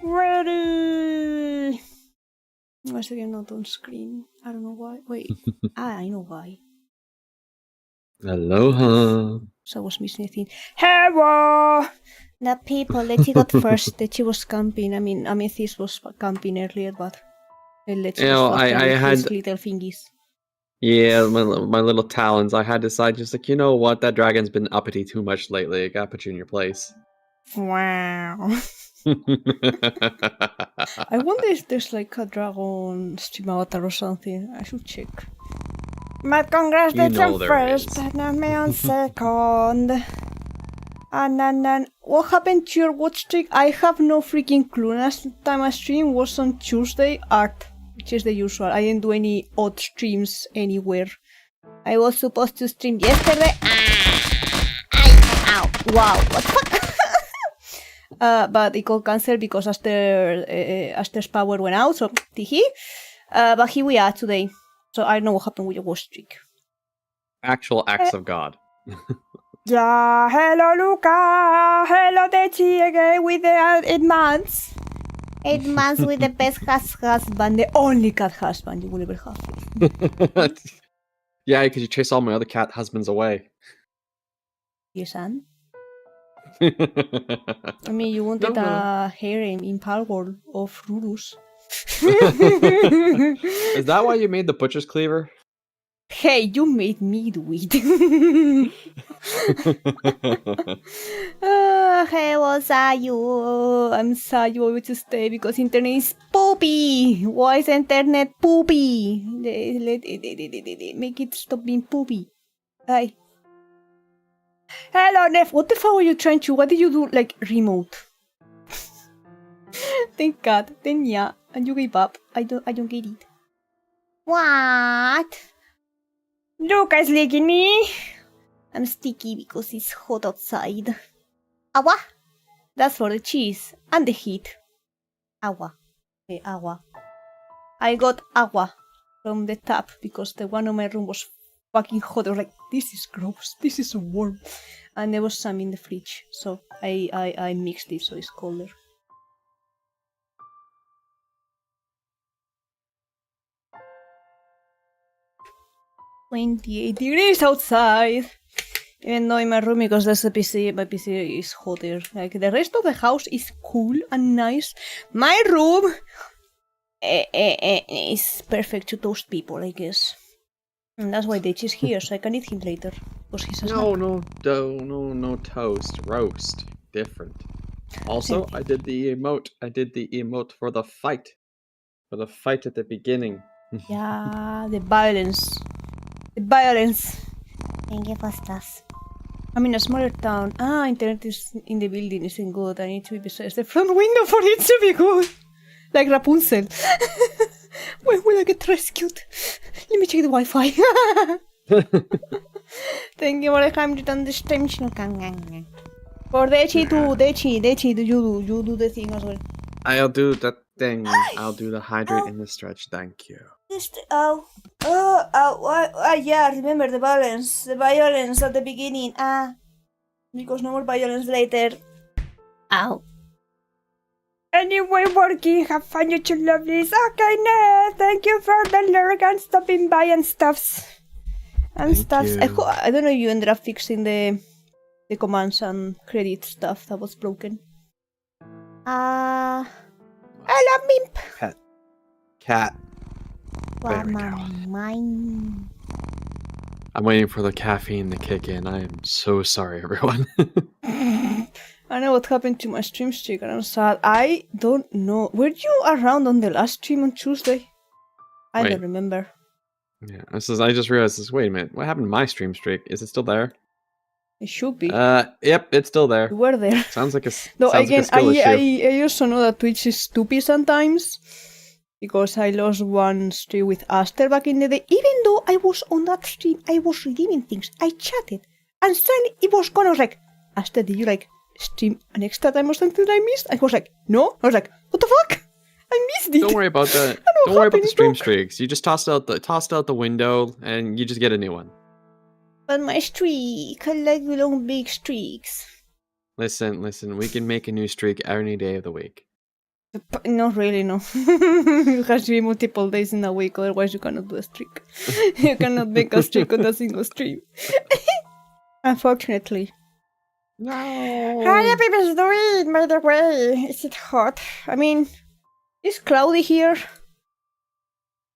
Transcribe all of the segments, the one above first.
Ready! Why is the game not on screen? I don't know why. Wait. I know why. Aloha. So I was missing a thing. Hello! The people, Letty got first. Letty was camping. I mean, Amethyst was camping earlier, but Letty was faster with his little fingies. Yeah, my little talons. I had to decide just like, you know what, that dragon's been uppity too much lately. I gotta put you in your place. Wow. I wonder if there's like a dragon stream avatar or something. I should check. But congratulations You know first, is. and then me on second. And then what happened to your watch streak? I have no freaking clue. Last time I streamed was on Tuesday, which is the usual. I didn't do any odd streams anywhere. I was supposed to stream yesterday. Ow! Wow! What the fuck? But it got cancelled because Aster's power went out. So teehee. But here we are today. So I don't know what happened with your watch streak. Actual acts of God. Yeah, hello Luca! Hello Dechi again with the 8 months. 8 months with the best husband, the only cat husband you will ever have. Yeah, because you chase all my other cat husbands away. Yes, son? I mean, you wanted a harem in Palworld of Rurus. Is that why you made the butcher's cleaver? Hey, you made me do it. Hey, what's you? I'm sad you want to stay because internet is poopy. Why is internet poopy? Make it stop being poopy. Hi. Hello, Nef. What the fuck were you trying to? What did you do? Like remote? Thank God. Then yeah, and you gave up. I don't get it. What? Luca's licking me. I'm sticky because it's hot outside. Agua? That's for the cheese and the heat. Agua. Okay, agua. I got agua from the tap because the one in my room was fucking hot. I was like, this is gross. This is so warm. And there was some in the fridge. So I mixed it so it's colder. "28 degrees outside." Even though in my room, because there's a PC, my PC is hotter. Like, the rest of the house is cool and nice. My room is perfect to toast people, I guess. And that's why Dage is here, so I can eat him later. Because he's a No toast. Roast. Different. Also, I did the emote for the fight. For the fight at the beginning. Yeah, the violence. The violence. Thank you for stuff. I'm in a smaller town. Internet is in the building isn't good. I need to be beside the front window for it to be good. Like Rapunzel. When will I get rescued? Let me check the Wi-Fi. Thank you for the 100 on the stream. For Dechi too. Dechi, you do the thing as well. I'll do that thing. I'll do the hydrate in the stretch. Thank you. Yeah, remember the violence. The violence at the beginning. Because no more violence later. Ow. Anyway, working, have fun, you two lovelies. Okay, no, thank you for the lurk and stopping by and stuffs. I don't know if you ended up fixing the commands and credit stuff that was broken. I love me. Cat. There we go. I'm waiting for the caffeine to kick in. I am so sorry, everyone. I know what happened to my stream streak and I'm sad. I don't know. Were you around on the last stream on Tuesday? I don't remember. Yeah, I just realized this. Wait a minute. What happened to my stream streak? Is it still there? It should be. Yep, it's still there. You were there. Sounds like a no, sounds again, like a skill issue. I also know that Twitch is stupid sometimes. Because I lost one stream with Aster back in the day. Even though I was on that stream, I was redeeming things. I chatted. And suddenly it was gone. I was like, Aster, did you stream an extra time or something that I missed? I was like, no. I was like, what the fuck? I missed it. Don't worry about that. Don't worry about the stream streaks. You just tossed out the window and you just get a new one. But my streak, I like long big streaks. Listen, we can make a new streak any day of the week. Not really, no. It has to be multiple days in a week, otherwise you cannot do a streak. You cannot make a streak on a single stream. Unfortunately. No. How are people doing, by the way? Is it hot? I mean, it's cloudy here.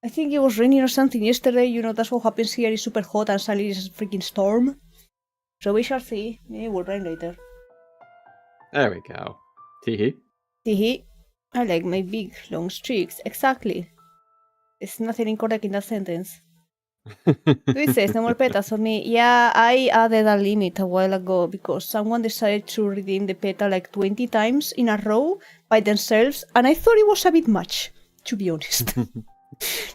I think it was raining or something yesterday. You know, that's what happens here. It's super hot and suddenly it's a freaking storm. So we shall see. Maybe it will rain later. There we go. Teehee. Teehee. I like my big, long streaks. Exactly. There's nothing incorrect in that sentence. It says no more petals for me. Yeah, I added a limit a while ago because someone decided to redeem the petal like 20 times in a row by themselves, and I thought it was a bit much, to be honest.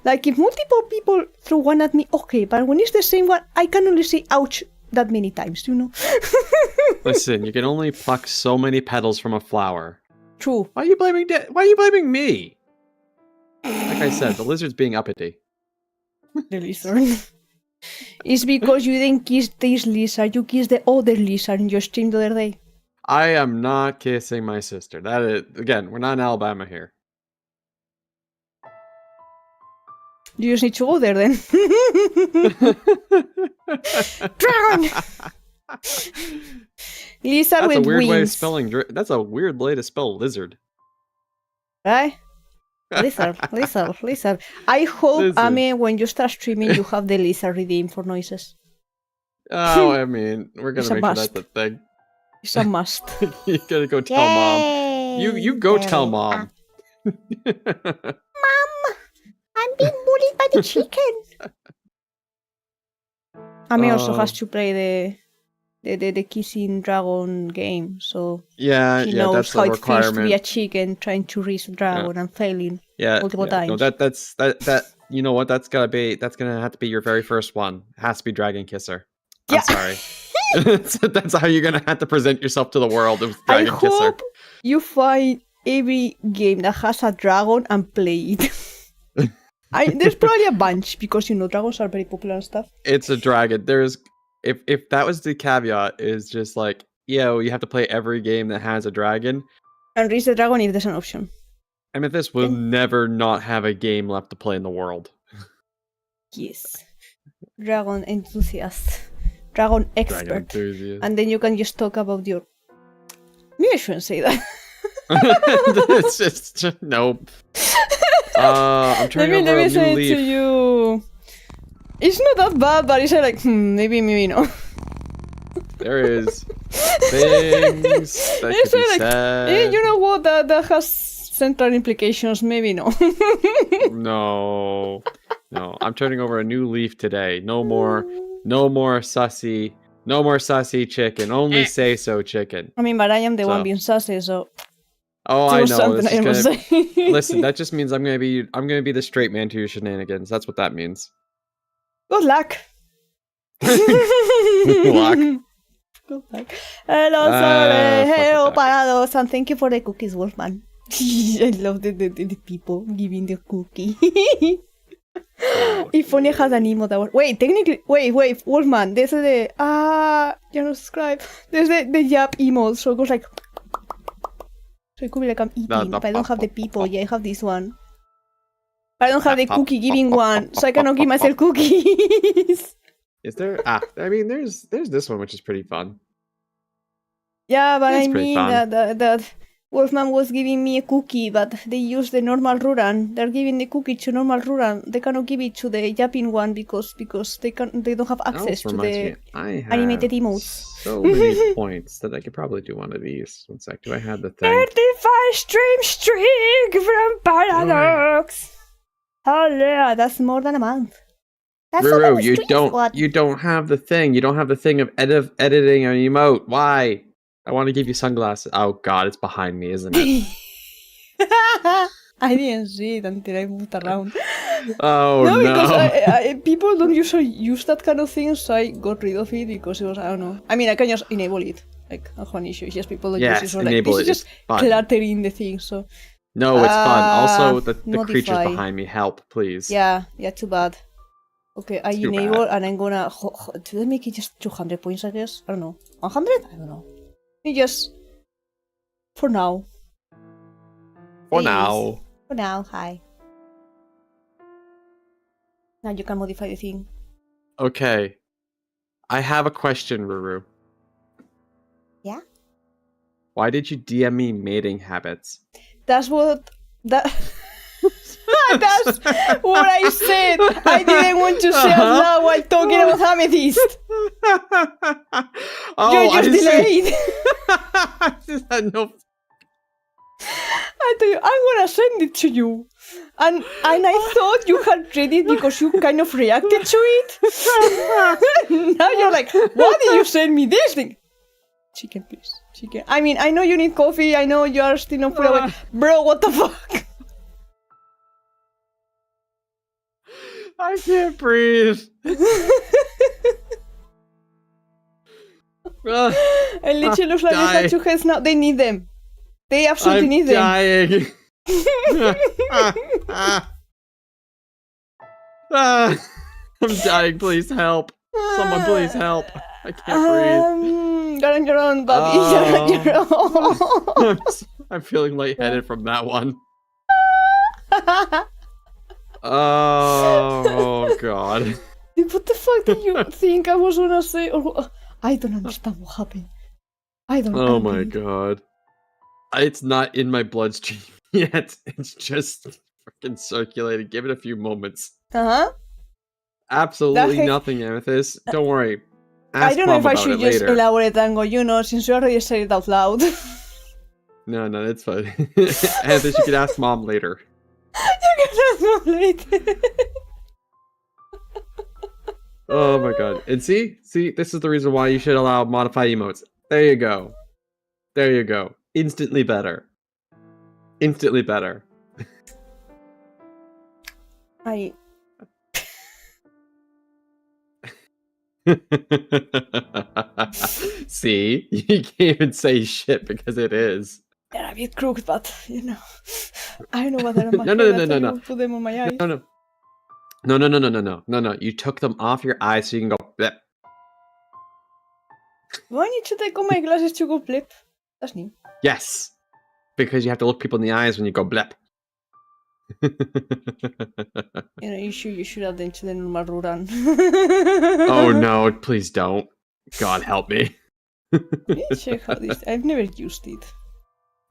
Like, if multiple people throw one at me, okay, but when it's the same one, I can only say ouch that many times, you know? Listen, you can only pluck so many petals from a flower. True. Why are you blaming me? Like I said, the lizard's being uppity. The lizard. It's because you didn't kiss this lizard, you kissed the other lizard in your stream the other day. I am not kissing my sister. That is, again, we're not in Alabama here. You just need to go there then. Dragon! Lizard That's with a weird wings. way of spelling. That's a weird way to spell lizard. Right? Lizard. I hope, Lizard. Ame, when you start streaming, you have the lizard redeem for noises. Oh, I mean, we're It's gonna a make sure must. that's the thing. It's a must. You gotta go tell mom. You go tell mom. I'm being bullied by the chicken. Ame also has to play the kissing dragon game, so she knows that's how the it feels to be a requirement. chicken trying to raise a dragon and failing Yeah, multiple times. No, that. You know what? That's gonna have to be your very first one. It has to be Dragon Kisser. I'm sorry. That's how you're gonna have to present yourself to the world with Dragon I Kisser. hope you find every game that has a dragon and play it. There's probably a bunch because dragons are very popular and stuff. It's a dragon. If that was the caveat, is just like, you have to play every game that has a dragon. And raise the dragon if there's an option. I mean, this will never not have a game left to play in the world. Yes. Dragon enthusiast. Dragon expert. Dragon enthusiast. And then you can just talk about your... Maybe I shouldn't say that. It's just nope. I'm turning over let me a say new it to leaf. you. It's not that bad, but it's like, maybe no. There is things that It's could be like, said. you know what? That has central implications. Maybe no. No. I'm turning over a new leaf today. No more sussy. No more sussy chicken. Only say so chicken. I mean, but I am the one being sassy, so. Oh, I know. Something I must say. Listen, that just means I'm gonna be the straight man to your shenanigans. That's what that means. Good luck. Good luck. Good luck. Hello, sorry. Hello, parados, and thank you for the cookies, Wolfman. I love the people giving the cookie. If only I had an emote that was... Wait, Wolfman, there's the... you're not subscribed. There's the yap emote, so it goes like... So it could be like I'm eating, but I don't have the people. Yeah, I have this one. But I don't have the cookie giving one, so I cannot give myself cookies. Is there? I mean, there's this one, which is pretty fun. Yeah, but It's I mean that Wolfman was giving me a cookie, but they use the normal Ruran. They're giving the cookie to normal Ruran. They cannot give it to the yapping one because they don't have access to the animated emotes. So many points that I could probably do one of these. One sec. Do I have the thing? 35 stream streak from Paradox. Oh yeah, that's more than a month. Ruru, you don't have the thing. You don't have the thing of editing an emote. Why? I want to give you sunglasses. Oh god, it's behind me, isn't it? I didn't see it until I moved around. Oh no! Because people don't usually use that kind of thing, so I got rid of it because it was, I don't know. I mean, I can just enable it. Like, I don't have an issue. It's just people that use it. So like, this is just cluttering the thing, so... No, it's fun. Also, the modify. Creatures behind me. Help, please. Yeah, too bad. Okay, I enable and I'm gonna... Do they make it just 200 points, I guess? I don't know. 100? I don't know. Just... For now. For now. For now, hi. Now you can modify the thing. Okay. I have a question, Ruru. Yeah? Why did you DM me mating habits? That's what... That's what I said! I didn't want to say out loud while talking about amethyst! Oh, you just delayed! No. I told you, I'm gonna send it to you. And I thought you had read it because you kind of reacted to it. Now you're like, why did you send me this thing? Chicken, please. Chicken. I mean, I know you need coffee. I know you are still not fully awake. Bro, what the fuck? I can't breathe. It literally looks like they have two heads now. They need them. They absolutely need them. I'm dying. I'm dying. Please help. Someone please help. I can't breathe. You're on your own, buddy. You're on your own. I'm feeling lightheaded from that one. Oh god. What the fuck did you think I was gonna say? I don't understand what happened. I don't know. Oh my god. It's not in my bloodstream yet. It's just freaking circulating. Give it a few moments. Uh-huh. Absolutely nothing, Amethyst. Don't worry. Ask I don't know Mom if I about should it just later. elaborate and go, since you already said it out loud. No, it's fine. Amethyst, you can ask Mom later. You can ask Mom later. Oh my god. And see, this is the reason why you should allow modify emotes. There you go. There you go. Instantly better. Instantly better. See? You can't even say shit because it is. They're a bit crooked, but, I know what they're on my No. Put them on my eyes. No. You took them off your eyes so you can go blip. Do I need to take off my glasses to go blip? That's new. Yes. Because you have to look people in the eyes when you go blip. You should add them to the normal run. Oh no, please don't. God help me. Check how this. I've never used it.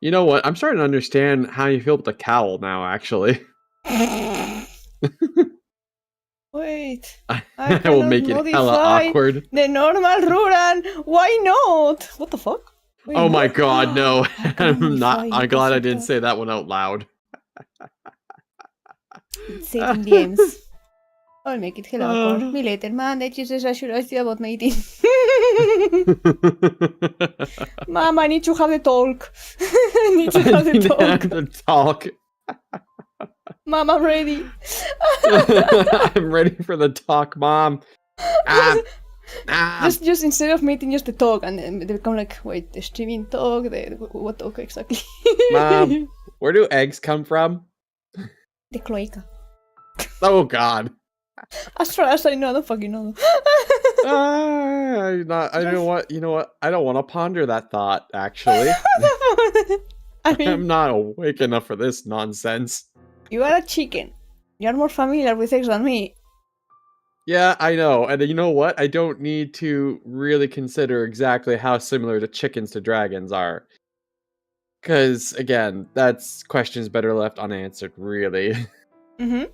You know what? I'm starting to understand how you feel with the cowl now, actually. Wait. I will make it hella awkward. The normal run. Why not? What the fuck? Wait, oh my god, no. I'm glad I didn't that. say that one out loud. Say it in DMs. I'll make it hella awkward. Me later, man. That Jesus, I should ask you about my eating. Mom, I need to have the talk. I need to have the talk. Mom, I'm ready. I'm ready for the talk, Mom. Just instead of meeting, just the talk, and then they become like, wait, the streaming talk, what talk exactly? Mom, where do eggs come from? The cloaca. Oh god. As far as I know, I don't fucking know. You know what? I don't want to ponder that thought, actually. I'm not awake enough for this nonsense. You are a chicken. You're more familiar with eggs than me. Yeah, I know. And you know what? I don't need to really consider exactly how similar the chickens to dragons are. Because, again, that's questions better left unanswered, really. Mm-hmm.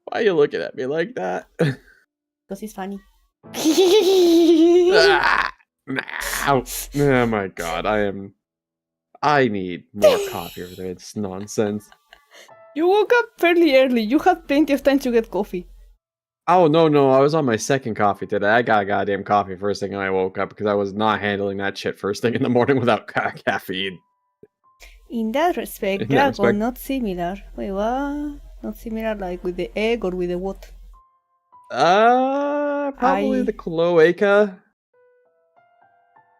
Why are you looking at me like that? Because it's funny. Oh my god, I need more coffee over there. It's nonsense. You woke up fairly early. You had plenty of time to get coffee. Oh, no, I was on my second coffee today. I got a goddamn coffee first thing I woke up because I was not handling that shit first thing in the morning without caffeine. In that respect, dragon, not similar. Wait, what? Not similar like with the egg or with the what? Probably the cloaca.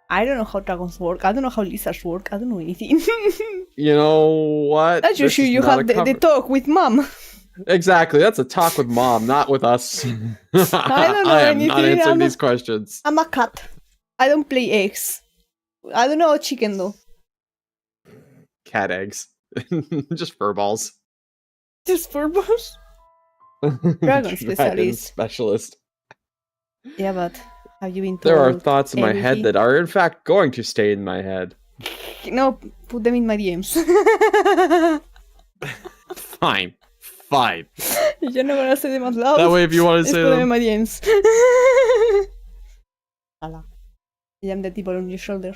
I don't know how dragons work. I don't know how lizards work. I don't know anything. You know what? That's usually you have the talk with Mom. Exactly. That's a talk with Mom, not with us. I don't know anything. I'm not answering these questions. I'm a cat. I don't play eggs. I don't know a chicken though. Cat eggs. Just fur balls. Just fur balls? Dragon specialist. Yeah, but have you been told there are thoughts in my head that are in fact going to stay in my head. No, put them in my DMs. Fine. You're not gonna say them out loud. That way, if you want to say put them them in my DMs. Hola. I am the people on your shoulder.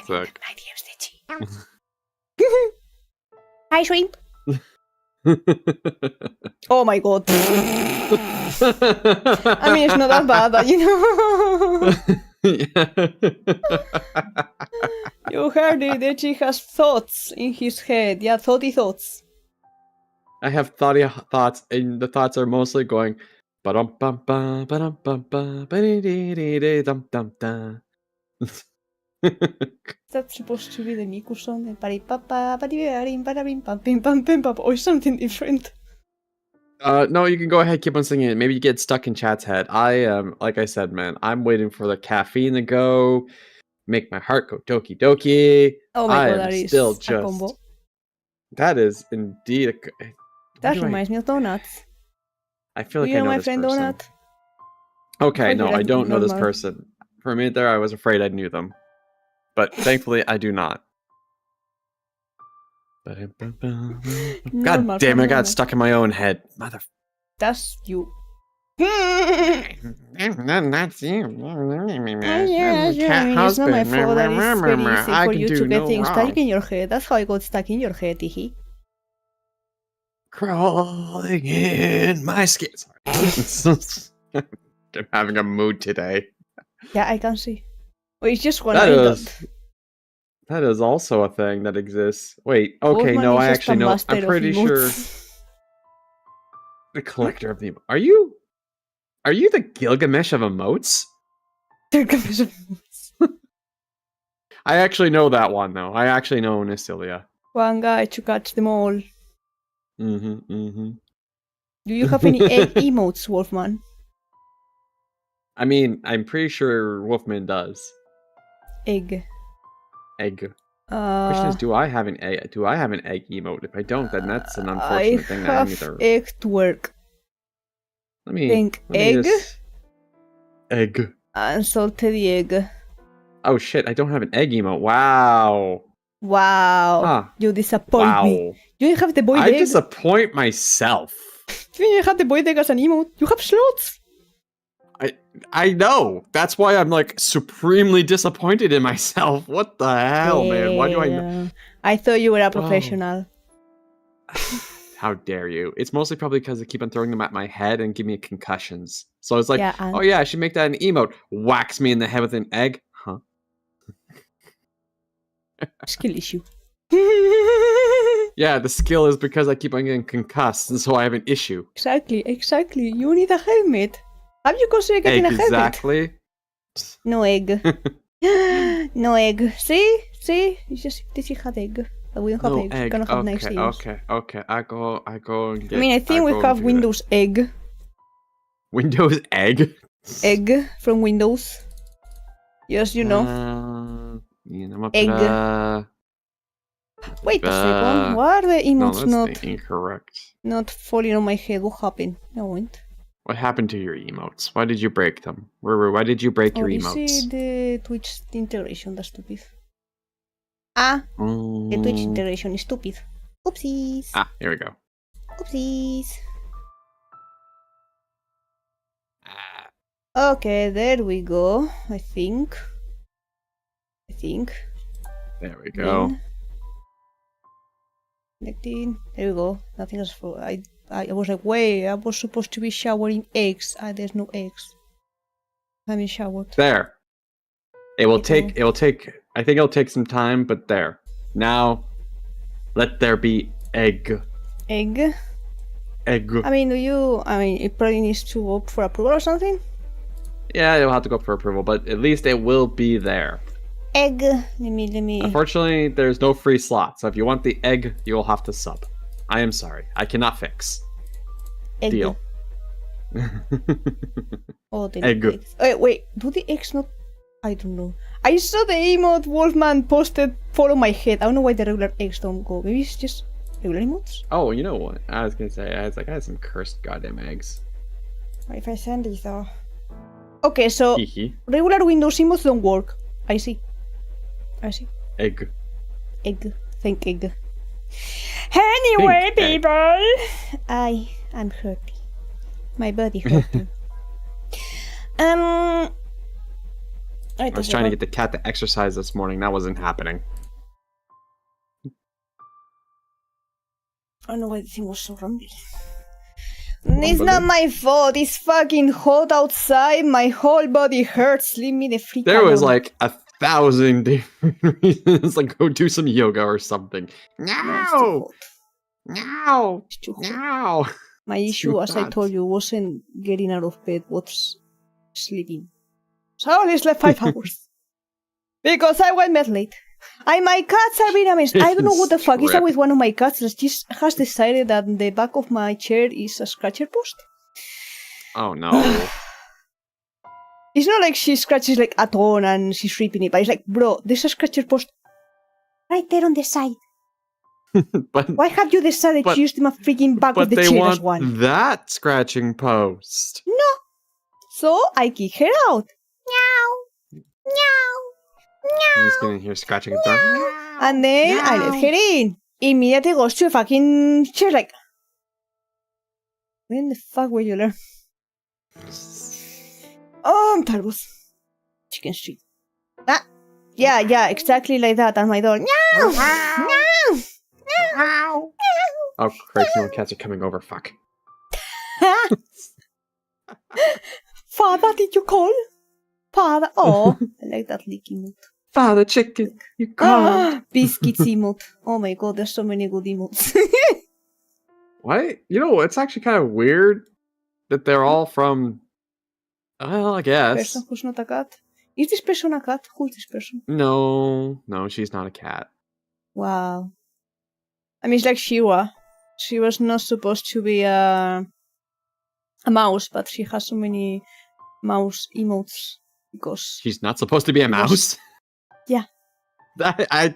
Sick. Hi, shrimp. Oh my god. I mean, it's not that bad, you know. You heard it, Echi has thoughts in his head. Yeah, thoughty thoughts. I have thoughty thoughts, and the thoughts are mostly going ba-dum bum ba ba-dum bum ba ba-dee-dee-dee-dum dum da. Is that supposed to be the Miku song? Or something different? No, you can go ahead, keep on singing it. Maybe you get stuck in chat's head. I am, like I said, man, I'm waiting for the caffeine to go, make my heart go doki doki. Oh my I god, am that is still a just. combo. That is indeed a. That reminds me of donuts. I feel like You I know know my this friend person. Donut? Okay, How no, you like I don't know this normal? person. For a minute there, I was afraid I knew them. But thankfully, I do not. God Normal damn, friend I got Donut. stuck in my own head. Mother. That's you. That's you. Cat It's husband. not my fault that it's very easy I for can you do to get no things wrong. stuck in your head. That's how I got stuck in your head, Tihi. Crawling in my skin. Sorry. I'm having a mood today. Yeah, I can see. Well, it's just one That I is. That is also a thing that exists. Wait, okay, Wolfman no, is I just actually a know. master I'm of pretty sure emotes. the collector of the. Are you the Gilgamesh of emotes? I actually know that one though. I actually know Nicilia. One guy to catch them all. Mm-hmm. Do you have any egg emotes, Wolfman? I mean, I'm pretty sure Wolfman does. Egg. Egg. Question is, do I have an egg? Do I have an egg emote? If I don't, then that's an unfortunate thing. That I need to. Egg twerk. Let me Think egg. Egg. And salted the egg. Oh shit! I don't have an egg emote. Wow. Wow. Huh. You disappoint me. You didn't have the boy I egg. disappoint myself. You didn't have the boy egg as an emote. You have slots. I know. That's why I'm like supremely disappointed in myself. What the hell, man? Why do I? I thought you were a professional. How dare you? It's mostly probably because I keep on throwing them at my head and give me concussions. So it's like, Yeah, oh yeah, I should make that an emote. Whacks me in the head with an egg. Huh? Skill issue. Yeah, the skill is because I keep on getting concussed, and so I have an issue. Exactly. You need a helmet. Have you considered getting a helmet? Exactly. No egg. No egg. See? It's just this is had egg. But we don't have eggs. Egg. We cannot have nice things. Okay. I go and get. I mean, I think we have Windows egg. Windows egg. Egg from Windows. Yes, you know. Egg. Wait a second. Why are the emotes not incorrect? Not falling on my head? What happened? No, wait. What happened to your emotes? Why did you break them? Why did you break your emotes? This is the Twitch integration. That's stupid. The Twitch integration is stupid. Oopsies. Here we go. Oopsies. Okay, there we go. I think. There we go. Connecting. There we go. Nothing else for. I was like, wait, I was supposed to be showering eggs. There's no eggs. I haven't showered. There. It will take. I think it'll take some time, but there. Now, let there be egg. Egg. I mean, it probably needs to go for approval or something. Yeah, it'll have to go for approval, but at least it will be there. Egg. Let me. Unfortunately, there's no free slot, so if you want the egg, you'll have to sub. I am sorry. I cannot fix. Egg. Deal. Oh, the egg. Eggs. Wait, do the eggs not? I don't know. I saw the emote Wolfman posted follow my head. I don't know why the regular eggs don't go. Maybe it's just regular emotes? Oh, you know what? I was gonna say, I had some cursed goddamn eggs. What if I send these though? Okay, so regular Windows emotes don't work. I see. Egg. Think egg. Anyway, people! I'm hurting. My body hurting. I was trying to get the cat to exercise this morning. That wasn't happening. I don't know why the thing was so rumbly. It's not my fault. It's fucking hot outside. My whole body hurts. Leave me the freak There alone. was like 1,000 different reasons. Like, go do some yoga or something. No! No! It's too hot. No! My issue, as I told you, wasn't getting out of bed, was sleeping. So I only slept 5 hours. Because I went bed late. My cats are being amazed. I don't know what the fuck is up with one of my cats. She has decided that the back of my chair is a scratcher post. Oh no. It's not like she scratches like a ton and she's ripping it, but it's like, bro, there's a scratcher post right there on the side. But why have you decided to use the freaking back of the chair as one? But they want that scratching post. No. So I kick her out. Meow. Meow. I'm just gonna hear scratching at the And then I let her in. Immediately goes to a fucking chair like, when the fuck will you learn? Oh, I'm terrible. Chicken street. Ah, yeah, exactly like that. And my dog, meow, meow, meow. Oh, Christ, no cats are coming over. Fuck. Father, did you call? Father, oh, I like that leaky mood. Father chicken, you called. Biscuits emote. Oh my god, there's so many good emotes. What? You know, it's actually kind of weird that they're all from. Well, I guess. Person who's not a cat. Is this person a cat? Who's this person? No, she's not a cat. Wow. I mean, it's like Shiwa. She was not supposed to be a mouse, but she has so many mouse emotes because she's not supposed to be a mouse. Yeah. I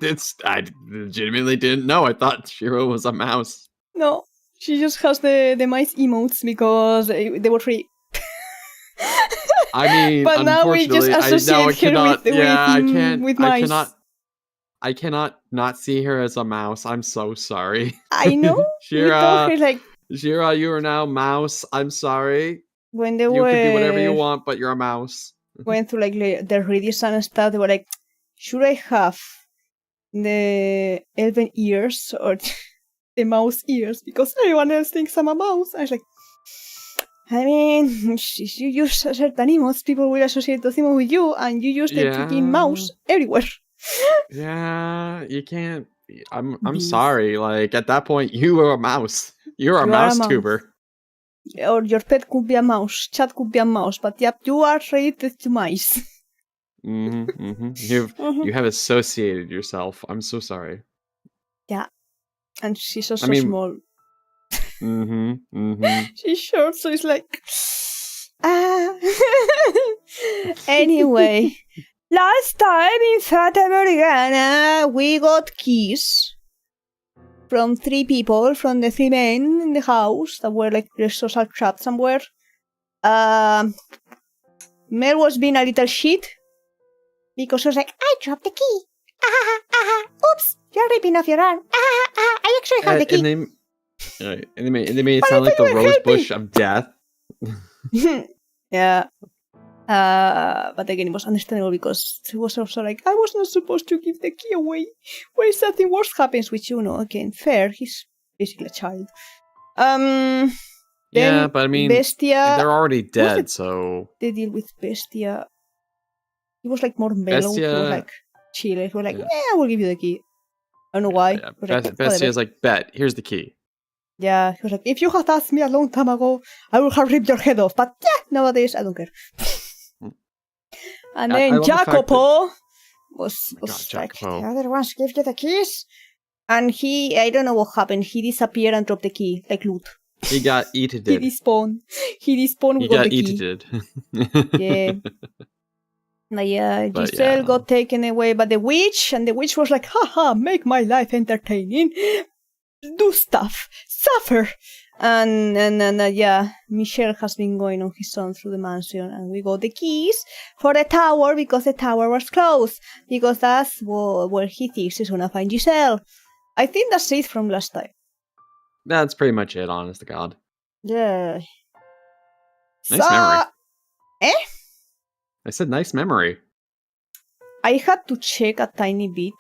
legitimately didn't know. I thought Shiro was a mouse. No, she just has the mice emotes because they were free. I mean, but now we just associate her with mice. I cannot not see her as a mouse. I'm so sorry. I know. Shira, Shira, you are now mouse. I'm sorry. When they you can do whatever you want, but you're a mouse. Went through like the Redis and stuff. They were like, should I have the elven ears or the mouse ears? Because everyone else thinks I'm a mouse. I was like, I mean, if you use certain emotes, people will associate those emotes with you, and you use the freaking mouse everywhere. Yeah, you can't. I'm sorry. Like at that point, you were a mouse. You're a mouse tuber. Or your pet could be a mouse. Chat could be a mouse. But yep, you are related to mice. You have associated yourself. I'm so sorry. Yeah, and she's also small. She's short, so it's like. Anyway, last time in Fata Morgana, we got keys from 3 people, from the 3 men in the house that were like social trapped somewhere. Mel was being a little shit because she was like, I dropped the key. Oops, you're ripping off your arm. I actually have the key. And they made it sound like the rose bush of death. Yeah. But again, it was understandable because she was also like, I was not supposed to give the key away. What if something worse happens? Which, again, fair. He's basically a child. Yeah, but I mean, Bestia, they're already dead, so... They deal with Bestia. He was like more mellow. He was like chill. He was like, yeah, I will give you the key. I don't know why. Yeah. Bestia's like, bet, here's the key. Yeah, he was like, if you had asked me a long time ago, I would have ripped your head off. But yeah, nowadays, I don't care. And then Jacopo was like, the other ones gave you the keys. And I don't know what happened. He disappeared and dropped the key, like loot. He got eated. He despawned. He got the key. Yeah. But yeah, Giselle got taken away by the witch, and the witch was like, haha, make my life entertaining. Do stuff. Suffer. And yeah, Michel has been going on his own through the mansion, and we got the keys for the tower because the tower was closed. Because that's where he thinks he's gonna find Giselle. I think that's it from last time. That's pretty much it, honest to God. Yeah. Nice memory. Eh? I said nice memory. I had to check a tiny bit.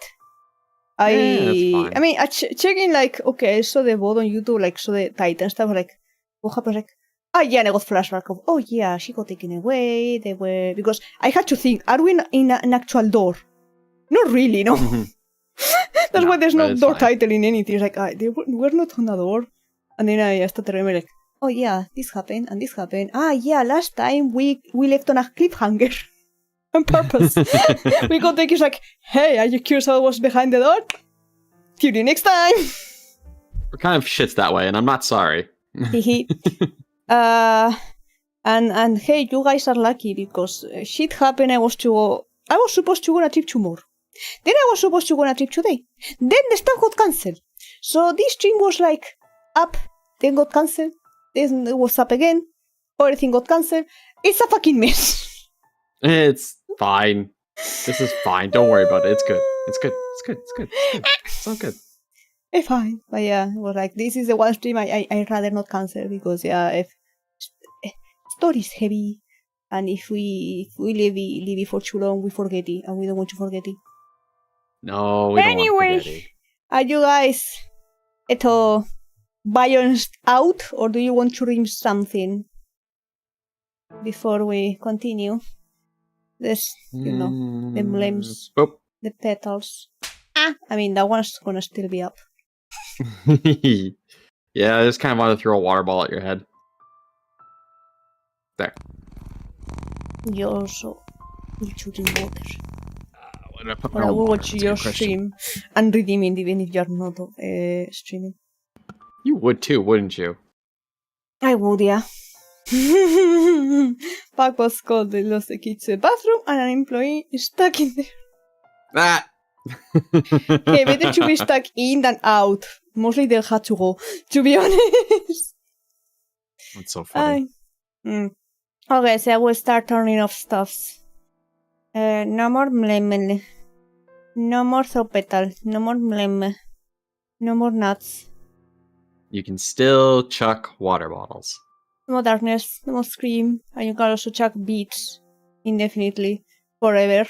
That's fine. I mean, checking like, okay, so the VOD on YouTube, like, so the Titan stuff, like, what happened? Like, oh yeah, and I got flashback of, oh yeah, she got taken away. They were because I had to think, are we in an actual door? Not really, no. That's why there's no door title in anything. It's like, we're not on a door. And then I started remembering, like, oh yeah, this happened and this happened. Ah yeah, last time we left on a cliffhanger. On purpose. We got Decky's like, hey, are you curious about what's behind the door? Tune in next time. We're kind of shits that way, and I'm not sorry. And hey, you guys are lucky because shit happened. I was supposed to go on a trip tomorrow. Then I was supposed to go on a trip today. Then the stuff got cancelled. So this stream was like up, then got cancelled, then it was up again, everything got cancelled. It's a fucking mess. It's fine. This is fine. Don't worry about it. It's good. It's good. It's good. It's good. It's good. It's all good. It's fine. But yeah, it was like, this is the one stream I'd rather not cancel because, yeah, if story's heavy and if we leave it for too long, we forget it and we don't want to forget it. No, we don't want to forget it. Are you guys balanced out or do you want to read something before we continue? This, the emblems, the petals. I mean, that one's gonna still be up. Yeah, I just kind of want to throw a water ball at your head. There. You also need to drink water. Or I will watch your stream and redeem it even if you're not streaming. You would too, wouldn't you? I would, yeah. Pac was called, they lost the kids to the bathroom and an employee is stuck in there. Ah! Hey, better to be stuck in than out. Mostly they'll have to go, to be honest. That's so funny. Okay, so I will start turning off stuffs. No more mlem. No more sopetal. No more mlem. No more nuts. You can still chuck water bottles. No more darkness. No more scream. And you can also chuck beats indefinitely. Forever.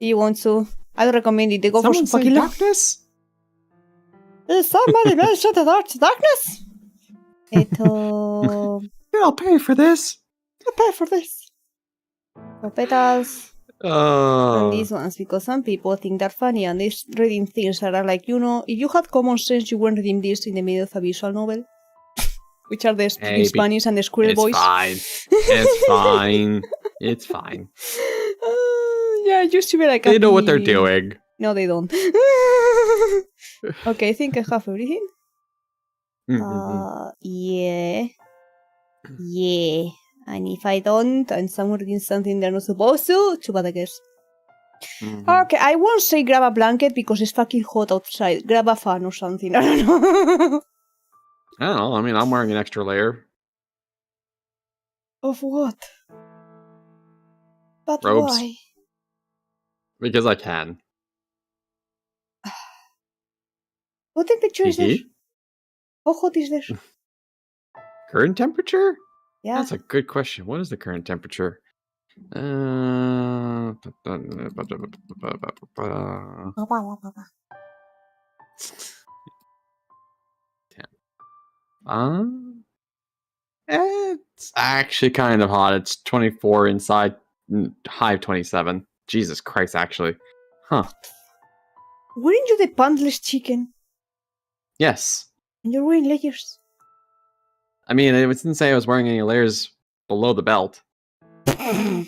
If you want to. I don't recommend it. They go for some fucking darkness? Is somebody gonna shut the darkness? I'll pay for this. I'll pay for this. For petals. And these ones, because some people think they're funny and they're reading things that are like, if you had common sense, you wouldn't reading this in the middle of a visual novel. Which are the Spanish and the squirrel boys. Fine. It's fine. It's fine. Yeah, it used to be like they know what they're doing. No, they don't. Okay, I think I have everything. Yeah. Yeah. And if I don't, and someone reading something they're not supposed to, too bad I guess. Okay, I won't say grab a blanket because it's fucking hot outside. Grab a fan or something, I don't know. I don't know, I mean, I'm wearing an extra layer. Of what? But robes. Why? Because I can. What temperature is there? How hot is there? Current temperature? Yeah. That's a good question. What is the current temperature? It's actually kind of hot. It's 24 inside, high of 27. Jesus Christ, actually. Huh. Weren't you the pantless chicken? Yes. And you're wearing layers. I mean, it didn't say I was wearing any layers below the belt.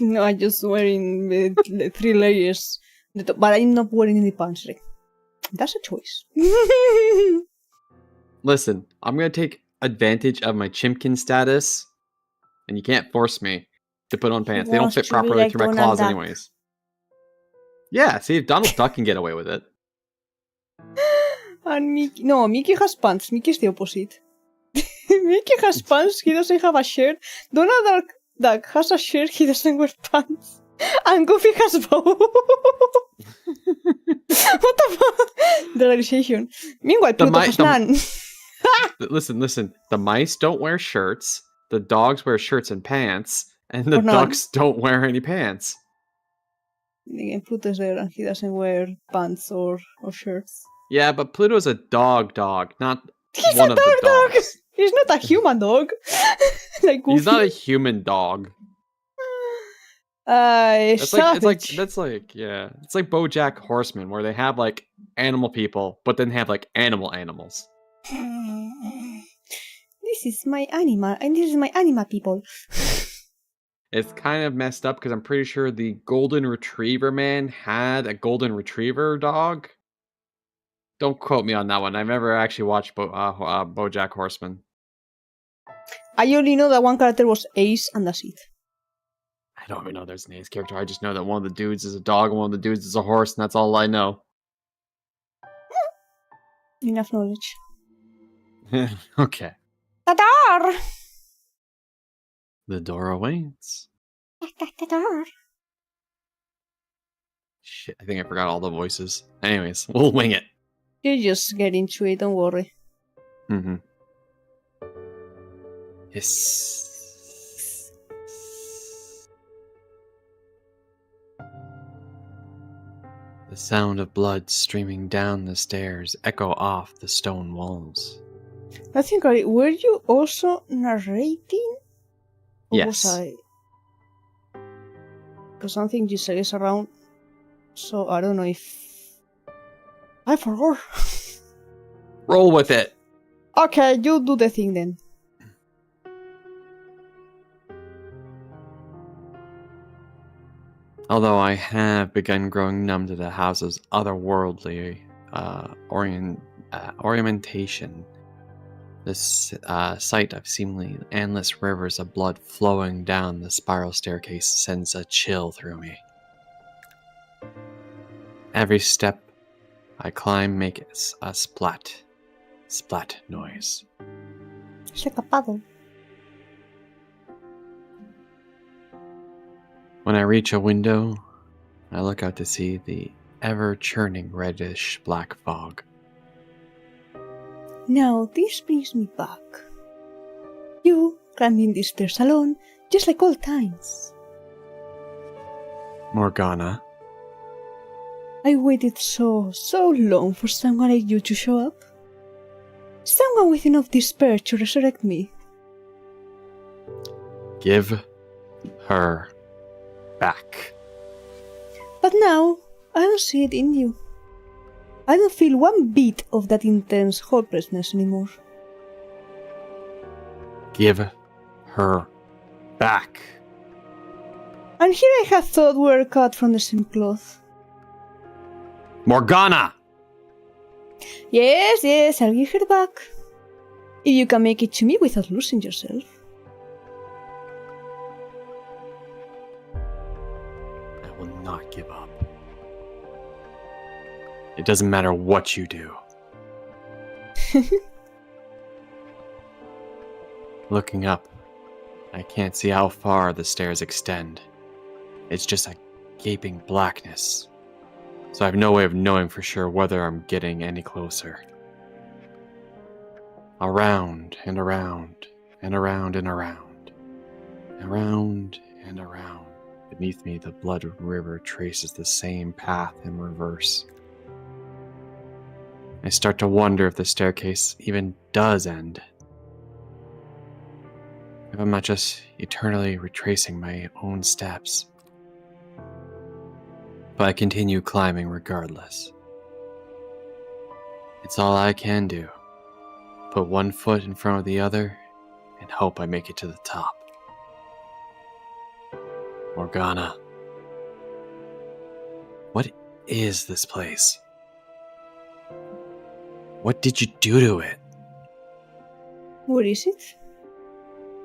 No, I'm just wearing 3 layers. But I'm not wearing any pants. Like, that's a choice. Listen, I'm going to take advantage of my chimkin status. And you can't force me to put on pants. They don't fit properly like through my claws anyways. Yeah, see, if Donald Duck can get away with it. And Mickey... No, Mickey has pants. Mickey's the opposite. Mickey has pants, he doesn't have a shirt. Donald Duck has a shirt, he doesn't wear pants. And Goofy has both. What the fuck? The realization. Meanwhile, Pluto has none. Listen. The mice don't wear shirts. The dogs wear shirts and pants. And the ducks don't wear any pants. Again, Pluto's there and he doesn't wear pants or shirts. Yeah, but Pluto's a dog, not He's one a of the dog! dogs. He's not a human dog. Like Goofy. He's not a human dog. It's like it's like BoJack Horseman, where they have like animal people, but then have like animals. This is my animal, and this is my anima people. It's kind of messed up because I'm pretty sure the Golden Retriever man had a Golden Retriever dog. Don't quote me on that one. I've never actually watched BoJack Horseman. I only know that one character was Ace, and that's it. I don't even know there's an Ace character. I just know that one of the dudes is a dog and one of the dudes is a horse, and that's all I know. Enough knowledge. Okay. The door! The door awaits. The door. Shit, I think I forgot all the voices. Anyways, we'll wing it. You just get into it, don't worry. Mm-hmm. Yes. The sound of blood streaming down the stairs echo off the stone walls. I think, were you also narrating? Or Yes. was I? Because something Giselle is around, so I don't know if... I forgot. Roll with it. Okay, you do the thing then. Although I have begun growing numb to the house's otherworldly ornamentation, the sight of seemingly endless rivers of blood flowing down the spiral staircase sends a chill through me. Every step I climb makes a splat noise. It's like a paddle. When I reach a window, I look out to see the ever-churning reddish-black fog. Now, this brings me back. You climbing these stairs alone, just like old times. Morgana, I waited so long for someone like you to show up. Someone with enough despair to resurrect me. give her back. But now, I don't see it in you. I don't feel one bit of that intense hopelessness anymore. Give her back. And here I had thought we were cut from the same cloth. Morgana! Yes, I'll give her back. If you can make it to me without losing yourself. I will not give up. It doesn't matter what you do. Looking up, I can't see how far the stairs extend. It's just a gaping blackness. So I have no way of knowing for sure whether I'm getting any closer. Around and around and around and around. Around and around. Beneath me, the blood river traces the same path in reverse. I start to wonder if the staircase even does end. If I'm not just eternally retracing my own steps. But I continue climbing regardless. It's all I can do. Put one foot in front of the other and hope I make it to the top. Morgana. What is this place? What did you do to it? What is it?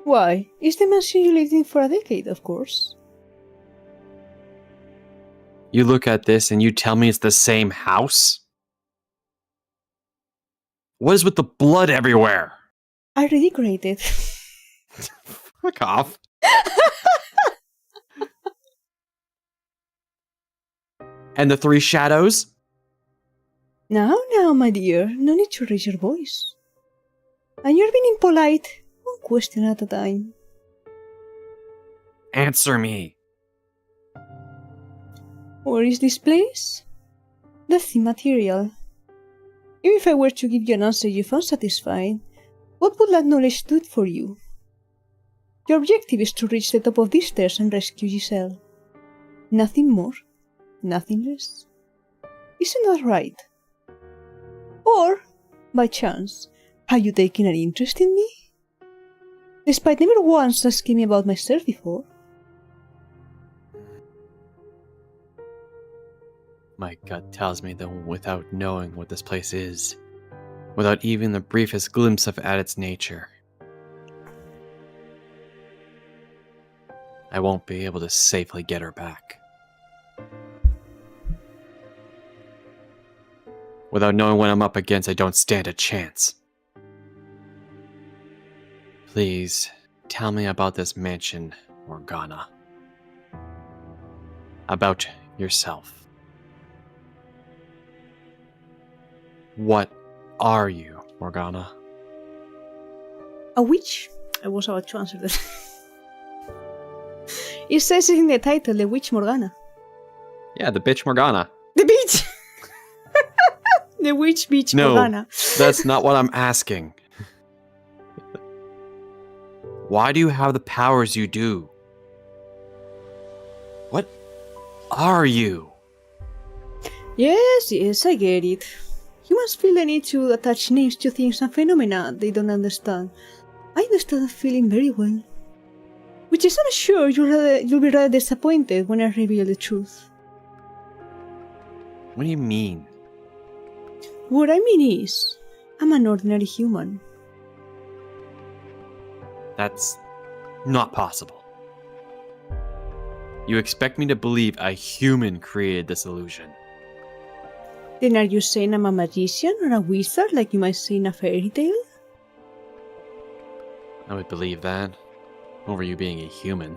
Why, it's the mansion you lived in for a decade, of course. You look at this and you tell me it's the same house? What is with the blood everywhere? I redecorated. Fuck off. And the three shadows? Now, my dear, no need to raise your voice. And you're being impolite, one question at a time. Answer me. Where is this place? That's immaterial. Even if I were to give you an answer you found satisfying, what would that knowledge do for you? Your objective is to reach the top of these stairs and rescue Giselle. Nothing more, nothing less. Isn't that right? Or, by chance, have you taken an interest in me? Despite never once asking me about myself before. My gut tells me that without knowing what this place is, without even the briefest glimpse of at its nature, I won't be able to safely get her back. Without knowing what I'm up against, I don't stand a chance. Please, tell me about this mansion, Morgana. About yourself. What are you, Morgana? A witch? I was about to answer that. It says it in the title, the witch Morgana. Yeah, the bitch Morgana. The bitch! The witch bitch Morgana. That's not what I'm asking. Why do you have the powers you do? What are you? Yes, I get it. Humans feel the need to attach names to things and phenomena they don't understand. I understand that feeling very well. Which is I'm sure you'll be rather disappointed when I reveal the truth. What do you mean? What I mean is, I'm an ordinary human. That's not possible. You expect me to believe a human created this illusion? Then are you saying I'm a magician or a wizard like you might say in a fairy tale? I would believe that, over you being a human.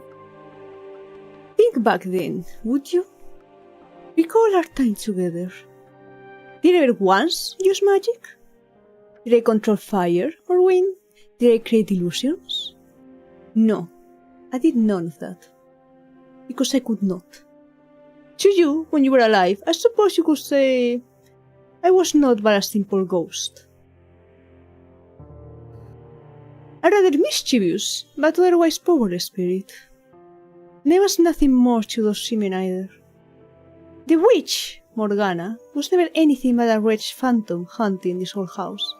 Think back then, would you? Recall our time together. Did I ever once use magic? Did I control fire or wind? Did I create illusions? No, I did none of that. Because I could not. To you, when you were alive, I suppose you could say I was not but a simple ghost. A rather mischievous, but otherwise powerless spirit. There was nothing more to those women either. The witch, Morgana, was never anything but a wretched phantom haunting this old house.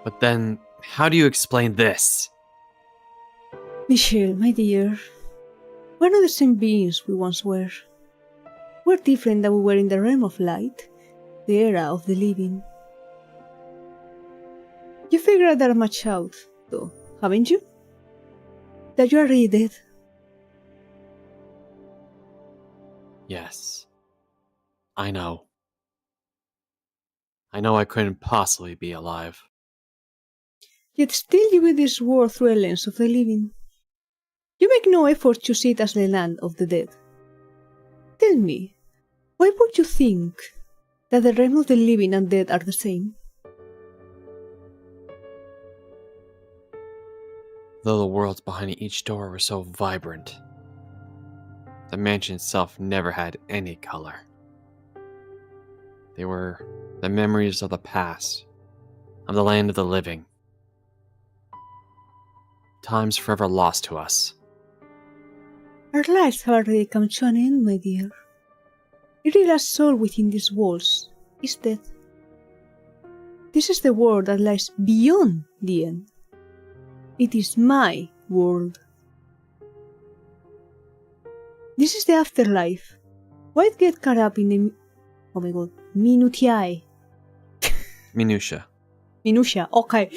But then, how do you explain this? Michelle, my dear, we're not the same beings we once were. We're different than we were in the realm of light, the era of the living. You figured that much out, though, haven't you? That you are really dead. Yes. I know. I know I couldn't possibly be alive. Yet still you view this world through a lens of the living. You make no effort to see it as the land of the dead. Tell me, why would you think that the realm of the living and dead are the same? Though the worlds behind each door were so vibrant, the mansion itself never had any color. They were the memories of the past, of the land of the living. Times forever lost to us. Our lives have already come to an end, my dear. Every last soul within these walls is dead. This is the world that lies beyond the end. It is my world. This is the afterlife. Why get caught up in the... oh my god, minutiae. Minutia. Minutia, okay.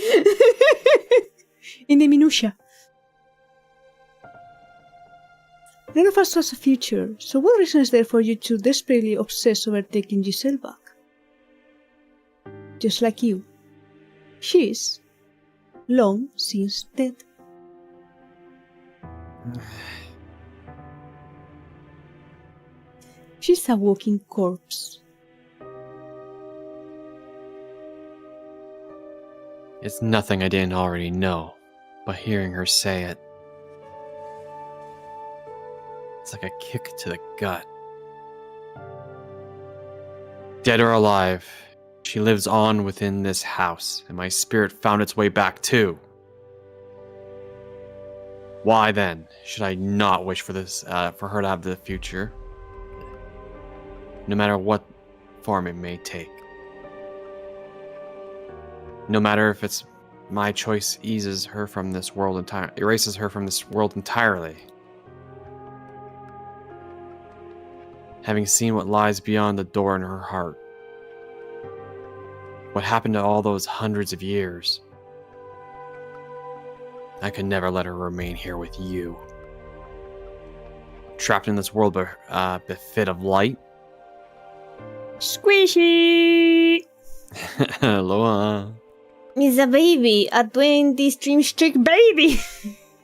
In the minutia. None of us has a future, so what reason is there for you to desperately obsess over taking Giselle back? Just like you. She's long since dead. She's a walking corpse. It's nothing I didn't already know, but hearing her say it. It's like a kick to the gut. Dead or alive, she lives on within this house, and my spirit found its way back too. Why then should I not wish for this, for her to have the future, no matter what form it may take? No matter if it's my choice erases her from this world entirely. Having seen what lies beyond the door in her heart, what happened to all those hundreds of years, I could never let her remain here with you. Trapped in this world befit of light. Squishy! Hello. It's a baby, a 20 stream streak baby!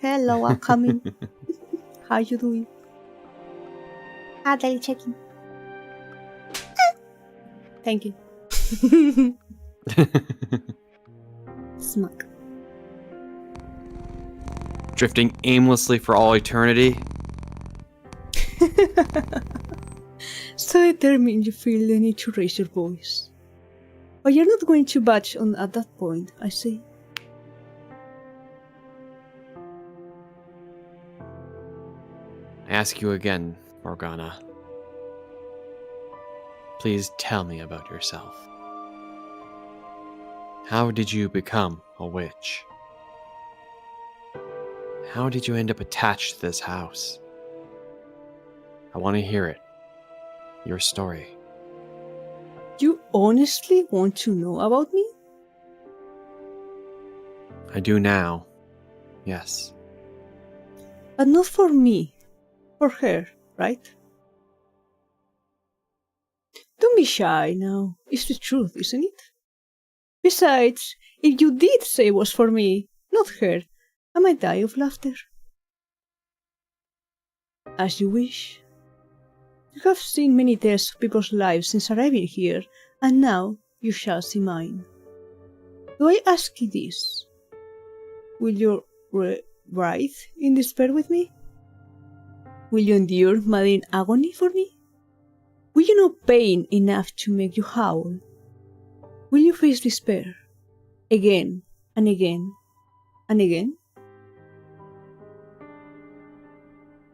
Hello, I'm coming. How you doing? Daily checking. Thank you. Smack. Drifting aimlessly for all eternity. So determined you feel the need to raise your voice. But you're not going to budge on at that point, I see. I ask you again, Morgana. Please tell me about yourself. How did you become a witch? How did you end up attached to this house? I want to hear it. Your story. You honestly want to know about me? I do now. Yes. But not for me. For her, right? Don't be shy now. It's the truth, isn't it? Besides, if you did say it was for me, not her, I might die of laughter. As you wish. You have seen many tales of people's lives since arriving here, and now you shall see mine. Do I ask you this? Will you writhe in despair with me? Will you endure maddening agony for me? Will you know pain enough to make you howl? Will you face despair? Again and again and again?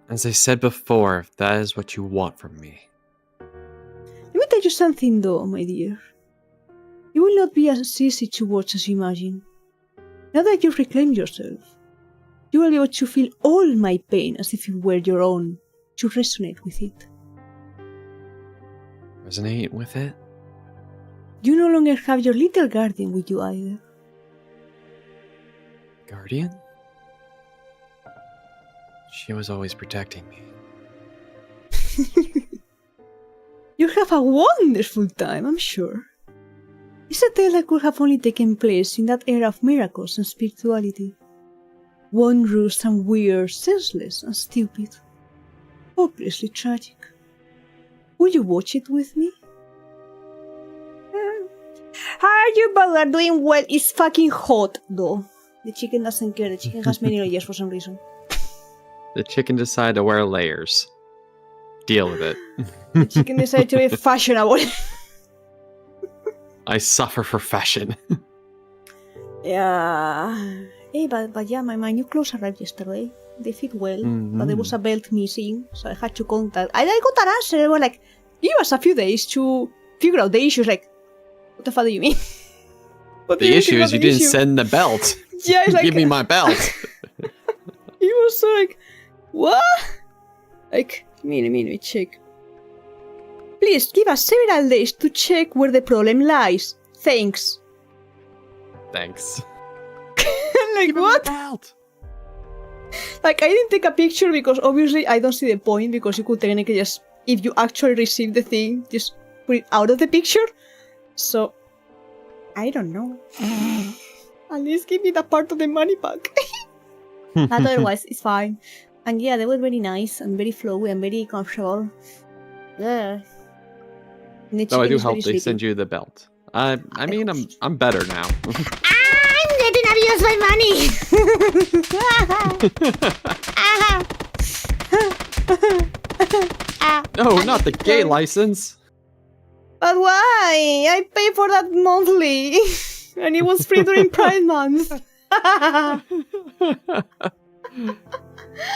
As I said before, if that is what you want from me. Let me tell you something though, my dear. You will not be as easy to watch as you imagine. Now that you've reclaimed yourself, you will be able to feel all my pain as if it were your own, to resonate with it. Resonate with it? You no longer have your little guardian with you either. Guardian? She was always protecting me. You have a wonderful time, I'm sure. It's a tale that could have only taken place in that era of miracles and spirituality. Wondrous and weird, senseless and stupid. Hopelessly tragic. Will you watch it with me? How are you both are doing well? It's fucking hot though. The chicken doesn't care. The chicken has many layers for some reason. The chicken decided to wear layers. Deal with it. The chicken decided to be fashionable. I suffer for fashion. Yeah. Hey, but yeah, my new clothes arrived yesterday. They fit well, but there was a belt missing, so I had to contact. I got an answer. They were like, give us a few days to figure out the issues. Like, what the fuck do you mean? The issue is you didn't send the belt. Yeah, it's like, give me my belt. He was so like, what? Like, me check. Please give us several days to check where the problem lies. Thanks. Thanks. Like, give what? Me my belt. Like, I didn't take a picture because obviously I don't see the point, because you could technically just, if you actually receive the thing, just put it out of the picture. So, I don't know. At least give me that part of the money back. But otherwise, it's fine. And yeah, they were very nice and very flowy and very comfortable. Yeah. No, I do hope they send you the belt. I mean, I'm better now. I'm getting abused by money! No, not the gay license. But why? I pay for that monthly. And it was free during Pride Month.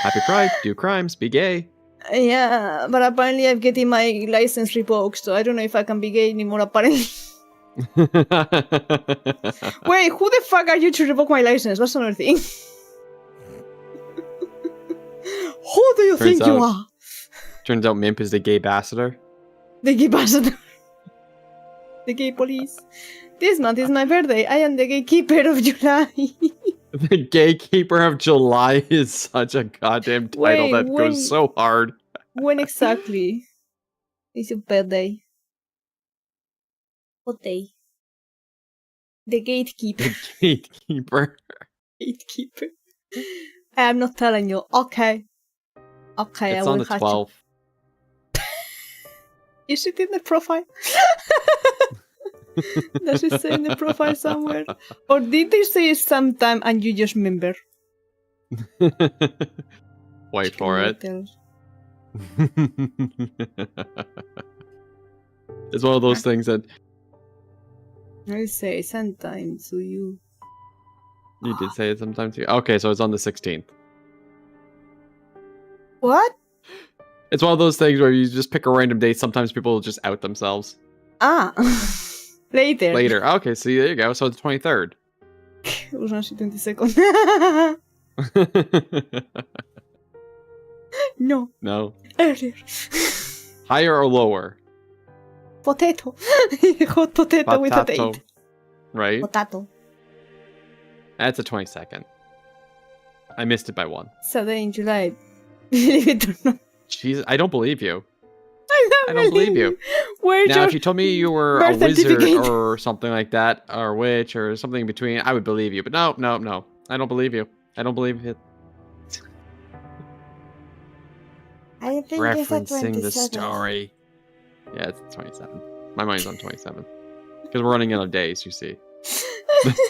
Happy Pride, do crimes, be gay. Yeah, but apparently I'm getting my license revoked, so I don't know if I can be gay anymore, apparently. Wait, who the fuck are you to revoke my license? That's another thing. Who do you think you are? Turns out Mimp is the gay ambassador. The gay ambassador. The gay police. This month is my birthday. I am the gatekeeper of July. The Gatekeeper of July is such a goddamn title that goes so hard. When exactly is your birthday? What day? The gatekeeper. The Gatekeeper. Gatekeeper. I am not telling you. Okay. Okay, It's I on will the have 12th. Is it in the profile? Does it say in the profile somewhere? Or did they say it sometime and you just remember? Wait for it. It's one of those things that I say sometime to you. you did say it sometime too. Okay, so it's on the 16th. What? It's one of those things where you just pick a random date. Sometimes people will just out themselves. Ah. Later. Later. Okay, see, there you go. So it's 23rd. It was actually 22nd. No. No. Earlier. Higher or lower? Potato. Hot potato with a date. Right? Potato. That's the 22nd. I missed it by one. Saturday in July. Believe it or not. Jesus, I don't believe you. I don't believe you. Where's Now, your if you told me you were a birth wizard certificate? or something like that, or a witch or something in between, I would believe you. But no. I don't believe you. I don't believe it. I think Referencing the story. Yeah, it's 27. My mind's on 27. Because we're running out of days, you see.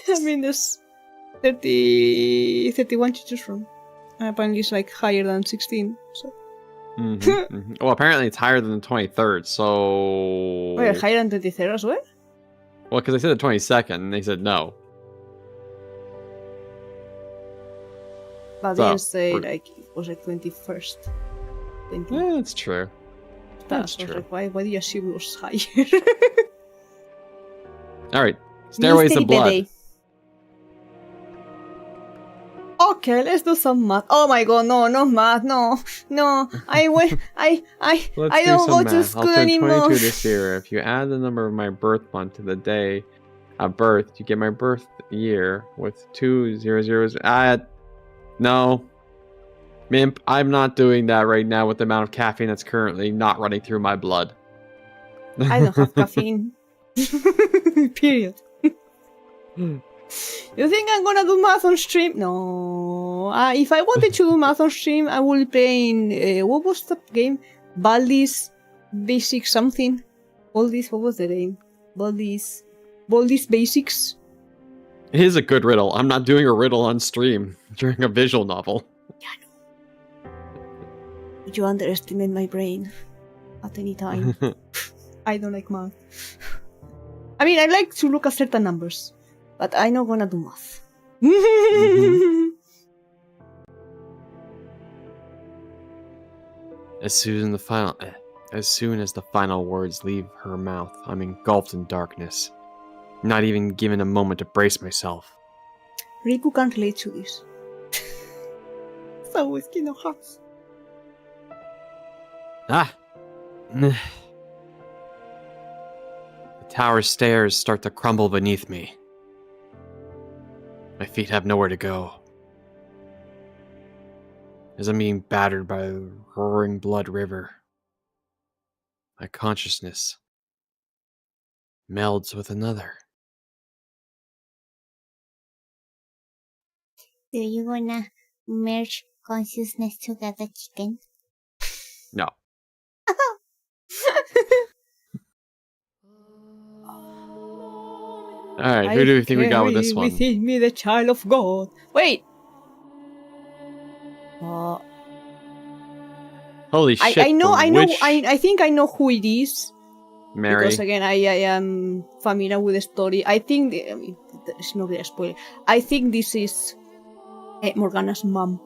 I mean, there's 31 to choose from. And apparently it's like higher than 16, so... Well, apparently it's higher than the 23rd, so... Wait, higher than 23rd as well? Well, because I said the 22nd, and they said no. But they didn't say, like, it was like 21st. 20. Yeah, that's true. That's So I was true. like, why do you assume it was higher? Alright, Stairways Mystery to Blood. Birthday. Okay, let's do some math. Oh my god, no, not math, no. I don't go to school I'll turn anymore. 22 this year. If you add the number of my birth month to the day of birth, you get my birth year with 2 zeros. No. Mimp, I'm not doing that right now with the amount of caffeine that's currently not running through my blood. I don't have caffeine. Period. You think I'm gonna do math on stream? No. If I wanted to do math on stream, I would play in... what was the game? Baldi's Basic something? Baldi's... What was the name? Baldi's Basics? It is a good riddle. I'm not doing a riddle on stream during a visual novel. Yeah, no. You underestimate my brain at any time. I don't like math. I mean, I like to look at certain numbers, but I'm not gonna do math. As soon as the final words leave her mouth, I'm engulfed in darkness, not even given a moment to brace myself. Riku can't relate to this. So is Kingdom Hearts. Ah! The tower stairs start to crumble beneath me. My feet have nowhere to go. As I'm being battered by the roaring blood river, my consciousness melds with another. So you gonna merge consciousness together, chicken? No. Alright, who do you think we got with this one? Within me the child of God. Wait! Holy shit! I think I know who it is. Mary. Because again, I am familiar with the story. I think it's not really a spoiler. I think this is Morgana's mom.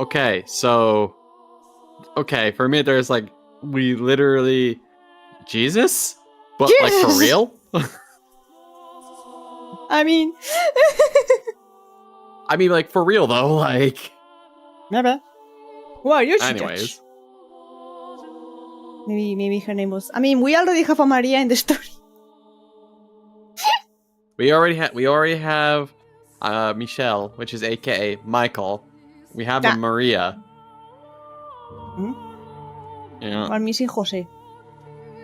Okay, so for me, there's like we literally Jesus, but like for Yes! real. I mean, like for real though. Like, never. Well, you should anyways. judge. Maybe her name was. I mean, we already have a Maria in the story. We already have Michelle, which is AKA Michael. We have a Maria. Hmm? Yeah. We're missing Jose.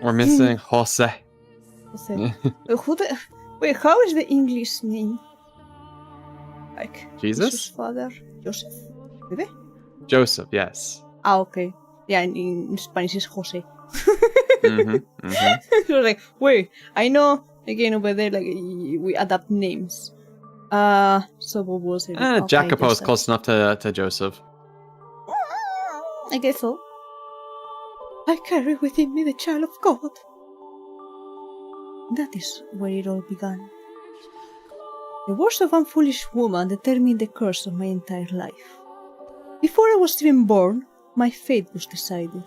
We're missing Jose. Wait, how is the English name? Like Jesus' father, Joseph. Maybe? Joseph, yes. Ah, okay. Yeah, in Spanish it's Jose. So like, wait, I know again over there, like we adapt names. So what was it? Jacopo's close enough to Joseph. I guess so. I carry within me the child of God. That is where it all began. The words of one foolish woman determined the course of my entire life. Before I was even born, my fate was decided.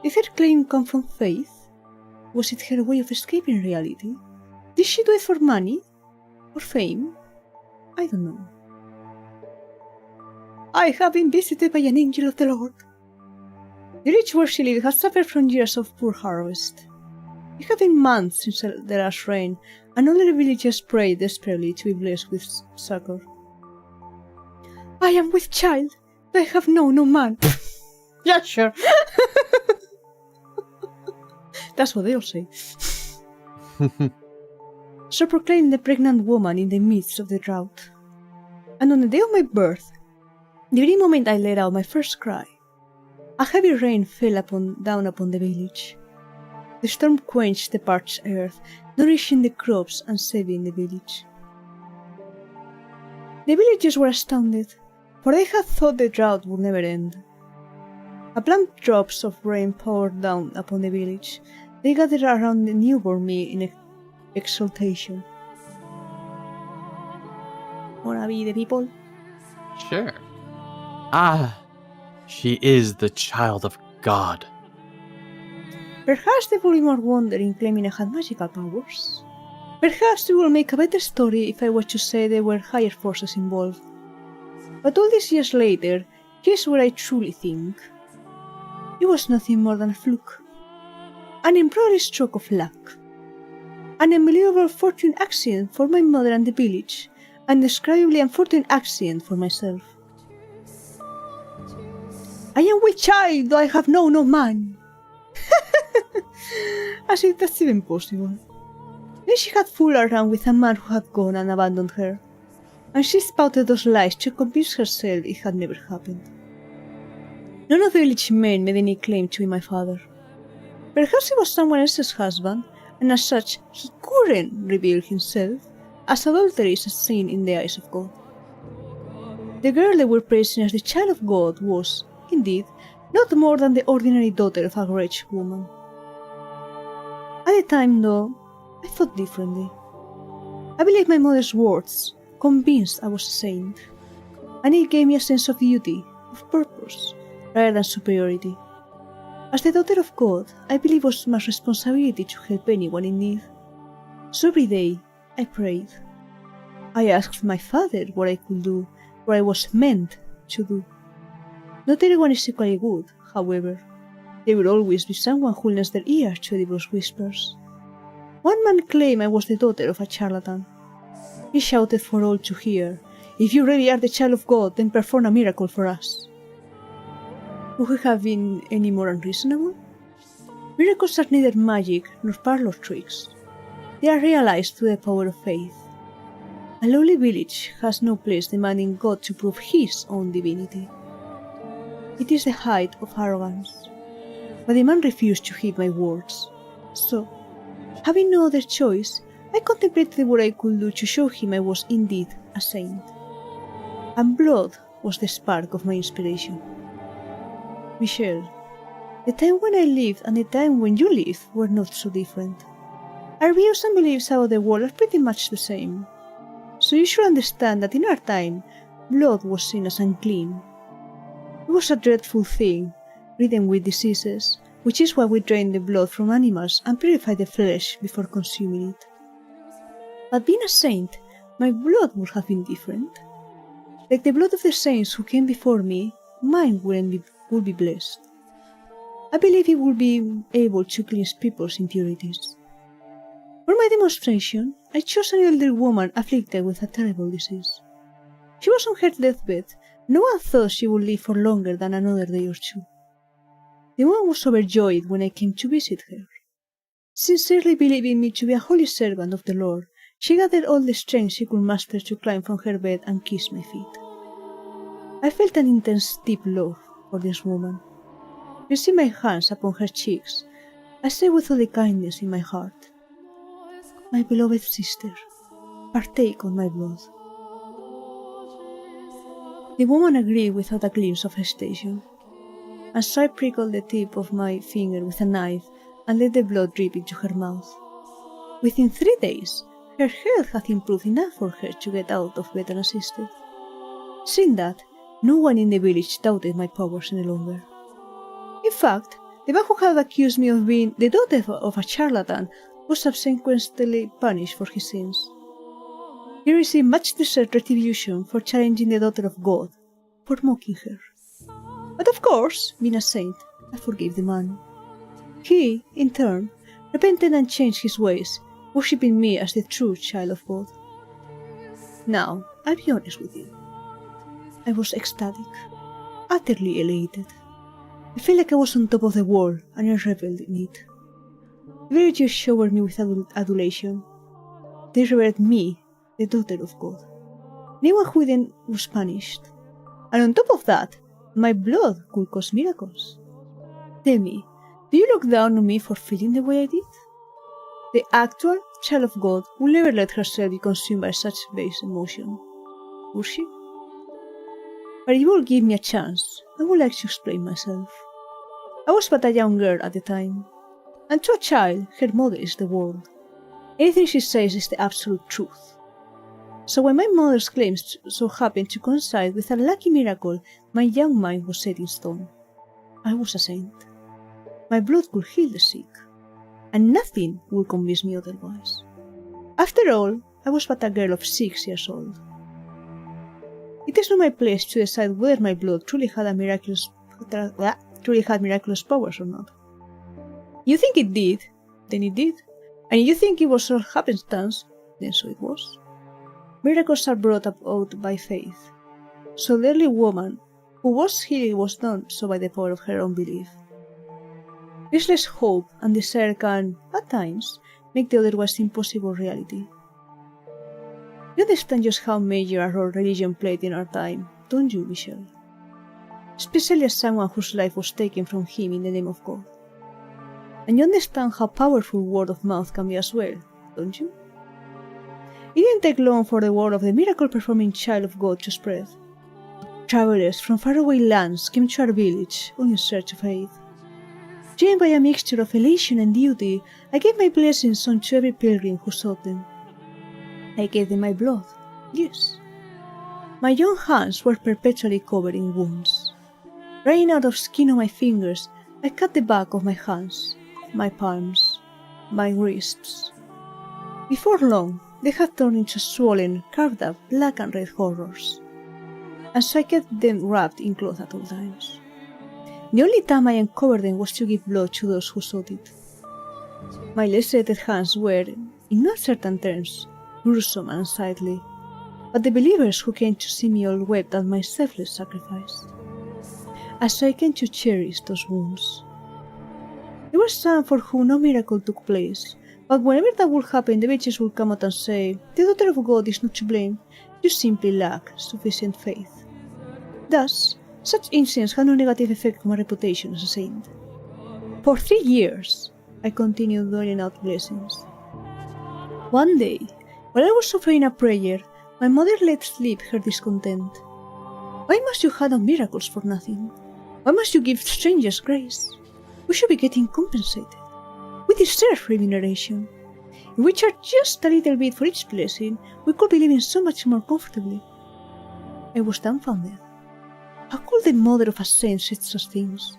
Did her claim come from faith? Was it her way of escaping reality? Did she do it for money? Or fame? I don't know. I have been visited by an angel of the Lord. The rich where she lived has suffered from years of poor harvest. It had been months since the last rain, and all the villagers prayed desperately to be blessed with succor. I am with child, but I have known no man. Yeah, sure. That's what they all say. So proclaimed the pregnant woman in the midst of the drought. And on the day of my birth, the very moment I let out my first cry, a heavy rain fell down upon the village. The storm quenched the parched earth, nourishing the crops and saving the village. The villagers were astounded, for they had thought the drought would never end. As plump drops of rain poured down upon the village, they gathered around the newborn me in exultation. Wanna be the people? Sure. Ah, she is the child of God. Perhaps they will be more wondering claiming I had magical powers. Perhaps it will make a better story if I were to say there were higher forces involved. But all these years later, here's what I truly think. It was nothing more than a fluke. An embroidered stroke of luck. An unbelievable fortune accident for my mother and the village, an indescribably unfortunate accident for myself. I am with child, though I have known no man. As if that's even possible. Then she had fooled around with a man who had gone and abandoned her, and she spouted those lies to convince herself it had never happened. None of the village men made any claim to be my father. Perhaps he was someone else's husband, and as such he couldn't reveal himself, as adultery is a sin in the eyes of God. The girl they were praising as the child of God was, indeed, not more than the ordinary daughter of a rich woman. At the time, though, I thought differently. I believed my mother's words, convinced I was a saint, and it gave me a sense of duty, of purpose, rather than superiority. As the daughter of God, I believe it was my responsibility to help anyone in need. So every day, I prayed. I asked my father what I could do, what I was meant to do. Not everyone is equally good, however. There will always be someone who lends their ear to devil's whispers. One man claimed I was the daughter of a charlatan. He shouted for all to hear, "If you really are the child of God, then perform a miracle for us." Would he have been any more unreasonable? Miracles are neither magic nor parlor tricks. They are realized through the power of faith. A lowly village has no place demanding God to prove his own divinity. It is the height of arrogance. But the man refused to heed my words. So, having no other choice, I contemplated what I could do to show him I was indeed a saint. And blood was the spark of my inspiration. Michelle, the time when I lived and the time when you lived were not so different. Our views and beliefs about the world are pretty much the same. So you should understand that in our time, blood was seen as unclean. It was a dreadful thing, ridden with diseases, which is why we drain the blood from animals and purify the flesh before consuming it. But being a saint, my blood would have been different. Like the blood of the saints who came before me, mine would be blessed. I believe it would be able to cleanse people's impurities. For my demonstration, I chose an elderly woman afflicted with a terrible disease. She was on her deathbed. No one thought she would live for longer than another day or two. The woman was overjoyed when I came to visit her. Sincerely believing me to be a holy servant of the Lord, she gathered all the strength she could muster to climb from her bed and kiss my feet. I felt an intense deep love for this woman. Pressing my hands upon her cheeks, I said with all the kindness in my heart, "My beloved sister, partake of my blood." The woman agreed without a glimpse of hesitation, and so I prickled the tip of my finger with a knife and let the blood drip into her mouth. Within 3 days, her health had improved enough for her to get out of bed unassisted. Seeing that, no one in the village doubted my powers any longer. In fact, the man who had accused me of being the daughter of a charlatan was subsequently punished for his sins. He received much deserved retribution for challenging the daughter of God, for mocking her. But of course, being a saint, I forgave the man. He, in turn, repented and changed his ways, worshipping me as the true child of God. Now, I'll be honest with you. I was ecstatic, utterly elated. I felt like I was on top of the world and I revelled in it. The villagers showered me with adulation. They revered me, the daughter of God. Anyone who didn't was punished. And on top of that, my blood could cause miracles. Tell me, do you look down on me for feeling the way I did? The actual child of God will never let herself be consumed by such base emotion, would she? But if you will give me a chance, I would like to explain myself. I was but a young girl at the time, and to a child, her mother is the world. Anything she says is the absolute truth. So when my mother's claims so happened to coincide with a lucky miracle, my young mind was set in stone. I was a saint. My blood could heal the sick, and nothing would convince me otherwise. After all, I was but a girl of 6 years old. It is not my place to decide whether my blood truly had miraculous powers or not. You think it did, then it did, and you think it was all happenstance, then so it was. Miracles are brought about by faith. So the early woman who was healed was done so by the power of her own belief. Useless hope and desire can, at times, make the otherwise impossible reality. You understand just how major a role religion played in our time, don't you, Michelle? Especially as someone whose life was taken from him in the name of God. And you understand how powerful word of mouth can be as well, don't you? It didn't take long for the word of the miracle-performing child of God to spread. Travelers from faraway lands came to our village, all in search of aid. Driven by a mixture of elation and duty, I gave my blessings unto every pilgrim who sought them. I gave them my blood, yes. My young hands were perpetually covered in wounds. Running out of skin on my fingers, I cut the back of my hands, my palms, my wrists. Before long, they had turned into swollen, carved up black and red horrors, and so I kept them wrapped in cloth at all times. The only time I uncovered them was to give blood to those who sought it. My lacerated hands were, in no certain terms, gruesome and unsightly, but the believers who came to see me all wept at my selfless sacrifice. And so I came to cherish those wounds. There were some for whom no miracle took place, but whenever that would happen, the witches would come out and say, "The daughter of God is not to blame, you simply lack sufficient faith." Thus, such incidents had no negative effect on my reputation as a saint. For 3 years, I continued doling out blessings. One day, while I was offering a prayer, my mother let slip her discontent. "Why must you hand out miracles for nothing? Why must you give strangers grace? We should be getting compensated. We deserve remuneration. If we charge just a little bit for each blessing, we could be living so much more comfortably. I was dumbfounded. How could the mother of a saint say such things?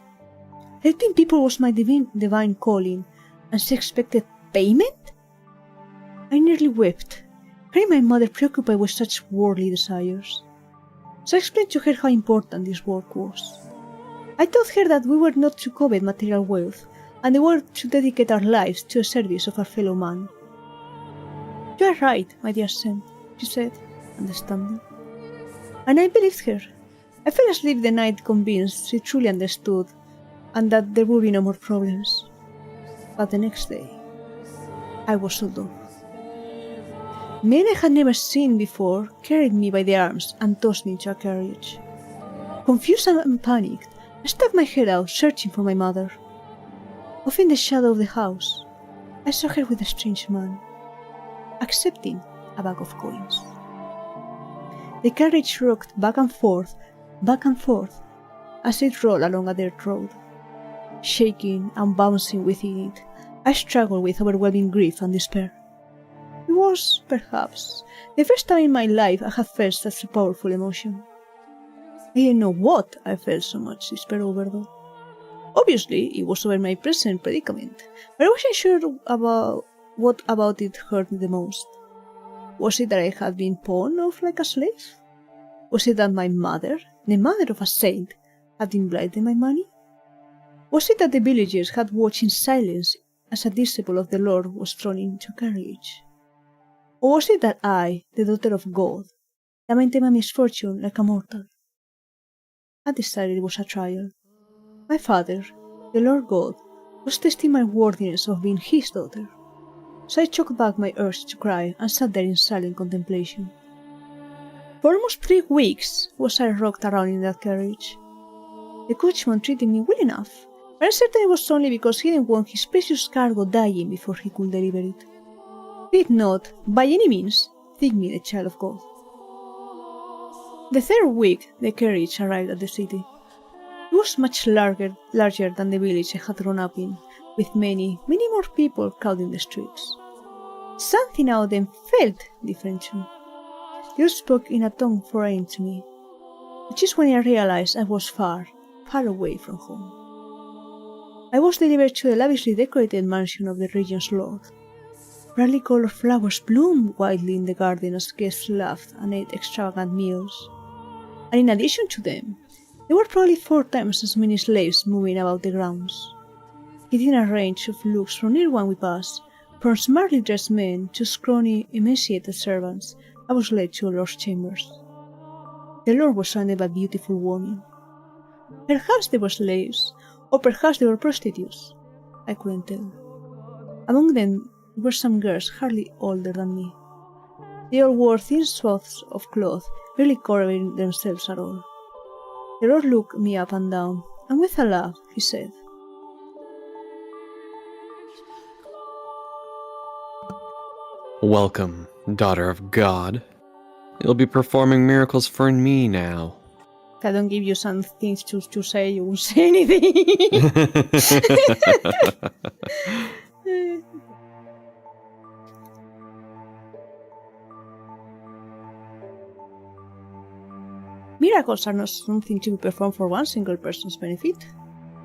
Helping people was my divine calling, and she expected payment? I nearly wept, hearing my mother preoccupied with such worldly desires. So I explained to her how important this work was. I told her that we were not to covet material wealth, and we were to dedicate our lives to the service of our fellow man. You are right, my dear saint, she said, understanding. And I believed her. I fell asleep the night convinced she truly understood, and that there would be no more problems. But the next day, I was sold off. Men I had never seen before carried me by the arms and tossed me into a carriage. Confused and panicked, I stuck my head out, searching for my mother. Off in the shadow of the house, I saw her with a strange man, accepting a bag of coins. The carriage rocked back and forth, as it rolled along a dirt road. Shaking and bouncing within it, I struggled with overwhelming grief and despair. It was, perhaps, the first time in my life I had felt such a powerful emotion. I didn't know what I felt so much despair over though. Obviously, it was over my present predicament, but I wasn't sure about what about it hurt me the most. Was it that I had been pawned off like a slave? Was it that my mother, the mother of a saint, had been blinded my money? Was it that the villagers had watched in silence as a disciple of the Lord was thrown into a carriage? Or was it that I, the daughter of God, lamented my misfortune like a mortal? I decided it was a trial. My father, the Lord God, was testing my worthiness of being his daughter. So I choked back my urge to cry and sat there in silent contemplation. For almost 3 weeks was I rocked around in that carriage. The coachman treated me well enough, but I'm certain it was only because he didn't want his precious cargo dying before he could deliver it. He did not, by any means, think me the child of God. The 3rd week, the carriage arrived at the city. It was much larger than the village I had grown up in, with many more people crowding the streets. Something out of them felt different too. They all spoke in a tongue foreign to me, which is when I realized I was far away from home. I was delivered to the lavishly decorated mansion of the region's lord. Brightly colored flowers bloomed wildly in the garden as guests laughed and ate extravagant meals. And in addition to them, there were probably 4 times as many slaves moving about the grounds. Getting a range of looks from everyone we passed, from smartly dressed men to scrawny, emaciated servants, I was led to a lord's chambers. The lord was surrounded by beautiful women. Perhaps they were slaves, or perhaps they were prostitutes. I couldn't tell. Among them were some girls hardly older than me. They all wore thin swaths of cloth, barely covering themselves at all. The lord looked me up and down, and with a laugh, he said, Welcome, daughter of God. You'll be performing miracles for me now. if I don't give you some things to say, you won't say anything. Miracles are not something to be performed for one single person's benefit.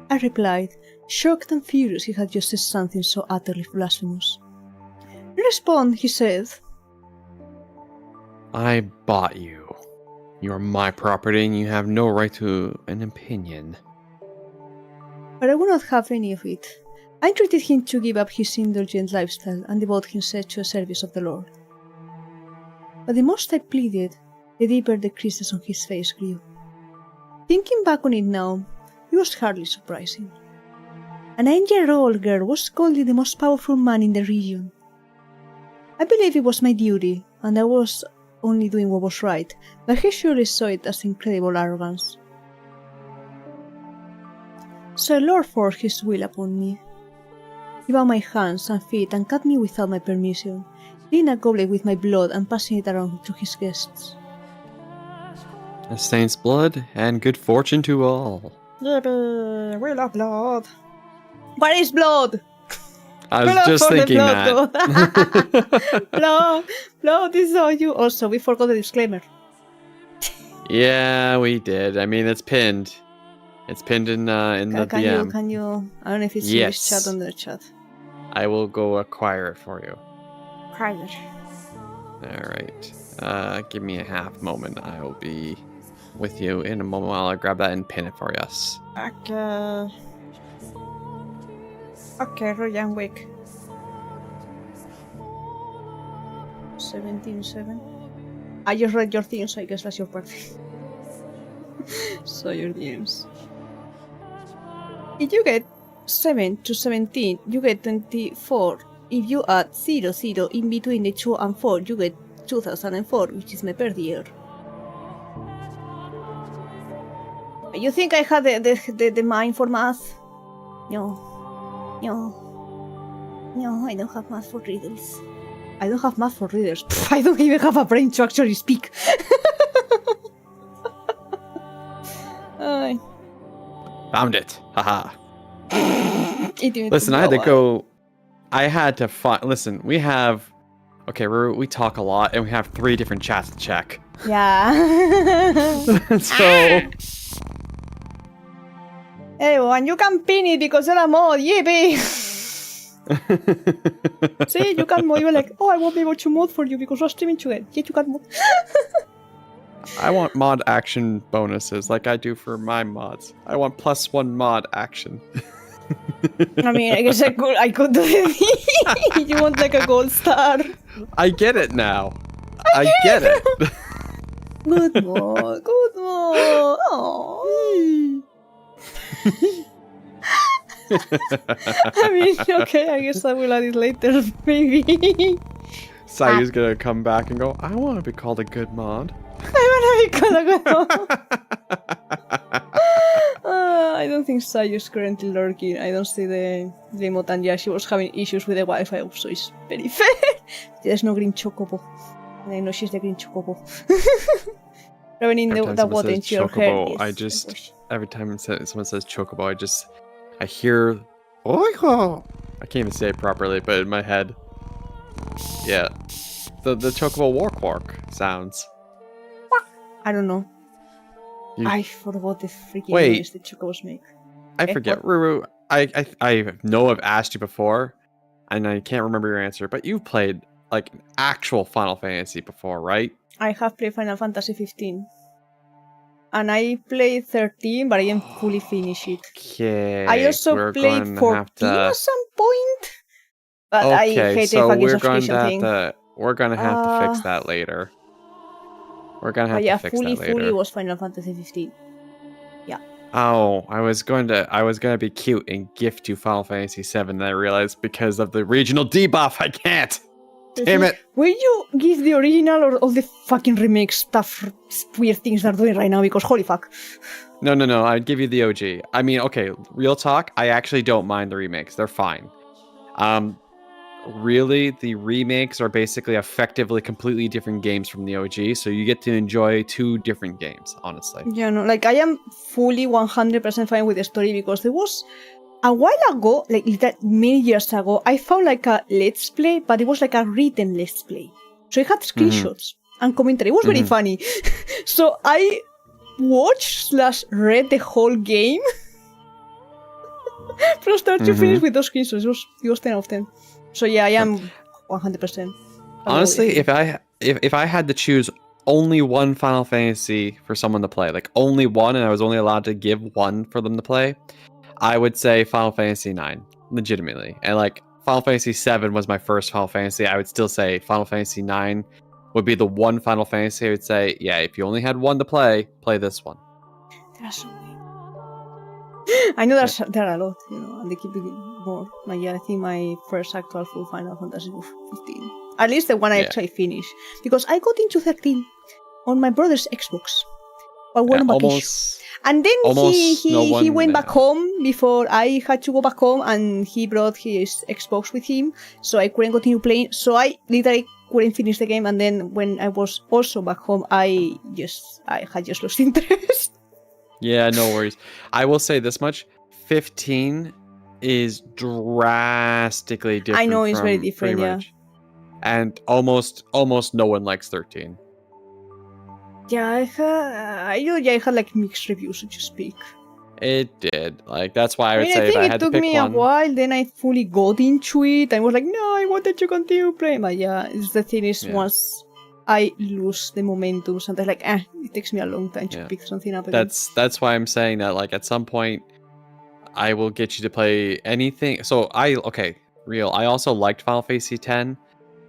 I replied, shocked and furious he had just said something so utterly blasphemous. In response, he said, I bought you. You're my property and you have no right to an opinion. But I would not have any of it. I entreated him to give up his indulgent lifestyle and devote himself to the service of the Lord. But the most I pleaded, the deeper the creases on his face grew. Thinking back on it now, it was hardly surprising. A 9-year-old girl was called the most powerful man in the region. I believe it was my duty, and I was only doing what was right, but he surely saw it as incredible arrogance. So the Lord forced his will upon me. He bound my hands and feet and cut me without my permission, filling a goblet with my blood and passing it around to his guests. A saint's blood and good fortune to all. Yippee! We love blood. What is blood? I was Blood just for the thinking blood that. god. Blood is on you. Also, we forgot the disclaimer. Yeah, we did. I mean, it's pinned. It's pinned in the DM. Can you? I don't know if it's in this chat Yes. on the chat. I will go acquire it for you. Private. All right. Give me a half moment. I will be with you in a moment while I grab that and pin it for us. Okay. Okay, Ryan Wick. 17-7. I just read your thing, so I guess that's your birthday. So your DMs. If you get 7 to 17, you get 24. If you add 0, 0 in between the 2 and 4, you get 2004, which is my birth year. You think I had the mind for math? No. No, I don't have math for riddles. I don't have math for readers. I don't even have a brain to actually speak. Found it. Haha. Listen, I had to go. I had to find. Listen, we have. Okay, we talk a lot, and we have 3 different chats to check. Yeah. So. Everyone, you can pin it because you're a mod. Yippee! See, you can mod. You're like, oh, I won't be able to mod for you because we're streaming together. Yeah, you can mod. I want mod action bonuses like I do for my mods. I want +1 mod action. I mean, I guess I could do it. You want like a gold star? I get it now. I get it. Good mod. Good mod. Aww. I mean, okay, I guess I will add it later, maybe. Sayu's gonna come back and go, I want to be called a good mod. I want to be called a good mod. I don't think Sayu is currently lurking. I don't see the emote, and yeah, she was having issues with the Wi-Fi, so it's very fair. There's no green chocobo. I know she's the green chocobo. Rubbing the water into your hair. Yes, every time someone says chocobo, I hear, I can't even say it properly, but in my head, yeah, the chocobo walk sounds. I don't know. I forgot the freaking noise the chocobos make. I forget, Ruru. I know I've asked you before, and I can't remember your answer, but you've played like an actual Final Fantasy before, right? I have played Final Fantasy 15. And I played 13, but I didn't fully finish it. Okay. I also played 14 at some point. But I hate the fucking subscription thing. We're gonna have to fix that later. We're gonna have to fix that later. Fully was Final Fantasy 15. Yeah. Oh, I was gonna be cute and gift you Final Fantasy 7, and I realized because of the regional debuff, I can't. Damn it! Will you give the original or all the fucking remake stuff, weird things they're doing right now? Because holy fuck. No, I'd give you the OG. I mean, okay, real talk, I actually don't mind the remakes. They're fine. Really, the remakes are basically effectively completely different games from the OG, so you get to enjoy 2 different games, honestly. Yeah, no, like I am fully 100% fine with the story because there was a while ago, like many years ago, I found like a let's play, but it was like a written let's play. So it had screenshots and commentary. It was very funny. So I watched/read the whole game from start to finish with those screenshots. It was 10 out of 10. So yeah, I am 100%. Honestly, if I had to choose only one Final Fantasy for someone to play, like only one, and I was only allowed to give one for them to play, I would say Final Fantasy IX, legitimately. And like Final Fantasy VII was my first Final Fantasy. I would still say Final Fantasy IX would be the one Final Fantasy I would say, yeah, if you only had one to play this one. There are so many. I know there are a lot, and they keep giving more. But yeah, I think my first actual full Final Fantasy was 15. At least the one I actually finished. Because I got into 13 on my brother's Xbox. But one vacation. And then he went back home before I had to go back home, and he brought his Xbox with him, so I couldn't continue playing. So I literally couldn't finish the game, and then when I was also back home, I had just lost interest. Yeah, no worries. I will say this much: 15 is drastically different. I know it's very from different, pretty yeah. much. And almost no one likes 13. Yeah, I had like mixed reviews, so to speak. It did. Like that's why I I would mean, say I if think I it had to took pick me a one. while, then I fully got into it. I was like, no, I wanted to continue playing. But yeah, it's the thing is, Yeah. once I lose the momentum, sometimes like, it takes me a long time to Yeah. pick something up again. That's why I'm saying that. Like at some point, I will get you to play anything. So I also liked Final Fantasy X,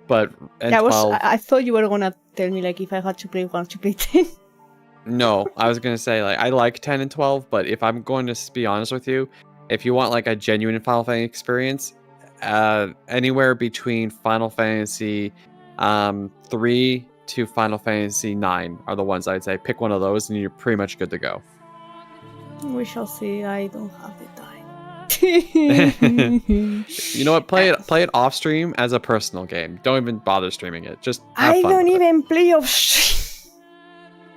but Yeah, 12. I thought you were gonna tell me like if I had to play one to play 10. No, I was gonna say like I like 10 and 12, but if I'm going to be honest with you, if you want like a genuine Final Fantasy experience, anywhere between Final Fantasy 3 to Final Fantasy 9 are the ones I'd say. Pick one of those and you're pretty much good to go. We shall see. I don't have the time. You know what? Play it off stream as a personal game. Don't even bother streaming it. Just have I fun don't with it. even play off stream.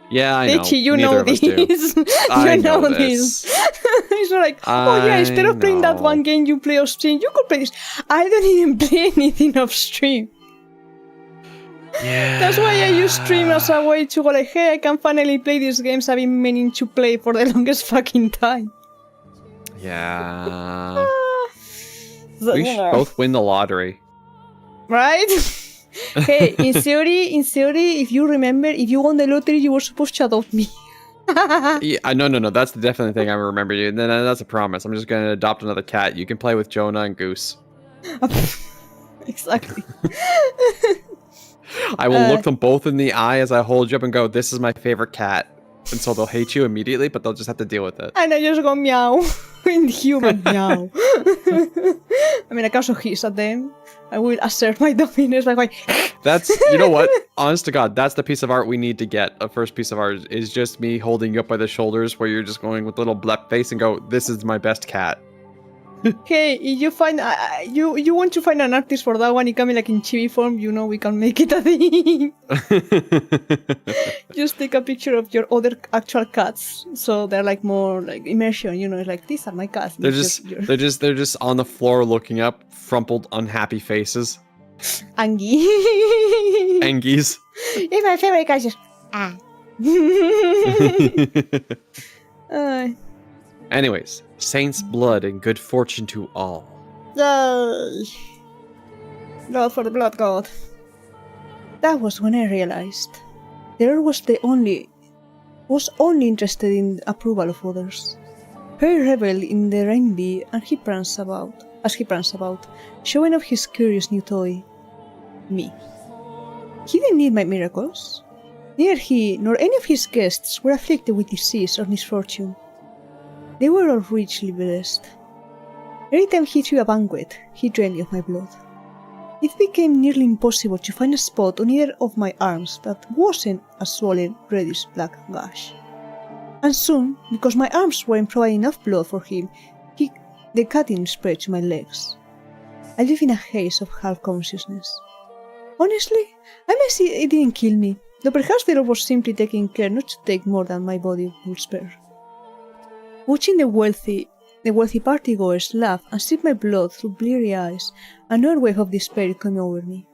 Yeah, I know. Lechi, you Neither know of us this. do. I know this. It's not like, oh yeah, instead of playing that one game you play off stream, you could play this. I don't even play anything off stream. Yeah. That's why I use stream as a way to go like, hey, I can finally play these games I've been meaning to play for the longest fucking time. Yeah. We should both win the lottery. Right? Hey, in theory, if you remember, if you won the lottery, you were supposed to adopt me. Yeah, no. That's the definite thing I remember you. And then that's a promise. I'm just gonna adopt another cat. You can play with Jonah and Goose. Exactly. I will look them both in the eye as I hold you up and go, "This is my favorite cat." And so they'll hate you immediately, but they'll just have to deal with it. And I just go meow. In human meow. I mean, I can also hiss at them. I will assert my dominance by going. That's, you know what? Honest to God, that's the piece of art we need to get. A first piece of art is just me holding you up by the shoulders where you're just going with little blep face and go, "This is my best cat." Hey, if you find you want to find an artist for that one, you come in like in chibi form, you know we can make it a thing. Just take a picture of your other actual cats, so they're like more like immersion. You know, it's like these are my cats. They're just on the floor looking up, frumpled, unhappy faces. Angie. Angies. It's my favorite cat. Just Anyways, saints' blood and good fortune to all. Yay! Blood for the blood god. That was when I realized there was only interested in approval of others. Very rebel in the rainbow, and he pranced about, showing off his curious new toy. Me. He didn't need my miracles. Neither he nor any of his guests were afflicted with disease or misfortune. They were all richly blessed. Every time he threw a banquet, he drained me of my blood. It became nearly impossible to find a spot on either of my arms that wasn't a swollen, reddish black gash. And soon, because my arms weren't providing enough blood for him, the cutting spread to my legs. I live in a haze of half-consciousness. Honestly, I may say it didn't kill me, though perhaps the Lord was simply taking care not to take more than my body would spare. Watching the wealthy partygoers laugh and sip my blood through bleary eyes, another wave of despair came over me.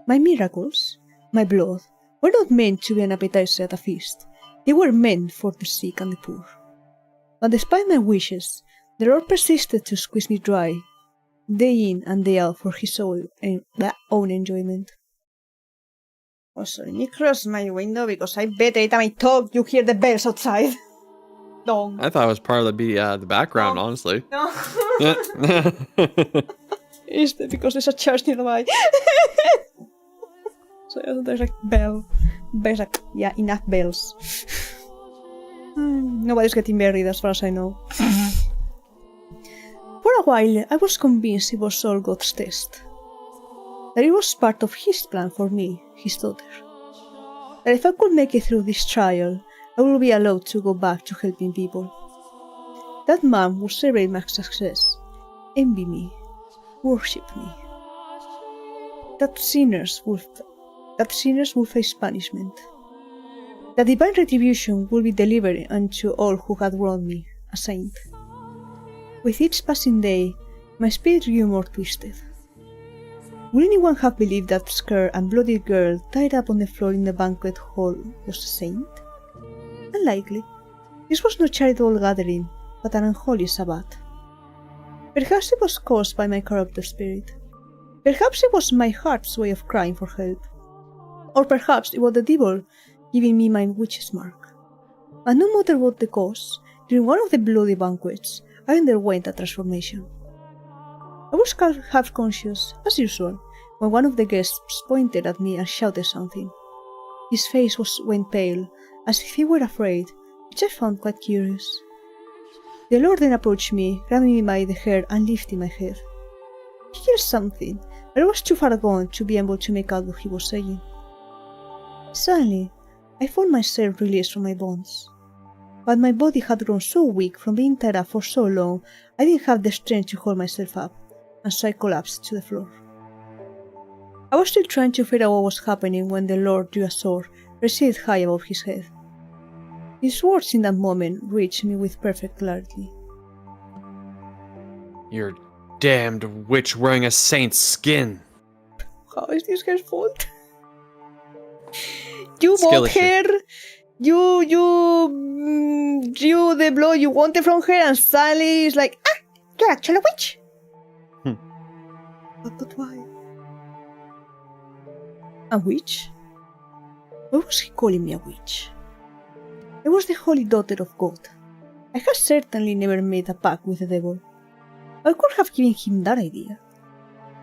My miracles, my blood, were not meant to be an appetizer at a feast. They were meant for the sick and the poor. But despite my wishes, the Lord persisted to squeeze me dry, day in and day out for his own enjoyment. Oh, sorry, let me close my window because I bet every time I talk you hear the bells outside. Dong. I thought it was part of the background, honestly. No. It's because there's a church nearby. So there's like bells, like, yeah, enough bells. Nobody's getting buried as far as I know. For a while, I was convinced it was all God's test. That it was part of His plan for me, His daughter. That if I could make it through this trial, I would be allowed to go back to helping people. That man would celebrate my success, envy me, worship me. That sinners would face punishment. that divine retribution will be delivered unto all who had wronged me, a saint. With each passing day, my spirit grew more twisted. Would anyone have believed that scared and bloody girl tied up on the floor in the banquet hall was a saint? Unlikely. This was no charitable gathering, but an unholy Sabbath. Perhaps it was caused by my corrupted spirit. Perhaps it was my heart's way of crying for help. Or perhaps it was the devil giving me my witch's mark. And no matter what the cause, during one of the bloody banquets, I underwent a transformation. I was half conscious, as usual, when one of the guests pointed at me and shouted something. His face went pale, as if he were afraid, which I found quite curious. The Lord then approached me, grabbing me by the hair and lifting my head. He yelled something, but I was too far gone to be able to make out what he was saying. Suddenly, I found myself released from my bonds. But my body had grown so weak from being tied up for so long, I didn't have the strength to hold myself up, and so I collapsed to the floor. I was still trying to figure out what was happening when the Lord drew a sword, raised high above his head. His words in that moment reached me with perfect clarity. You're damned witch wearing a saint's skin. How is this her fault? You Skill bought issue. her, you drew the blood you wanted from her, and suddenly it's like, you're actually a witch! But why? A witch? Why was he calling me a witch? I was the holy daughter of God. I had certainly never made a pact with the devil. I could have given him that idea.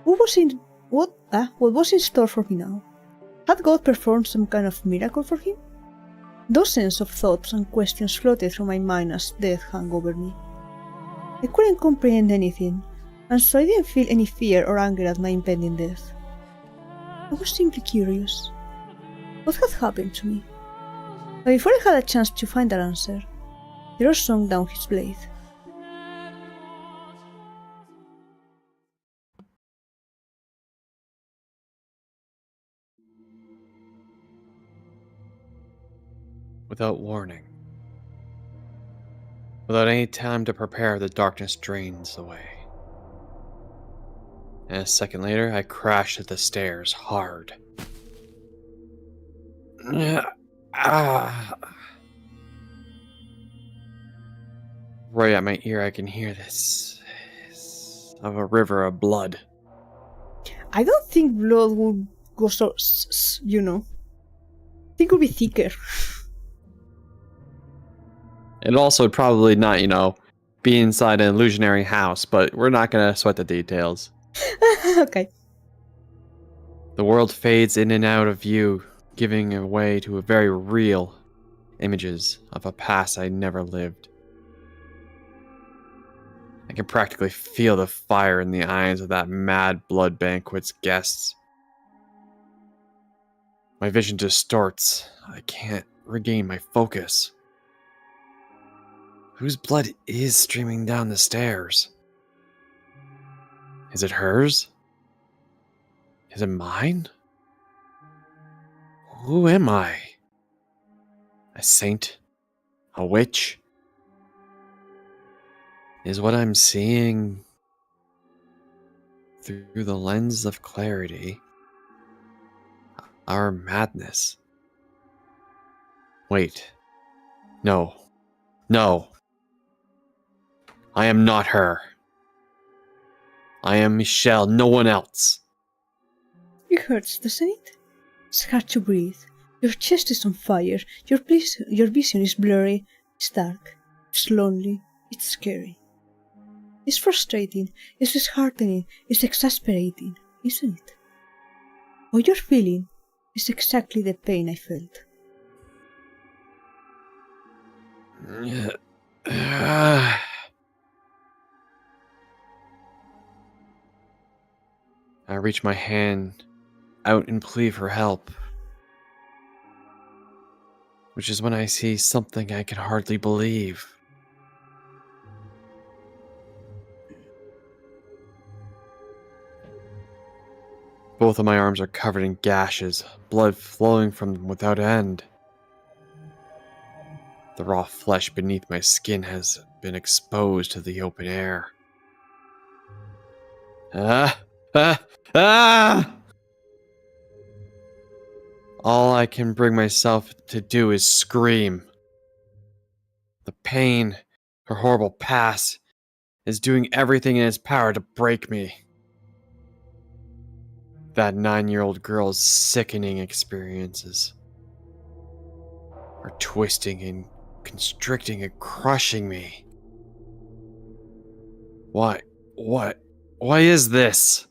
What was in store for me now? Had God performed some kind of miracle for him? Dozens of thoughts and questions floated through my mind as death hung over me. I couldn't comprehend anything, and so I didn't feel any fear or anger at my impending death. I was simply curious. What had happened to me? But before I had a chance to find that answer, the Lord swung down his blade. Without warning. Without any time to prepare, the darkness drains away. And a second later, I crashed at the stairs hard. Right at my ear, I can hear this of a river of blood. I don't think blood would go so, you know. I think it would be thicker. And also probably not, be inside an illusionary house, but we're not gonna sweat the details. Okay. The world fades in and out of view, giving way to a very real images of a past I never lived. I can practically feel the fire in the eyes of that mad blood banquet's guests. My vision distorts. I can't regain my focus. Whose blood is streaming down the stairs? Is it hers? Is it mine? Who am I? A saint? A witch? Is what I'm seeing through the lens of clarity our madness? Wait. No. No. I am not her. I am Michelle, no one else. It hurts, doesn't it? It's hard to breathe. Your chest is on fire. Your vision is blurry. It's dark. It's lonely. It's scary. It's frustrating. It's disheartening. It's exasperating, isn't it? What you're feeling is exactly the pain I felt. I reach my hand out in plea for help, which is when I see something I can hardly believe. Both of my arms are covered in gashes, blood flowing from them without end. The raw flesh beneath my skin has been exposed to the open air. Ah! Ah! Ah! All I can bring myself to do is scream. The pain, her horrible past, is doing everything in its power to break me. That 9-year-old girl's sickening experiences are twisting and constricting and crushing me. What is this?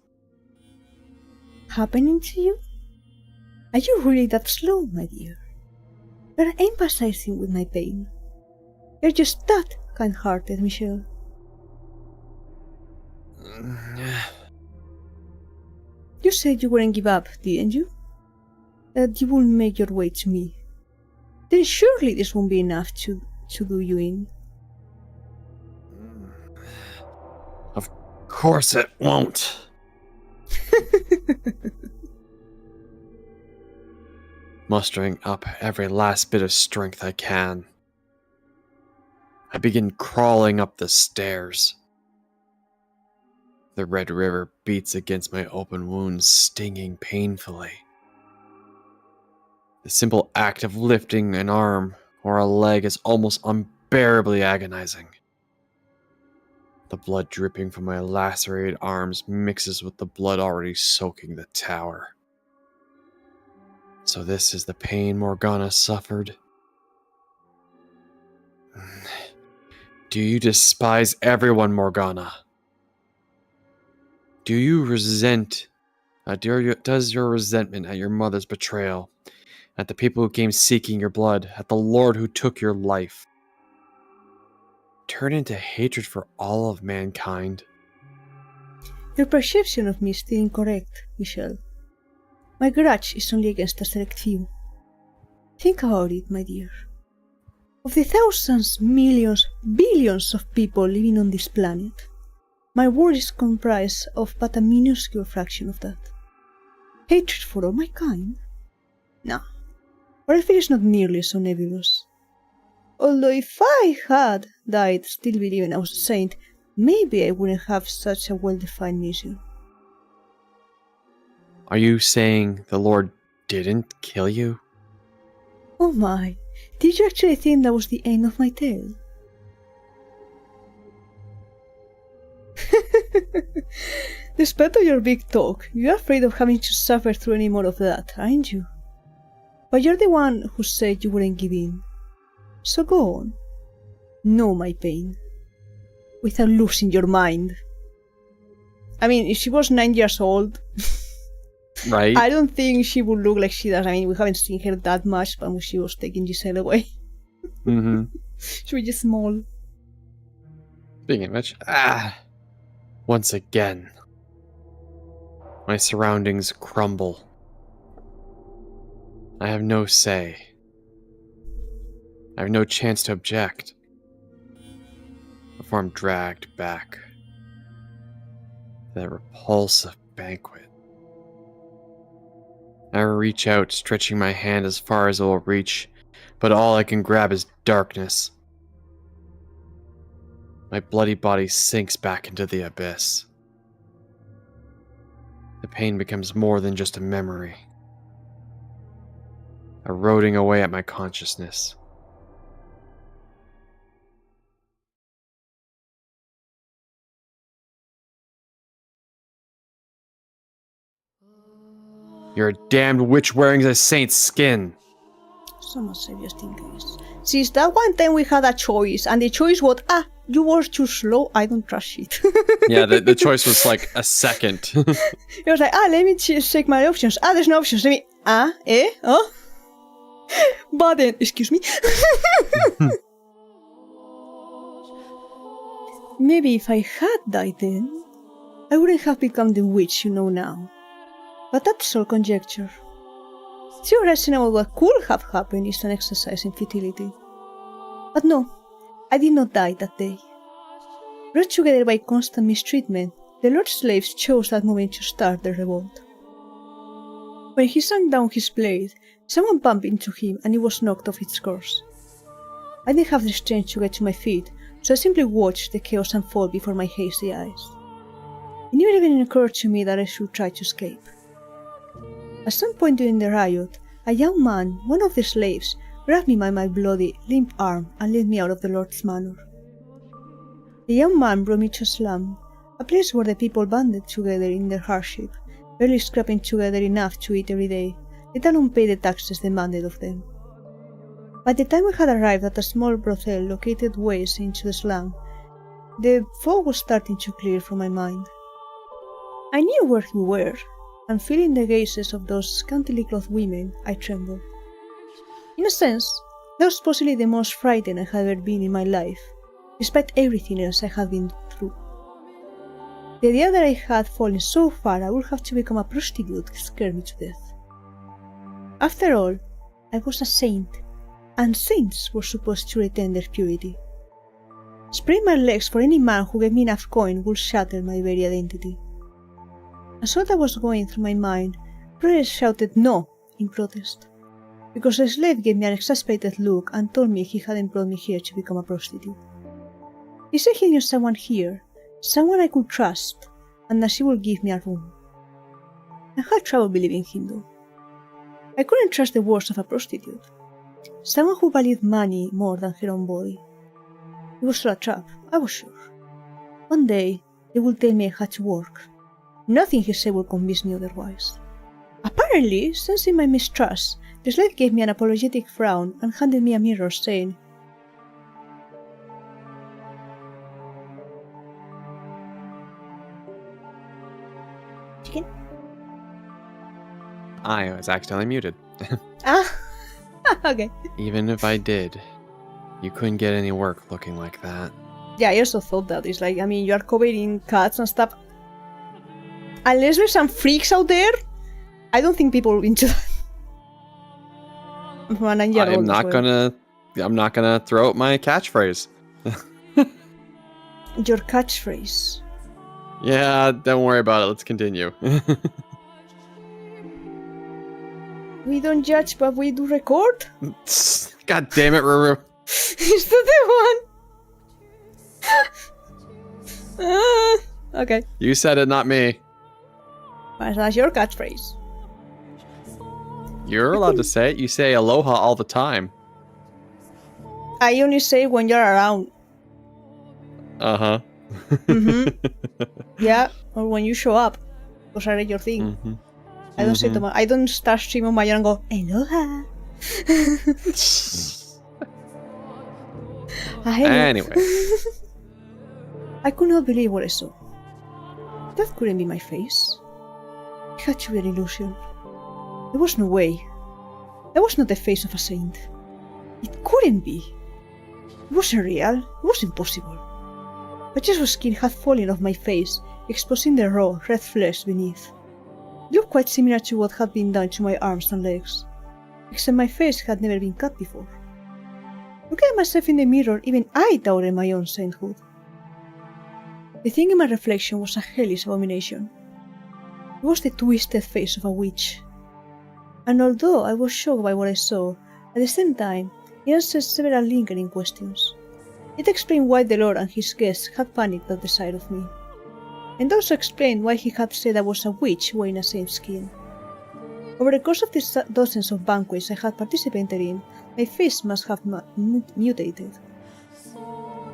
Happening to you? Are you really that slow, my dear? You're empathizing with my pain. You're just that kind-hearted, Michelle. You said you wouldn't give up, didn't you? That you would make your way to me. Then surely this won't be enough to do you in. Of course it won't. Mustering up every last bit of strength I can, I begin crawling up the stairs. The red river beats against my open wounds, stinging painfully. The simple act of lifting an arm or a leg is almost unbearably agonizing. The blood dripping from my lacerated arms mixes with the blood already soaking the tower. So this is the pain Morgana suffered. Do you despise everyone, Morgana? Do you resent... does your resentment at your mother's betrayal, at the people who came seeking your blood, at the Lord who took your life, turn into hatred for all of mankind? Your perception of me is still incorrect, Michelle. My grudge is only against a select few. Think about it, my dear. Of the thousands, millions, billions of people living on this planet, my world is comprised of but a minuscule fraction of that. Hatred for all my kind? No. Or I feel it's not nearly so nebulous. Although if I had died still believing I was a saint, maybe I wouldn't have such a well-defined mission. Are you saying the Lord didn't kill you? Oh my, did you actually think that was the end of my tale? Despite all your big talk, you're afraid of having to suffer through any more of that, aren't you? But you're the one who said you wouldn't give in. So go on. Know my pain. Without losing your mind. I mean, if she was 9 years old... Right? I don't think she would look like she does. I mean, we haven't seen her that much, but when she was taking Giselle away. Mm-hmm. She was just small. Speaking of which, once again, my surroundings crumble. I have no say. I have no chance to object before I'm dragged back to that repulsive banquet. I reach out, stretching my hand as far as it will reach, but all I can grab is darkness. My bloody body sinks back into the abyss. The pain becomes more than just a memory, eroding away at my consciousness. You're a damned witch wearing a saint's skin. So much serious things. Since that one time we had a choice, and the choice was, you were too slow, I don't trust it. Yeah, the choice was like a second. It was like, let me check my options. There's no options. Let me, But then, excuse me. Maybe if I had died then, I wouldn't have become the witch you know now. But that's all conjecture. Theorizing about what could have happened is an exercise in futility. But no, I did not die that day. Brought together by constant mistreatment, the Lord's slaves chose that moment to start the revolt. When he sank down his blade, someone bumped into him and it was knocked off its course. I didn't have the strength to get to my feet, so I simply watched the chaos unfold before my hazy eyes. It never even occurred to me that I should try to escape. At some point during the riot, a young man, one of the slaves, grabbed me by my bloody, limp arm and led me out of the Lord's manor. The young man brought me to a slum, a place where the people banded together in their hardship, barely scraping together enough to eat every day, let alone pay the taxes demanded of them. By the time we had arrived at a small brothel located ways into the slum, the fog was starting to clear from my mind. I knew where we were, and feeling the gazes of those scantily clothed women, I trembled. In a sense, that was possibly the most frightened I had ever been in my life, despite everything else I had been through. The idea that I had fallen so far I would have to become a prostitute scared me to death. After all, I was a saint, and saints were supposed to retain their purity. Spreading my legs for any man who gave me enough coin would shatter my very identity. As all that was going through my mind, Brothers shouted no in protest, because the slave gave me an exasperated look and told me he hadn't brought me here to become a prostitute. He said he knew someone here, someone I could trust, and that she would give me a room. I had trouble believing him though. I couldn't trust the words of a prostitute, someone who valued money more than her own body. It was all a trap, I was sure. One day, they would tell me I had to work. Nothing he said would convince me otherwise. Apparently, sensing my mistrust, the slave gave me an apologetic frown and handed me a mirror, saying, "Chicken?" I was accidentally muted. Ah, okay. Even if I did, you couldn't get any work looking like that. Yeah, I also thought that. It's like, I mean, you are covered in cuts and stuff. Unless there's some freaks out there, I don't think people will be into that. I'm not gonna throw out my catchphrase. Your catchphrase. Yeah, don't worry about it. Let's continue. We don't judge, but we do record? God damn it, Ruru. Is that the one? Okay. You said it, not me. Well, that's your catchphrase. You're allowed to say it. You say aloha all the time. I only say when you're around. Uh-huh. Yeah, or when you show up. Because I read your thing. Mm-hmm. I don't say to my, I don't start streaming on my own and go, aloha. Anyway. I could not believe what I saw. That couldn't be my face. It had to be an illusion. There was no way. That was not the face of a saint. It couldn't be. It wasn't real. It was impossible. Patches of skin had fallen off my face, exposing the raw, red flesh beneath. It looked quite similar to what had been done to my arms and legs, except my face had never been cut before. Looking at myself in the mirror, even I doubted my own sainthood. The thing in my reflection was a hellish abomination. It was the twisted face of a witch. And although I was shocked by what I saw, at the same time, it answered several lingering questions. It explained why the Lord and his guests had panicked at the sight of me, and also explained why he had said I was a witch wearing a saint's skin. Over the course of the dozens of banquets I had participated in, my face must have mutated,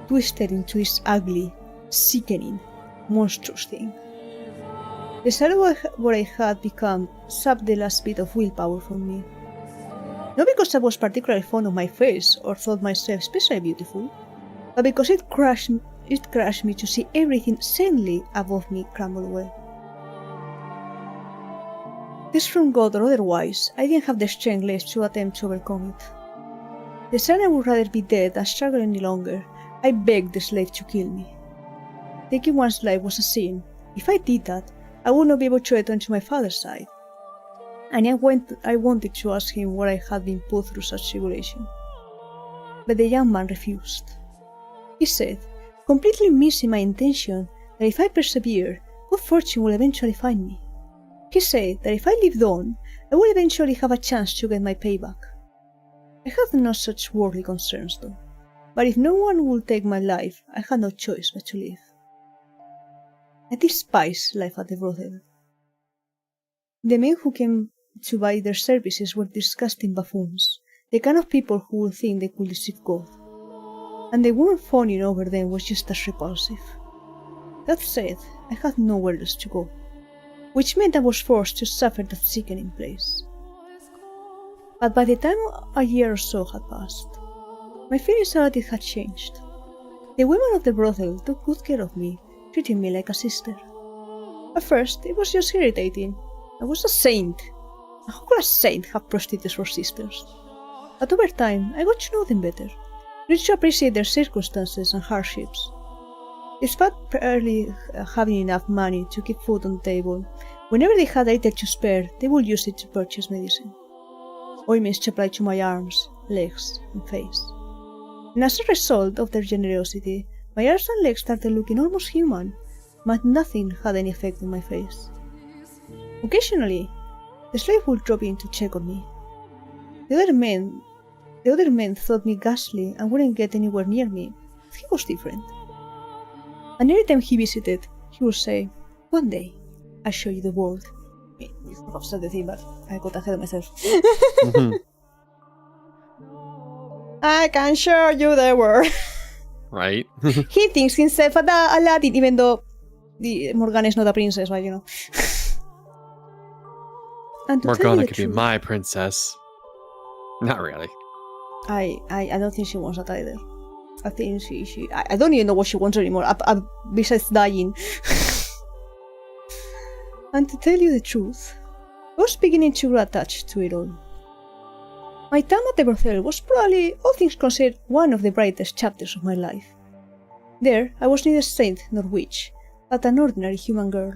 twisted into this ugly, sickening, monstrous thing. The sight of what I had become sapped the last bit of willpower from me. Not because I was particularly fond of my face or thought myself especially beautiful, but because it crushed me to see everything suddenly above me crumble away. This from God or otherwise, I didn't have the strength left to attempt to overcome it. Deciding I would rather be dead than struggle any longer, I begged the slave to kill me. Taking one's life was a sin. If I did that, I would not be able to return to my father's side. And I wanted to ask him why I had been put through such tribulation. But the young man refused. He said, completely missing my intention, that if I persevered, good fortune will eventually find me. He said that if I lived on, I would eventually have a chance to get my payback. I had no such worldly concerns though. But if no one would take my life, I had no choice but to live. I despise life at the brothel. The men who came to buy their services were disgusting buffoons, the kind of people who would think they could deceive God. And the woman fawning over them was just as repulsive. That said, I had nowhere else to go, which meant I was forced to suffer that sickening place. But by the time a year or so had passed, my feelings about it had changed. The women of the brothel took good care of me, treating me like a sister. At first, it was just irritating. I was a saint. How could a saint have prostitutes for sisters? But over time, I got to know them better, reached to appreciate their circumstances and hardships. Despite barely having enough money to keep food on the table, whenever they had a little to spare, they would use it to purchase medicine. Ointments to apply to my arms, legs, and face. And as a result of their generosity, my arms and legs started looking almost human, but nothing had any effect on my face. Occasionally, the slave would drop in to check on me. The other men thought me ghastly and wouldn't get anywhere near me. He was different. And every time he visited, he would say, "One day, I'll show you the world." You could have said the thing, but I got ahead of myself. I can show you the world. Right? He thinks himself Aladdin, even though Morgana is not a princess, but you know. And to tell you Morgana the could be truth, my princess. Not really. I don't think she wants that either. I think I don't even know what she wants anymore, besides dying. And to tell you the truth, I was beginning to grow attached to it all. My time at the brothel was probably, all things considered, one of the brightest chapters of my life. There, I was neither saint nor witch, but an ordinary human girl.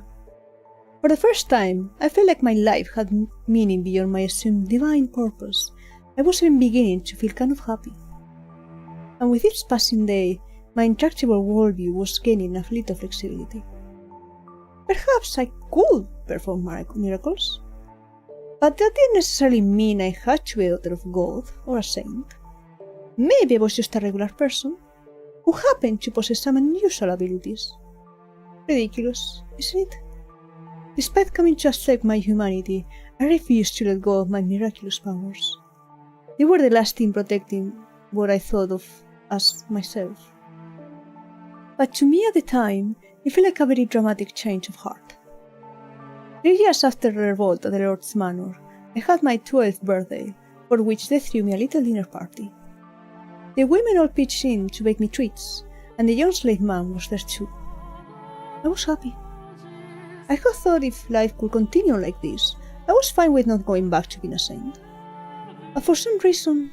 For the first time, I felt like my life had meaning beyond my assumed divine purpose. I was even beginning to feel kind of happy. And with each passing day, my intractable worldview was gaining a little flexibility. Perhaps I could perform miracles, but that didn't necessarily mean I had to be a daughter of God or a saint. Maybe I was just a regular person who happened to possess some unusual abilities. Ridiculous, isn't it? Despite coming to accept my humanity, I refused to let go of my miraculous powers. They were the last thing protecting what I thought of as myself. But to me at the time, it felt like a very dramatic change of heart. 3 years after the revolt at the Lord's Manor, I had my 12th birthday, for which they threw me a little dinner party. The women all pitched in to bake me treats, and the young slave man was there too. I was happy. I had thought if life could continue like this, I was fine with not going back to being a saint. But for some reason,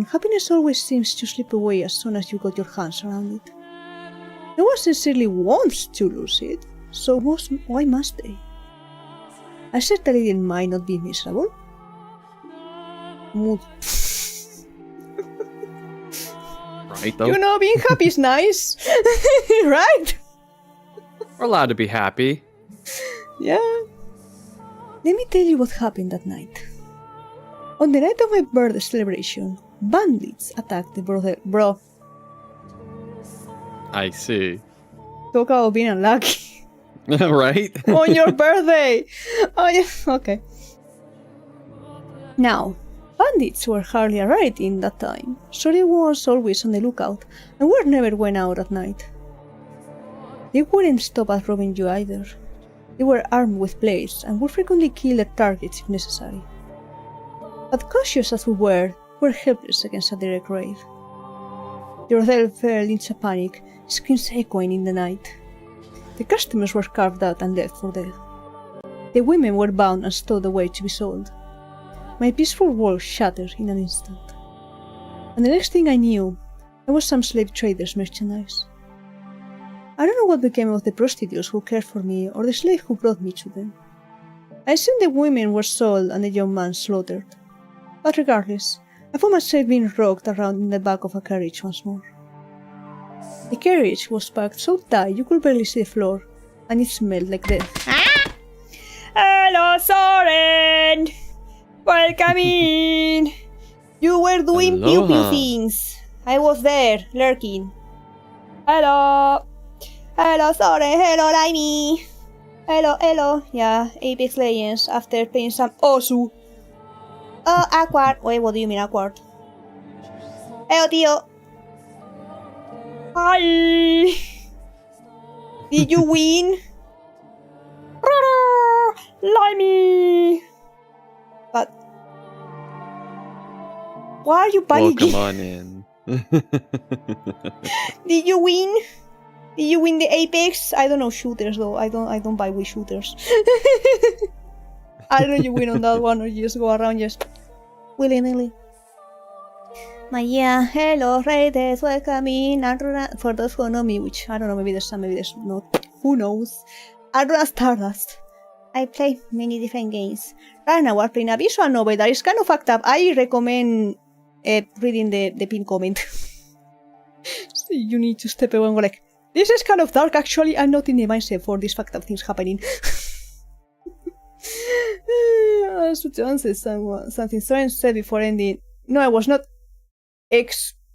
happiness always seems to slip away as soon as you got your hands around it. No one sincerely wants to lose it, so why must they? I certainly didn't mind not being miserable. Right, though? You know, being happy is nice, right? We're allowed to be happy. Yeah. Let me tell you what happened that night. On the night of my birthday celebration, bandits attacked the bro. I see. Talk about being unlucky. Right? On your birthday! Oh yeah, okay. Now, bandits were hardly a rarity in that time, so they was always on the lookout, and we never went out at night. They wouldn't stop at robbing you either. They were armed with blades and would frequently kill their targets if necessary. But cautious as we were helpless against a direct raid. The hotel fell into panic, screams echoing in the night. The customers were carved out and left for dead. The women were bound and stowed away to be sold. My peaceful world shattered in an instant. And the next thing I knew, I was some slave trader's merchandise. I don't know what became of the prostitutes who cared for me or the slave who brought me to them. I assume the women were sold and the young man slaughtered. But regardless, I found myself being rocked around in the back of a carriage once more. The carriage was packed so tight you could barely see the floor, and it smelled like death. Hello, Soren! Welcome in! You were doing pew pew things. I was there, lurking. Hello. Hello, sorry. Hello, Limey. Hello. Yeah, Apex Legends after playing some Osu. Oh, awkward. Wait, what do you mean awkward? Hello, tío. Hi. Did you win? Limey. But why are you panicking? Welcome on in. Did you win? Did you win the Apex? I don't know shooters though. I don't buy Wii shooters. I don't know you win on that one or you just go around just willy-nilly. But yeah, hello Raiders, welcome in. For those who know me, which I don't know, maybe there's some, maybe there's not. Who knows? Adra Stardust. I play many different games. Right now we're playing a visual novel that is kind of fucked up. I recommend reading the pin comment. So you need to step away and go like, this is kind of dark actually, I'm not in the mindset for these fucked up things happening. So John said something strange said before ending. No, I was not exaggerating?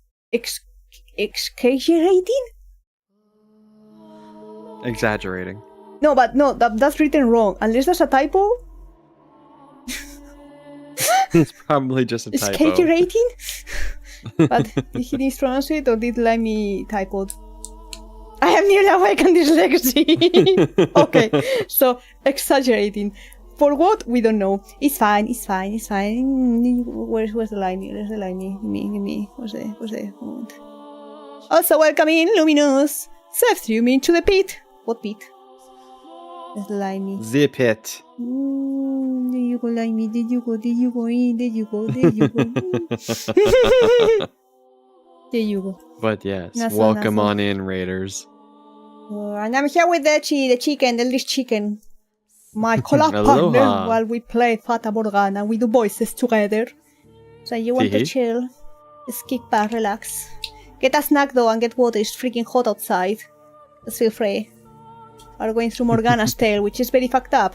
Exaggerating. No, but no, that's written wrong. Unless there's a typo. It's probably just a typo. Exaggerating? But did he mispronounce it or did Limey typoed? I am nearly awake on dyslexia. Okay, so exaggerating. For what? We don't know. It's fine. Where's the Limey? Where's the Limey? Give me. Where's the moment? Also, welcome in, Luminous. Self-streaming to the pit. What pit? There's the Limey. The pit. There you go, Limey. There you go. There you go. There you go. But yes, That's welcome all. on in, Raiders. And I'm here with the chicken, the delicious chicken. My collab partner Aloha. while we play Fata Morgana. We do voices together. So you want to Hee-hee. chill, just kick back, relax. Get a snack though and get water. It's freaking hot outside. Just feel free. We're going through Morgana's tale, which is very fucked up.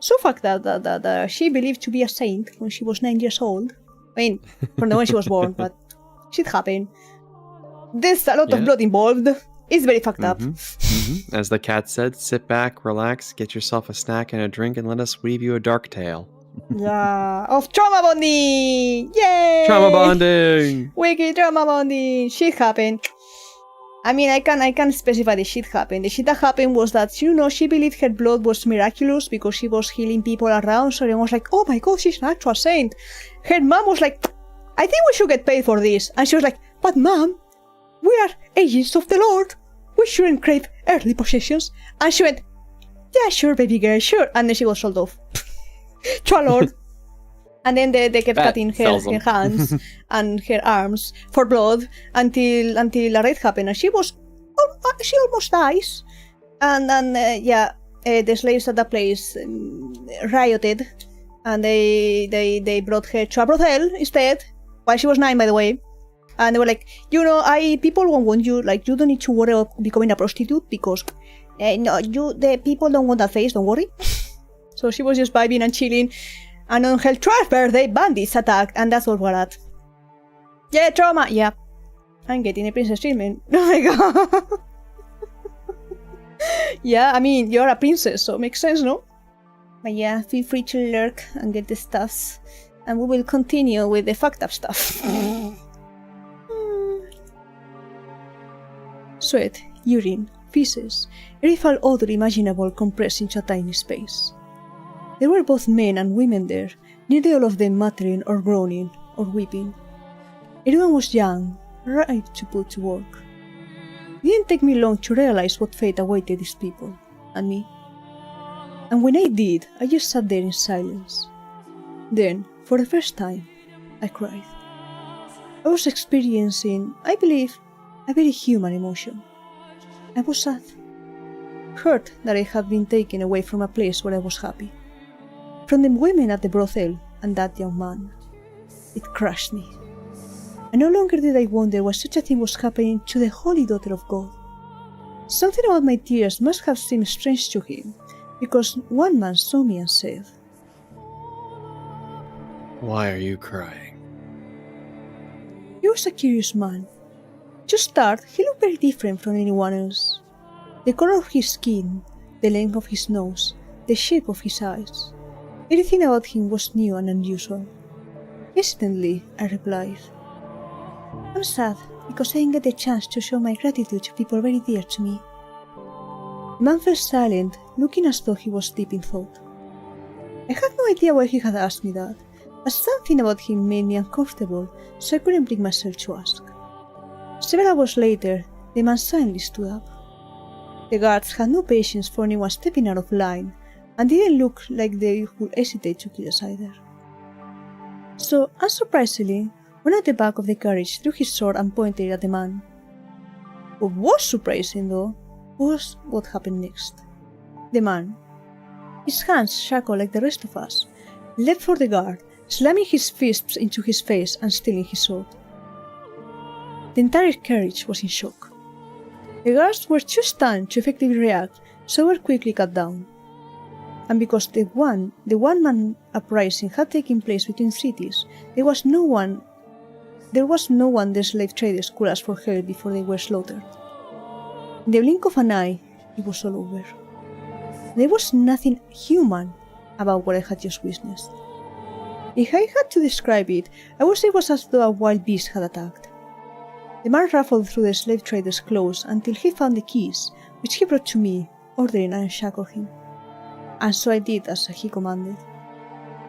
So fucked up that she believed to be a saint when she was 9 years old. I mean, from the when she was born, but shit happened. There's a lot of blood involved. It's very fucked up. As the cat said, sit back, relax, get yourself a snack and a drink, and let us weave you a dark tale. Yeah, of trauma bonding! Yay! Trauma bonding! Wicked trauma bonding! Shit happened. I mean, I can specify the shit happened. The shit that happened was that, you know, she believed her blood was miraculous because she was healing people around, so everyone was like, oh my god, she's an actual saint. Her mom was like, I think we should get paid for this. And she was like, but mom, we are agents of the Lord. We shouldn't crave earthly possessions. And she went, yeah, sure, baby girl, sure. And then she was sold off to a lord. And then they kept That cutting her sells them. hands and her arms for blood until a raid happened. And she almost dies. And then, the slaves at that place rioted. And they brought her to a brothel instead. While she was 9, by the way. And they were like, you know, people won't want you, like, you don't need to worry about becoming a prostitute because, the people don't want that face, don't worry. So she was just vibing and chilling, and on her 12th birthday, bandits attacked, and that's all we're at. Yeah, trauma, yeah. I'm getting a princess treatment. Oh my god. Yeah, I mean, you're a princess, so it makes sense, no? But yeah, feel free to lurk and get the stuffs, and we will continue with the fucked up stuff. Sweat, urine, feces, every foul odor imaginable compressed into a tiny space. There were both men and women there, nearly all of them muttering or groaning or weeping. Everyone was young, ripe to put to work. It didn't take me long to realize what fate awaited these people, and me. And when I did, I just sat there in silence. Then, for the first time, I cried. I was experiencing, I believe, a very human emotion. I was sad. Hurt that I had been taken away from a place where I was happy. From the women at the brothel and that young man. It crushed me. And no longer did I wonder why such a thing was happening to the holy daughter of God. Something about my tears must have seemed strange to him, because one man saw me and said, Why are you crying? was a curious man. To start, he looked very different from anyone else. The color of his skin, the length of his nose, the shape of his eyes. Everything about him was new and unusual. Hesitantly, I replied, I'm sad because I didn't get the chance to show my gratitude to people very dear to me. The man fell silent, looking as though he was deep in thought. I had no idea why he had asked me that, but something about him made me uncomfortable, so I couldn't bring myself to ask. Several hours later, the man suddenly stood up. The guards had no patience for anyone stepping out of line, and didn't look like they would hesitate to kill us either. So, unsurprisingly, one at the back of the carriage drew his sword and pointed at the man. What was surprising, though, was what happened next. The man, his hands shackled like the rest of us, leapt for the guard, slamming his fists into his face and stealing his sword. The entire carriage was in shock. The guards were too stunned to effectively react, so were quickly cut down. And because the one-man uprising had taken place between cities, there was no one the slave traders could ask for help before they were slaughtered. In the blink of an eye, it was all over. There was nothing human about what I had just witnessed. If I had to describe it, I would say it was as though a wild beast had attacked. The man ruffled through the slave trader's clothes until he found the keys, which he brought to me, ordering I unshackle him. And so I did as he commanded.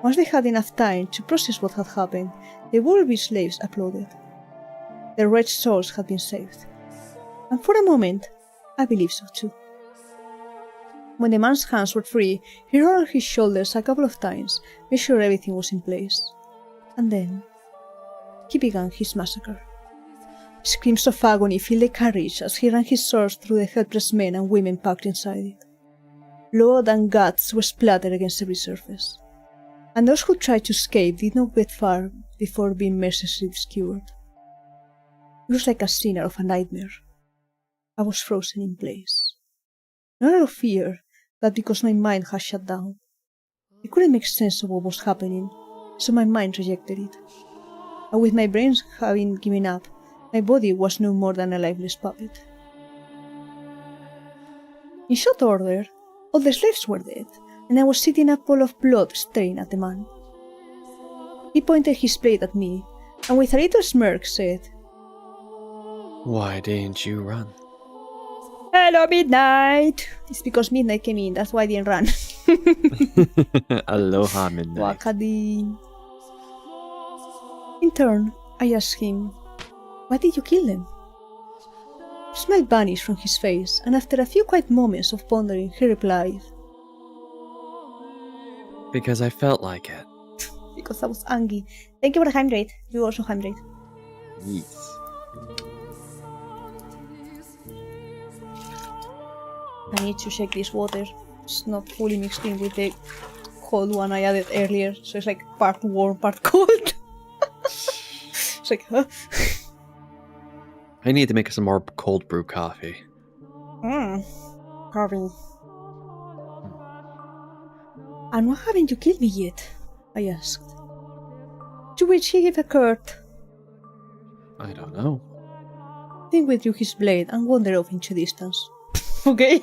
Once they had enough time to process what had happened, the would-be slaves applauded. Their wretched souls had been saved. And for a moment, I believed so too. When the man's hands were free, he rolled his shoulders a couple of times, made sure everything was in place. And then, he began his massacre. Screams of agony filled the carriage as he ran his swords through the helpless men and women packed inside it. Blood and guts were splattered against every surface, and those who tried to escape did not get far before being mercilessly skewered. It was like a scene out of a nightmare. I was frozen in place. Not out of fear, but because my mind had shut down. I couldn't make sense of what was happening, so my mind rejected it. And with my brain having given up, my body was no more than a lifeless puppet. In short order, all the slaves were dead, and I was sitting in a pool of blood staring at the man. He pointed his blade at me, and with a little smirk said, Why didn't you run? Hello, Midnight! It's because Midnight came in, that's why I didn't run. Aloha, Midnight. Wakadin. In turn, I asked him, why did you kill them? A smile vanished from his face, and after a few quiet moments of pondering, he replied, Because I felt like it. because I was angry. Thank you for the hydrate. You also hydrate. Yes. I need to check this water. It's not fully mixed in with the cold one I added earlier, so it's like part warm, part cold. It's like, huh? I need to make some more cold brew coffee. Coffee. And why haven't you killed me yet? I asked. To which he gave a curt, I don't know. then withdrew his blade and wandered off into distance. Okay.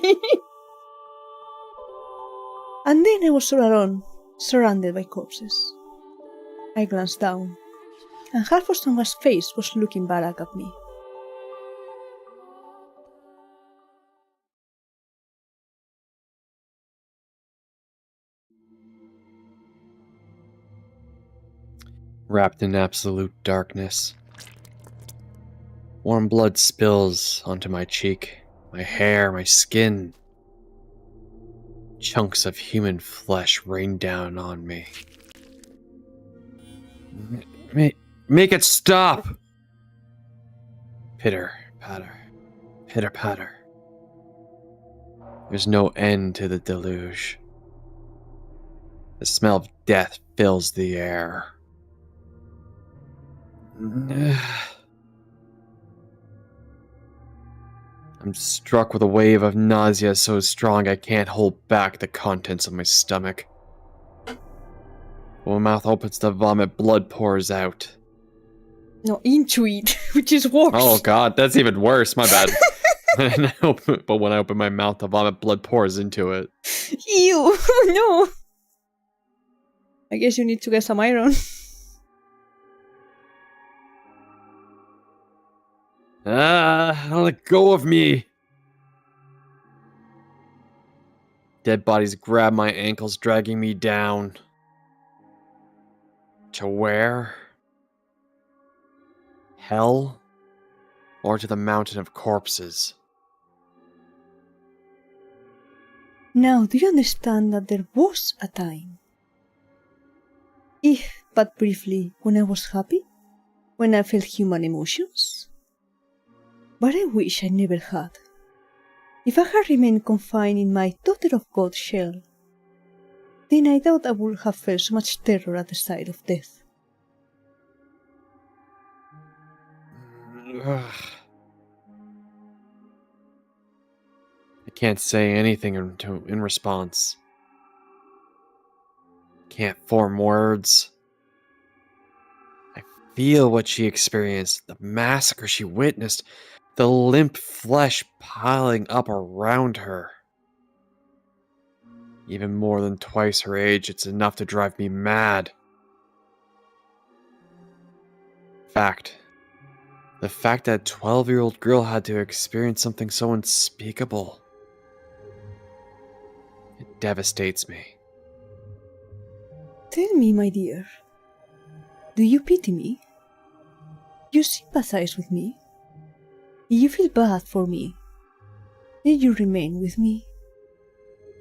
And then I was all alone, surrounded by corpses. I glanced down, and half of someone's face was looking back at me. Wrapped in absolute darkness. Warm blood spills onto my cheek, my hair, my skin. Chunks of human flesh rain down on me. Make it stop! Pitter, patter, pitter, patter. There's no end to the deluge. The smell of death fills the air. I'm struck with a wave of nausea so strong I can't hold back the contents of my stomach. When my mouth opens to vomit, blood pours out. No, into it, which is worse. Oh god, that's even worse. My bad. But when I open my mouth, the vomit blood pours into it. Ew, no. I guess you need to get some iron. Don't let go of me. Dead bodies grab my ankles, dragging me down. To where? Hell? Or to the mountain of corpses? Now, do you understand that there was a time, if but briefly, when I was happy? When I felt human emotions? But I wish I never had. If I had remained confined in my daughter of God shell, then I doubt I would have felt so much terror at the sight of death. I can't say anything in response. Can't form words. I feel what she experienced, the massacre she witnessed, the limp flesh piling up around her. Even more than twice her age, it's enough to drive me mad. The fact that a 12-year-old girl had to experience something so unspeakable. It devastates me. Tell me, my dear, do you pity me? You sympathize with me? You feel bad for me? Then you remain with me?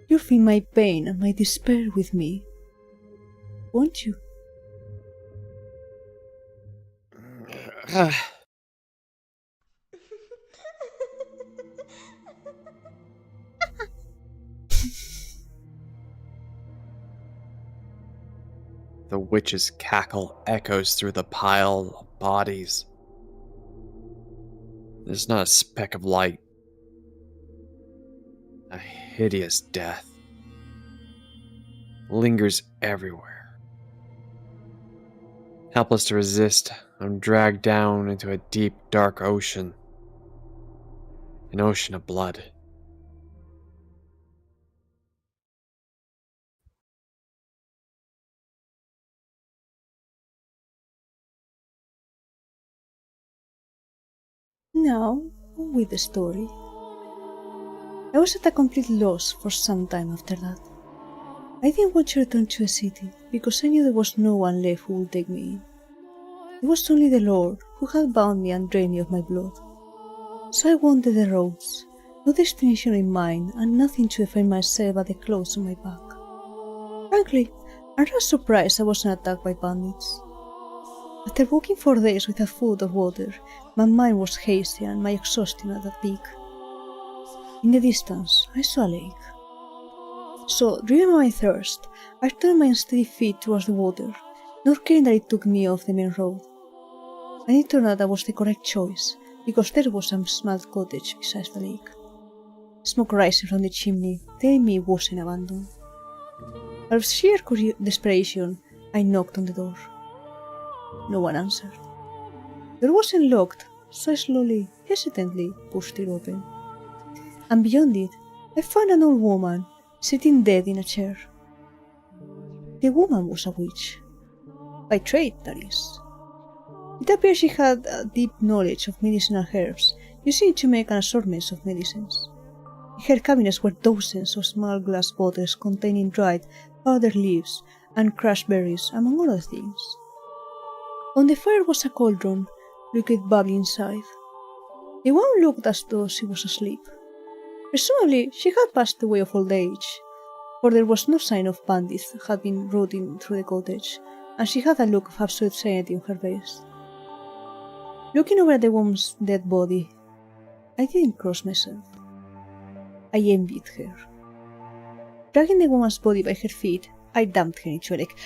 You feel my pain and my despair with me, won't you? The witch's cackle echoes through the pile of bodies. There's not a speck of light. A hideous death lingers everywhere. Helpless to resist, I'm dragged down into a deep, dark ocean. An ocean of blood. Now, on with the story. I was at a complete loss for some time after that. I didn't want to return to a city, because I knew there was no one left who would take me in. It was only the Lord who had bound me and drained me of my blood. So I wandered the roads, no destination in mind, and nothing to define myself but the clothes on my back. Frankly, I'm not surprised I wasn't attacked by bandits. After walking for days without food or water, my mind was hazy and my exhaustion at the peak. In the distance, I saw a lake. So, driven by my thirst, I turned my unsteady feet towards the water, not caring that it took me off the main road. And it turned out that was the correct choice, because there was a small cottage beside the lake. Smoke rising from the chimney, telling me it wasn't abandoned. Out of sheer desperation, I knocked on the door. No one answered. The door wasn't locked, so I slowly, hesitantly pushed it open. And beyond it, I found an old woman, sitting dead in a chair. The woman was a witch. By trade, that is. It appears she had a deep knowledge of medicinal herbs, using it to make an assortment of medicines. In her cabinets were dozens of small glass bottles containing dried, powdered leaves and crushed berries, among other things. On the fire was a cauldron, liquid bubbling inside. The woman looked as though she was asleep. Presumably, she had passed away of old age, for there was no sign of bandits had been rotting through the cottage, and she had a look of absolute sanity on her face. Looking over at the woman's dead body, I didn't cross myself. I envied her. Dragging the woman's body by her feet, I dumped her into a lake.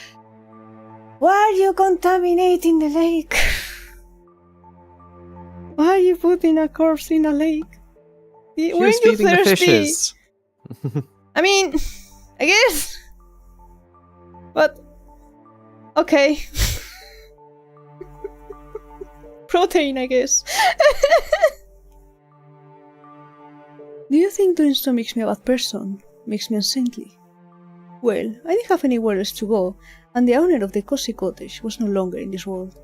Why are you contaminating the lake? Why are you putting a corpse in a lake? She Weren't was you feeding the thirsty? fishes. I mean, I guess. But okay. protein, I guess. Do you think doing so makes me a bad person? Makes me unsaintly? Well, I didn't have anywhere else to go, and the owner of the cozy cottage was no longer in this world.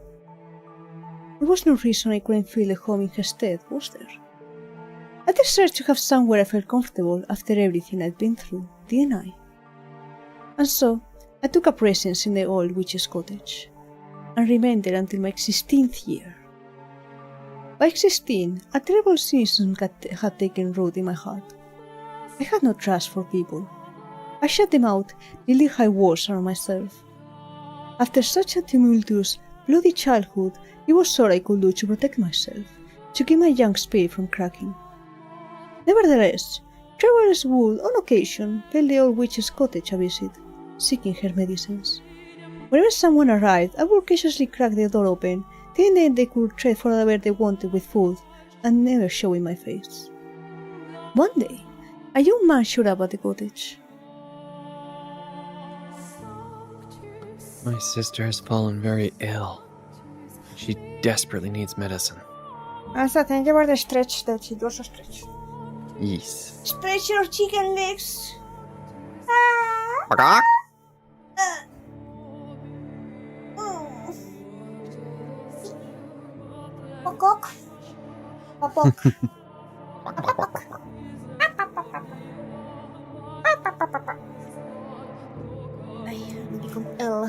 There was no reason I couldn't feel at home in her stead, was there? I deserved to have somewhere I felt comfortable after everything I'd been through, didn't I? And so, I took up residence in the old witch's cottage, and remained there until my 16th year. By 16, a terrible cynicism had taken root in my heart. I had no trust for people. I shut them out, building high walls around myself. After such a tumultuous, bloody childhood, it was all I could do to protect myself, to keep my young spirit from cracking. Nevertheless, travelers would, on occasion, pay the old witch's cottage a visit, seeking her medicines. Whenever someone arrived, I would cautiously crack the door open, thinking they could trade for whatever they wanted with food, and never showing my face. One day, a young man showed up at the cottage. My sister has fallen very ill. She desperately needs medicine. Asa, thank you for the stretch, though. It was a stretch. Yes. Stretch your chicken legs. Pokok. Popok. I become ill.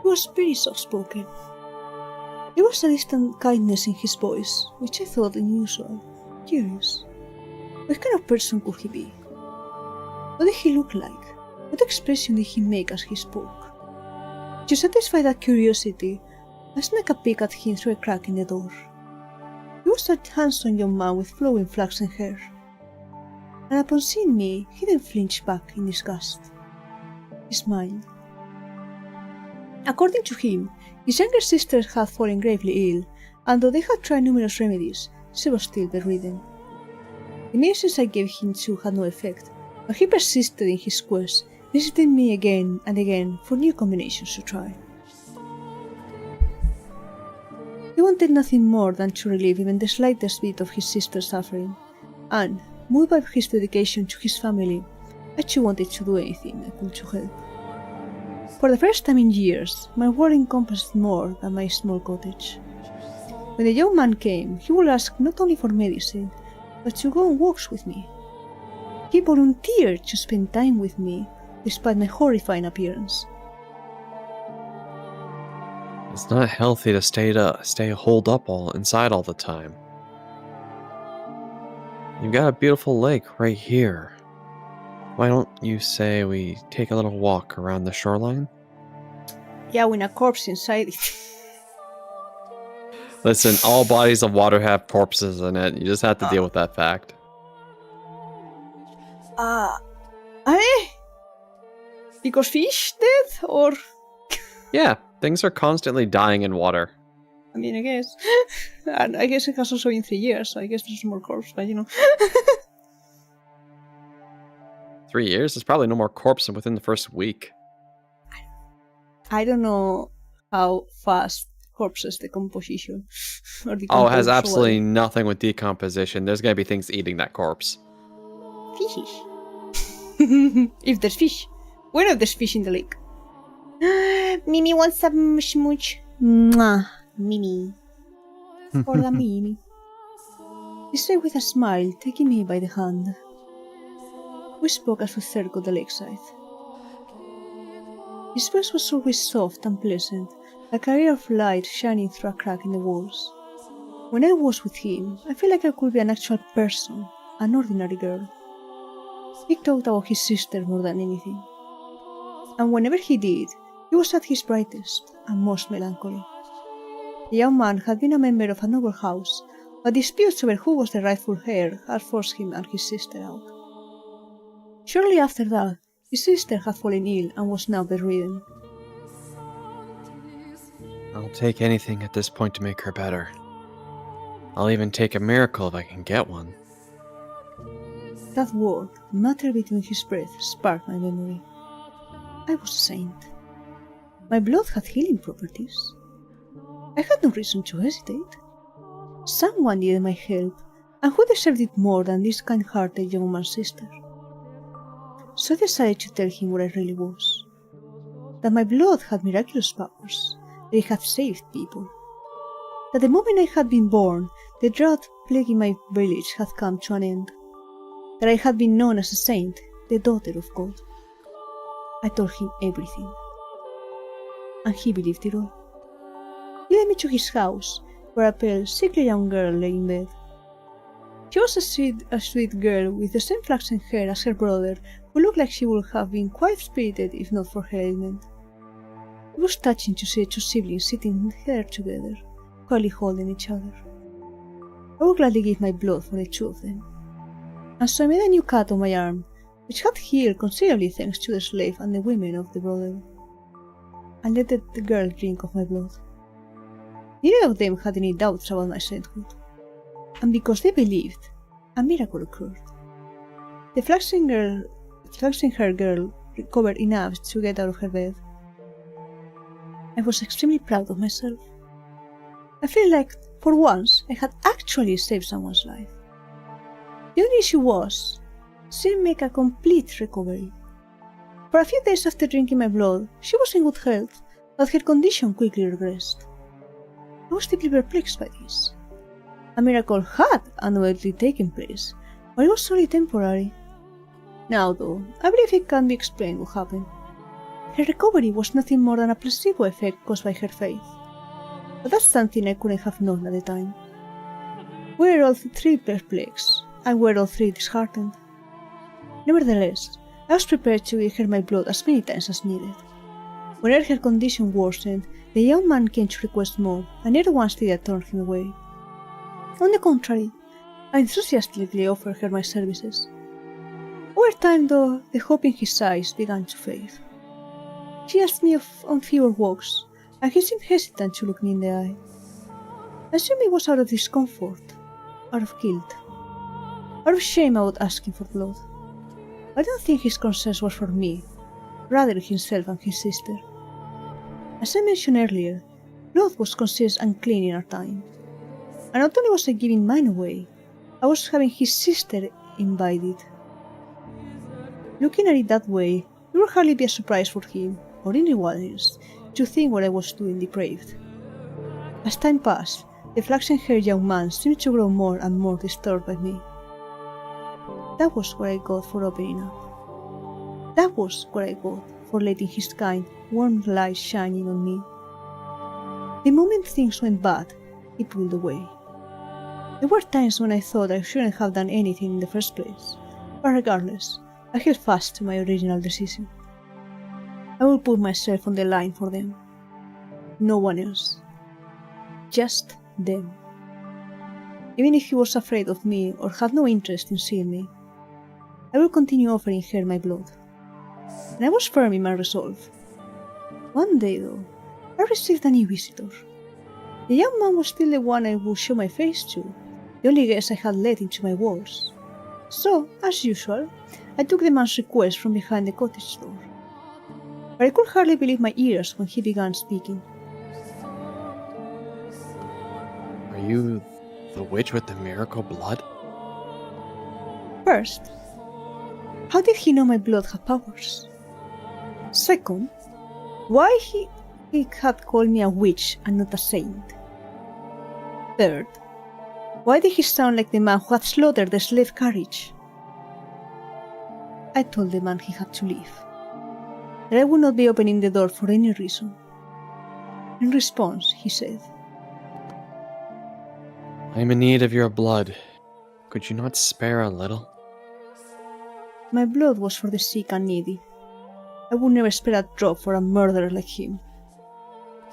He was very soft-spoken. There was a distant kindness in his voice, which I thought unusual, curious. What kind of person could he be? What did he look like? What expression did he make as he spoke? To satisfy that curiosity, I snuck a peek at him through a crack in the door. He was a handsome young man with flowing flaxen hair, and upon seeing me, he then flinched back in disgust. He smiled. According to him, his younger sister had fallen gravely ill, and though they had tried numerous remedies, she was still bedridden. The medicines I gave him too had no effect, but he persisted in his quest, visiting me again and again for new combinations to try. He wanted nothing more than to relieve even the slightest bit of his sister's suffering, and, moved by his dedication to his family, I too wanted to do anything I could to help. For the first time in years, my world encompassed more than my small cottage. When the young man came, he would ask not only for medicine, but to go on walks with me. He volunteered to spend time with me, despite my horrifying appearance. It's not healthy to stay holed up inside all the time. You've got a beautiful lake right here. Why don't you say we take a little walk around the shoreline? Yeah, with a corpse inside it. Listen, all bodies of water have corpses in it. You just have to deal with that fact. Because fish dead, or? Yeah, things are constantly dying in water. I mean, I guess. And I guess it has also been 3 years, so I guess there's more corpse, but you know. 3 years? There's probably no more corpse within the first week. I don't know how fast corpses decomposition. Or Oh, it has decompose, or absolutely whatever. nothing with decomposition. There's gonna be things eating that corpse. Fishes. If there's fish. When if there's fish in the lake? Mimi wants some smooch. Mwah. Mimi. For the Mimi. He said with a smile, taking me by the hand. We spoke as we circled the lakeside. His voice was always soft and pleasant, like a ray of light shining through a crack in the walls. When I was with him, I felt like I could be an actual person, an ordinary girl. He talked about his sister more than anything. And whenever he did, he was at his brightest and most melancholy. The young man had been a member of a noble house, but disputes over who was the rightful heir had forced him and his sister out. Shortly after that, his sister had fallen ill and was now bedridden. I'll take anything at this point to make her better. I'll even take a miracle if I can get one. That word, muttered between his breath, sparked my memory. I was a saint. My blood had healing properties. I had no reason to hesitate. Someone needed my help, and who deserved it more than this kind-hearted young man's sister? So I decided to tell him what I really was. That my blood had miraculous powers, that it had saved people. That the moment I had been born, the drought plaguing my village had come to an end. That I had been known as a saint, the daughter of God. I told him everything. And he believed it all. He led me to his house, where a pale, sickly young girl lay in bed. She was a sweet girl with the same flaxen hair as her brother, who looked like she would have been quite spirited if not for her ailment. It was touching to see the two siblings sitting there together, quietly holding each other. I would gladly give my blood for the two of them. And so I made a new cut on my arm, which had healed considerably thanks to the slave and the women of the brotherhood, and let the girl drink of my blood. Neither of them had any doubts about my sainthood, and because they believed, a miracle occurred. The flaxen-haired girl recovered enough to get out of her bed. I was extremely proud of myself. I felt like, for once, I had actually saved someone's life. The only issue was, she didn't make a complete recovery. For a few days after drinking my blood, she was in good health, but her condition quickly regressed. I was deeply perplexed by this. A miracle had undoubtedly taken place, but it was only temporary. Now, though, I believe it can be explained what happened. Her recovery was nothing more than a placebo effect caused by her faith. But that's something I couldn't have known at the time. We were all three perplexed, and we were all three disheartened. Nevertheless, I was prepared to give her my blood as many times as needed. Whenever her condition worsened, the young man came to request more, and never once did I turn him away. On the contrary, I enthusiastically offered her my services. Over time, though, the hope in his eyes began to fade. She asked me on fewer walks, and he seemed hesitant to look me in the eye. I assumed it was out of discomfort, out of guilt, out of shame about asking for blood. I don't think his concern was for me, rather himself and his sister. As I mentioned earlier, blood was considered unclean in our time. And not only was I giving mine away, I was having his sister invited. Looking at it that way, it would hardly be a surprise for him, or anyone else, to think what I was doing depraved. As time passed, the flaxen-haired young man seemed to grow more and more disturbed by me. That was what I got for opening up. That was what I got for letting his kind, warm light shining on me. The moment things went bad, he pulled away. There were times when I thought I shouldn't have done anything in the first place, but regardless, I held fast to my original decision. I will put myself on the line for them. No one else. Just them. Even if he was afraid of me or had no interest in seeing me, I will continue offering her my blood. And I was firm in my resolve. One day, though, I received a new visitor. The young man was still the one I would show my face to, the only guest I had let into my walls. So, as usual, I took the man's request from behind the cottage door. But I could hardly believe my ears when he began speaking. Are you the witch with the miracle blood? First, how did he know my blood had powers? Second, why he had called me a witch and not a saint? Third, why did he sound like the man who had slaughtered the slave carriage? I told the man he had to leave, that I would not be opening the door for any reason. In response, he said, I am in need of your blood. Could you not spare a little? my blood was for the sick and needy. I would never spare a drop for a murderer like him.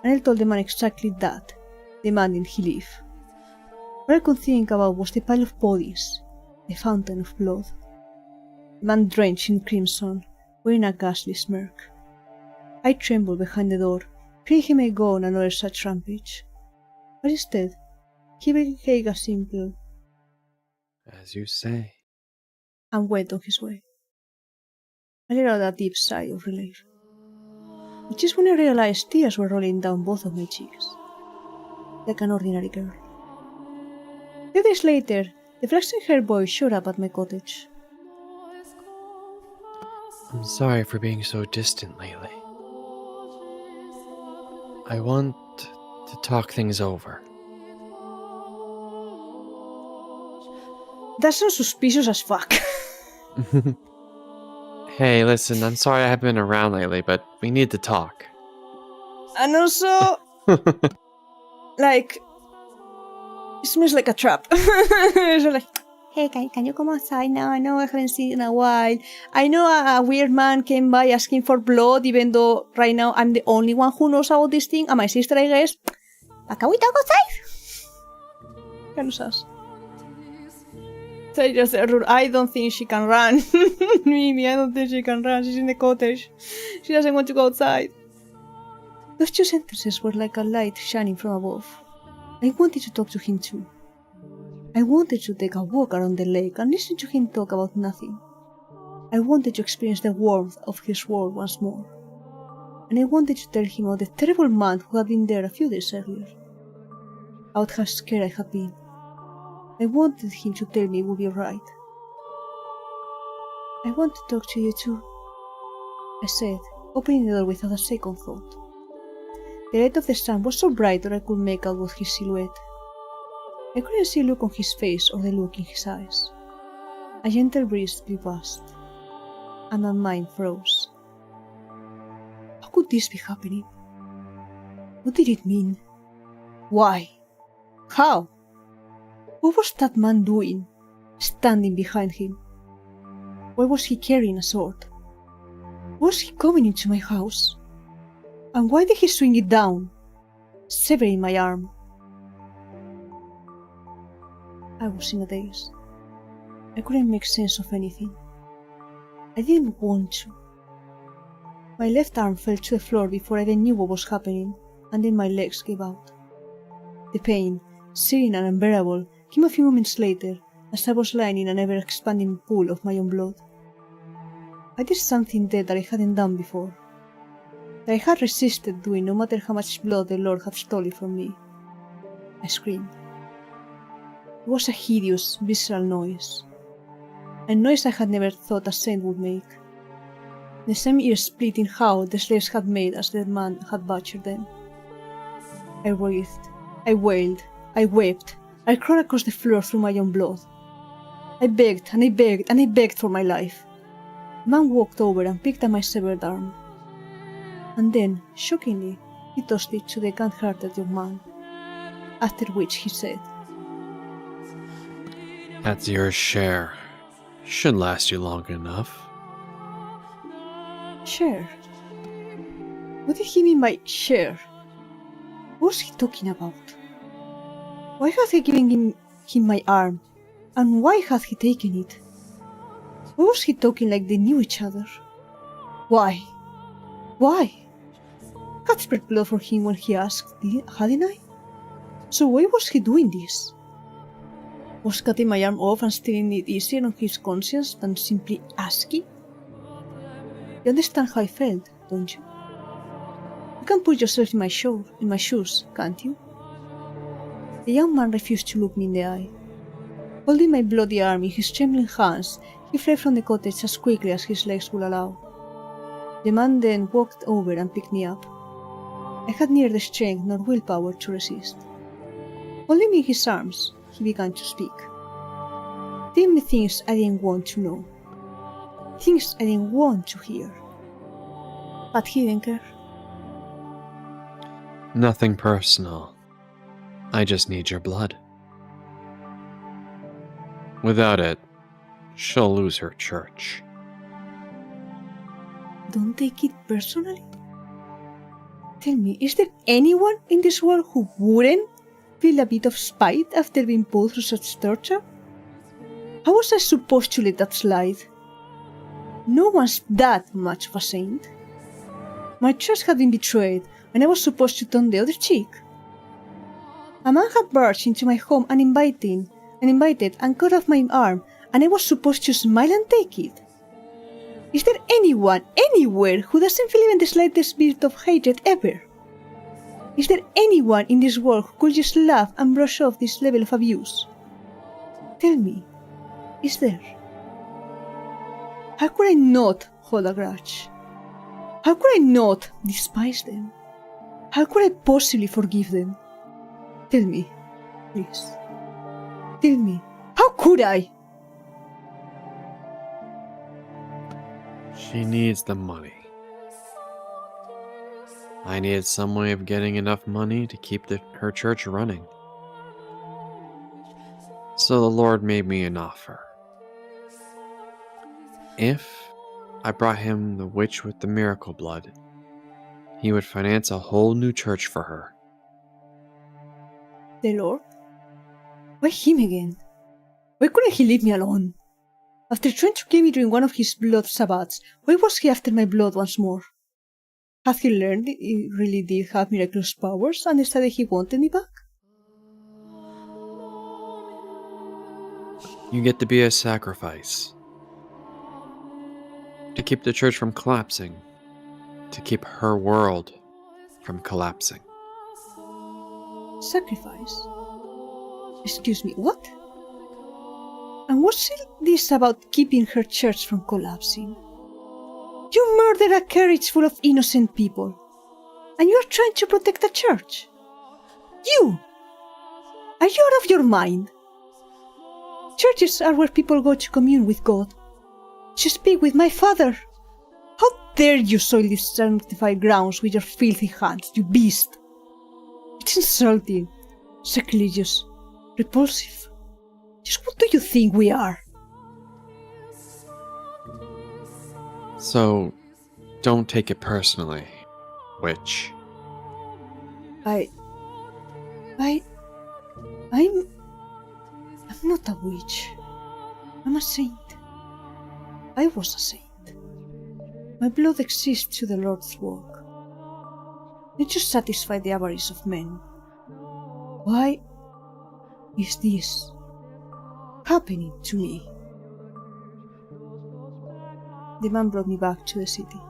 And I told the man exactly that, demanding he leave. All I could think about was the pile of bodies, the fountain of blood. The man drenched in crimson, wearing a ghastly smirk. I trembled behind the door, fearing he may go on another such rampage. But instead, he gave a simple, As you say. and went on his way. I let out a deep sigh of relief. which is when I realized tears were rolling down both of my cheeks, like an ordinary girl. 2 days later, the flaxen-haired boy showed up at my cottage. I'm sorry for being so distant lately. I want to talk things over. That sounds suspicious as fuck. Hey, listen, I'm sorry I haven't been around lately, but we need to talk. And also, like, it smells like a trap. So like, hey, can you come outside now? I know I haven't seen you in a while. I know a weird man came by asking for blood, even though right now I'm the only one who knows about this thing, and my sister, I guess. But can we talk outside? Kind of sus. So I don't think she can run. Mimi, I don't think she can run. She's in the cottage. She doesn't want to go outside. Those 2 sentences were like a light shining from above. I wanted to talk to him too. I wanted to take a walk around the lake and listen to him talk about nothing. I wanted to experience the warmth of his world once more. And I wanted to tell him about the terrible man who had been there a few days earlier. About how scared I had been. I wanted him to tell me it would be alright. I want to talk to you too, I said, opening the door without a second thought. The light of the sun was so bright that I could make out his silhouette. I couldn't see a look on his face or the look in his eyes. A gentle breeze blew past, and my mind froze. How could this be happening? What did it mean? Why? How? What was that man doing, standing behind him? Why was he carrying a sword? Was he coming into my house? And why did he swing it down, severing my arm? I was in a daze. I couldn't make sense of anything. I didn't want to. My left arm fell to the floor before I even knew what was happening, and then my legs gave out. The pain, searing and unbearable, came a few moments later as I was lying in an ever-expanding pool of my own blood. I did something dead that I hadn't done before, that I had resisted doing no matter how much blood the Lord had stolen from me. I screamed. It was a hideous, visceral noise. A noise I had never thought a saint would make. The same ear-splitting howl the slaves had made as the man had butchered them. I writhed, I wailed, I wept, I crawled across the floor through my own blood. I begged and I begged and I begged for my life. The man walked over and picked up my severed arm. And then, shockingly, he tossed it to the kind-hearted young man. After which he said, That's your share. Shouldn't last you long enough. share. What did he mean by share? What was he talking about? Why had he given him my arm? And why had he taken it? Why was he talking like they knew each other? Why? Why? I had spread blood for him when he asked, hadn't I? So why was he doing this? Was cutting my arm off and stealing it easier on his conscience than simply asking? You understand how I felt, don't you? You can put yourself in my shoes, can't you? The young man refused to look me in the eye. Holding my bloody arm in his trembling hands, he fled from the cottage as quickly as his legs would allow. The man then walked over and picked me up. I had neither the strength nor willpower to resist. Holding me in his arms, he began to speak. Telling me things I didn't want to know. Things I didn't want to hear. But he didn't care. Nothing personal. I just need your blood. Without it, she'll lose her church. Don't take it personally. Tell me, is there anyone in this world who wouldn't feel a bit of spite after being put through such torture? How was I supposed to let that slide? No one's that much of a saint. My trust had been betrayed, and I was supposed to turn the other cheek. A man had barged into my home uninvited and cut off my arm, and I was supposed to smile and take it. Is there anyone, anywhere, who doesn't feel even the slightest bit of hatred ever? Is there anyone in this world who could just laugh and brush off this level of abuse? Tell me, is there? How could I not hold a grudge? How could I not despise them? How could I possibly forgive them? Tell me, please. Tell me, how could I? She needs the money. I needed some way of getting enough money to keep her church running. So the Lord made me an offer. If I brought him the witch with the miracle blood, he would finance a whole new church for her. The Lord? Why him again? Why couldn't he leave me alone? After trying to kill me during one of his blood Sabbats, why was he after my blood once more? Had he learned he really did have miraculous powers and decided he wanted me back? You get to be a sacrifice. To keep the church from collapsing. To keep her world from collapsing. Sacrifice? Excuse me, what? And what's this about keeping her church from collapsing? You murdered a carriage full of innocent people, and you are trying to protect the church? You! Are you out of your mind? Churches are where people go to commune with God, to speak with my Father. How dare you soil these sanctified grounds with your filthy hands, you beast! It's insulting, sacrilegious, repulsive. Just what do you think we are? So, don't take it personally, witch. I'm not a witch. I'm a saint. I was a saint. My blood exists to the Lord's work. Not to satisfy the avarice of men. Why is this happening to me? The man brought me back to the city.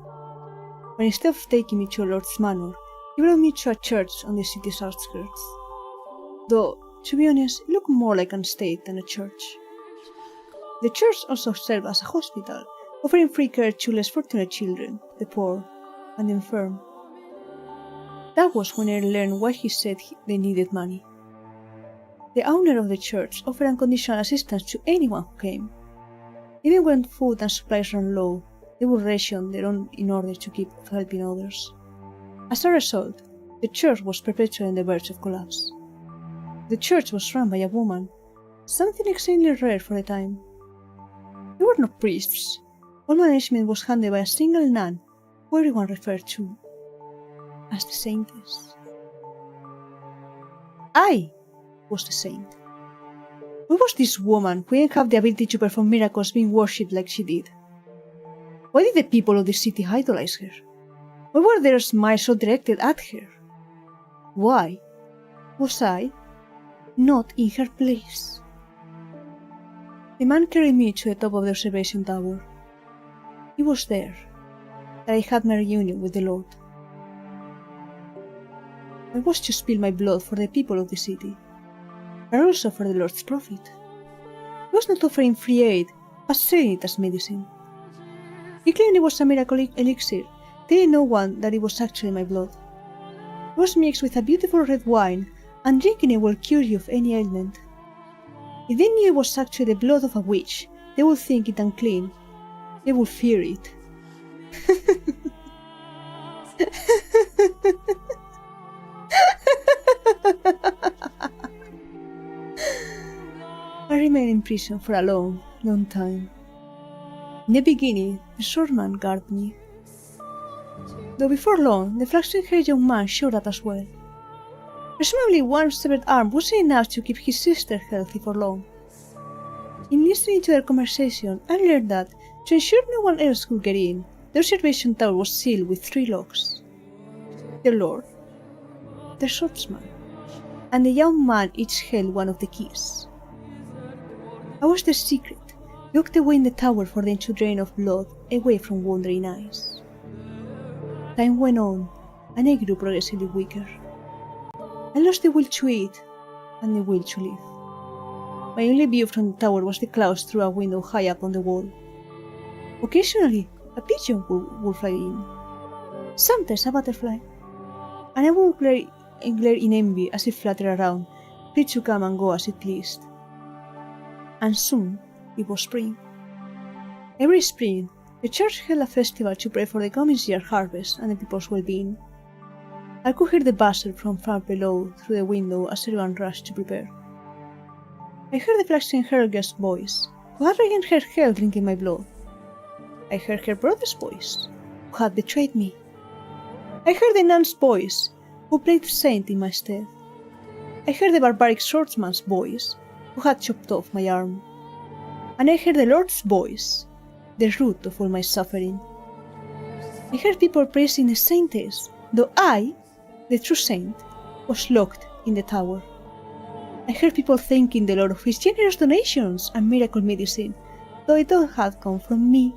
But instead of taking me to a Lord's manor, he brought me to a church on the city's outskirts. Though, to be honest, it looked more like an estate than a church. The church also served as a hospital, offering free care to less fortunate children, the poor, and the infirm. That was when I learned why he said they needed money. The owner of the church offered unconditional assistance to anyone who came. Even when food and supplies ran low, they would ration their own in order to keep helping others. As a result, the church was perpetually on the verge of collapse. The church was run by a woman, something extremely rare for the time. There were no priests. All management was handled by a single nun, who everyone referred to as the saintess. I was the saint. Why was this woman, who didn't have the ability to perform miracles, being worshipped like she did? Why did the people of the city idolize her? Why were their smiles so directed at her? Why was I not in her place? The man carried me to the top of the observation tower. It was there that I had my reunion with the Lord. I was to spill my blood for the people of the city, but also for the Lord's profit. He was not offering free aid, but selling it as medicine. He claimed it was a miracle elixir, telling no one that it was actually my blood. It was mixed with a beautiful red wine, and drinking it will cure you of any ailment. If they knew it was actually the blood of a witch, they would think it unclean. They would fear it. I remained in prison for a long, long time. In the beginning, the swordman guarded me. Though before long, the flaxen-haired young man showed up as well. Presumably one severed arm wasn't enough to keep his sister healthy for long. In listening to their conversation, I learned that, to ensure no one else could get in, the observation tower was sealed with 3 locks. The Lord, the swordsman, and the young man each held one of the keys. I was the secret, locked away in the tower for them to drain of blood away from wandering eyes. Time went on, and I grew progressively weaker. I lost the will to eat, and the will to live. My only view from the tower was the clouds through a window high up on the wall. Occasionally, a pigeon would fly in, sometimes a butterfly, and I would glare in envy as it fluttered around, free to come and go as it pleased. And soon it was spring. Every spring, the church held a festival to pray for the coming year's harvest and the people's well-being. I could hear the buzzer from far below through the window as everyone rushed to prepare. I heard the flaxen-haired girl's voice, who had regained her health drinking my blood. I heard her brother's voice, who had betrayed me. I heard the nun's voice, who played saint in my stead. I heard the barbaric swordsman's voice, who had chopped off my arm. And I heard the Lord's voice, the root of all my suffering. I heard people praising the saintess, though I, the true saint, was locked in the tower. I heard people thanking the Lord of his generous donations and miracle medicine, though it all had come from me.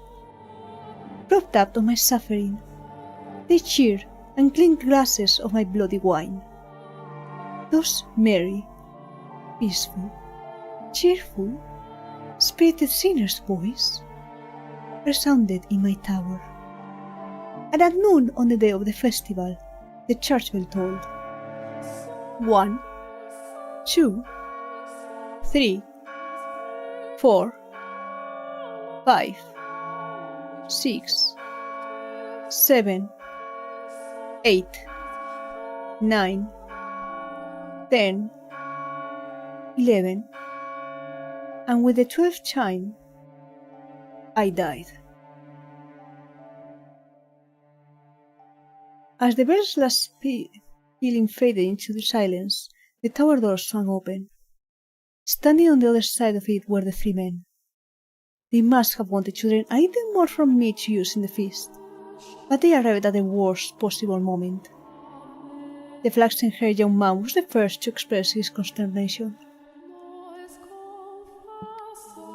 Propped up on my suffering, they cheered and clinked glasses of my bloody wine. Those merry, peaceful, cheerful, spirited sinners' voice resounded in my tower. And at noon on the day of the festival, the church bell tolled. 1, 2, 3, 4, 5, 6, 7, 8, 9, 10, 11, and with the 12th chime, I died. As the bell's last pealing faded into the silence, the tower door swung open. Standing on the other side of it were the 3 men. They must have wanted to drain a little more from me to use in the feast, but they arrived at the worst possible moment. The flaxen-haired young man was the first to express his consternation.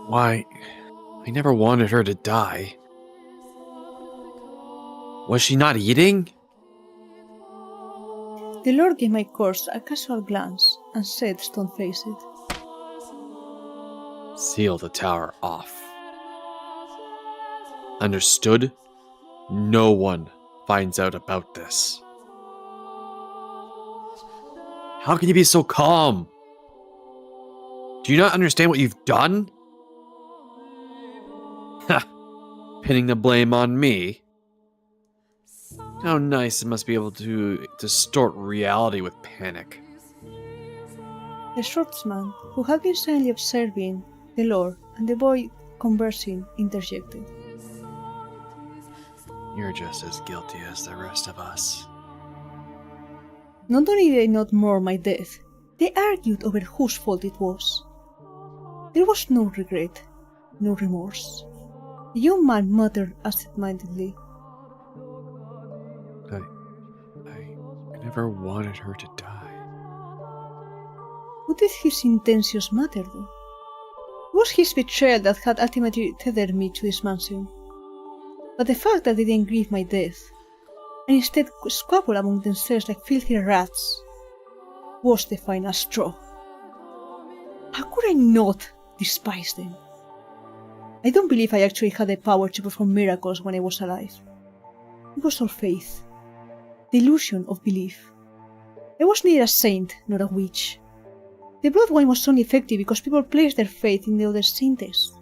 Why, I never wanted her to die. Was she not eating? The Lord gave my corpse a casual glance and said stone-faced, Seal the tower off. Understood? No one finds out about this. How can you be so calm? Do you not understand what you've done? Ha! Pinning the blame on me. How nice it must be able to distort reality with panic. The swordsman, who had been silently observing the Lord and the boy conversing, interjected. You're just as guilty as the rest of us. Not only did they not mourn my death, they argued over whose fault it was. There was no regret, no remorse. The young man muttered absent-mindedly, I never wanted her to die. What did his intentions matter, though? It was his betrayal that had ultimately tethered me to this mansion. But the fact that they didn't grieve my death, and instead squabbled among themselves like filthy rats, was the final straw. How could I not despise them? I don't believe I actually had the power to perform miracles when I was alive. It was all faith, the illusion of belief. I was neither a saint nor a witch. The blood wine was only effective because people placed their faith in the other saintess.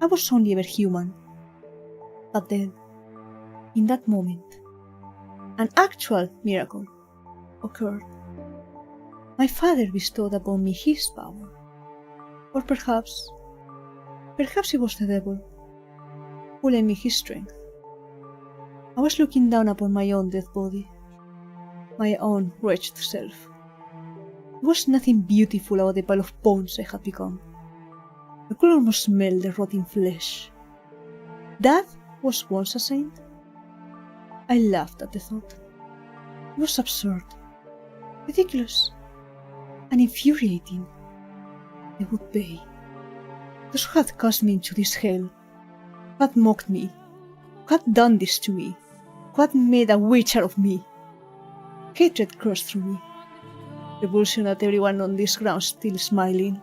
I was only ever human. But then, in that moment, an actual miracle occurred. My father bestowed upon me his power. Or perhaps it was the devil who lent me his strength. I was looking down upon my own dead body, my own wretched self. There was nothing beautiful about the pile of bones I had become. I could almost smell the rotting flesh. That was once a saint? I laughed at the thought. It was absurd, ridiculous, and infuriating. They would pay. Those who had cast me into this hell, had mocked me, Who had done this to me? Who had made a witch out of me? Hatred coursed through me. Revulsion at everyone on this ground still smiling.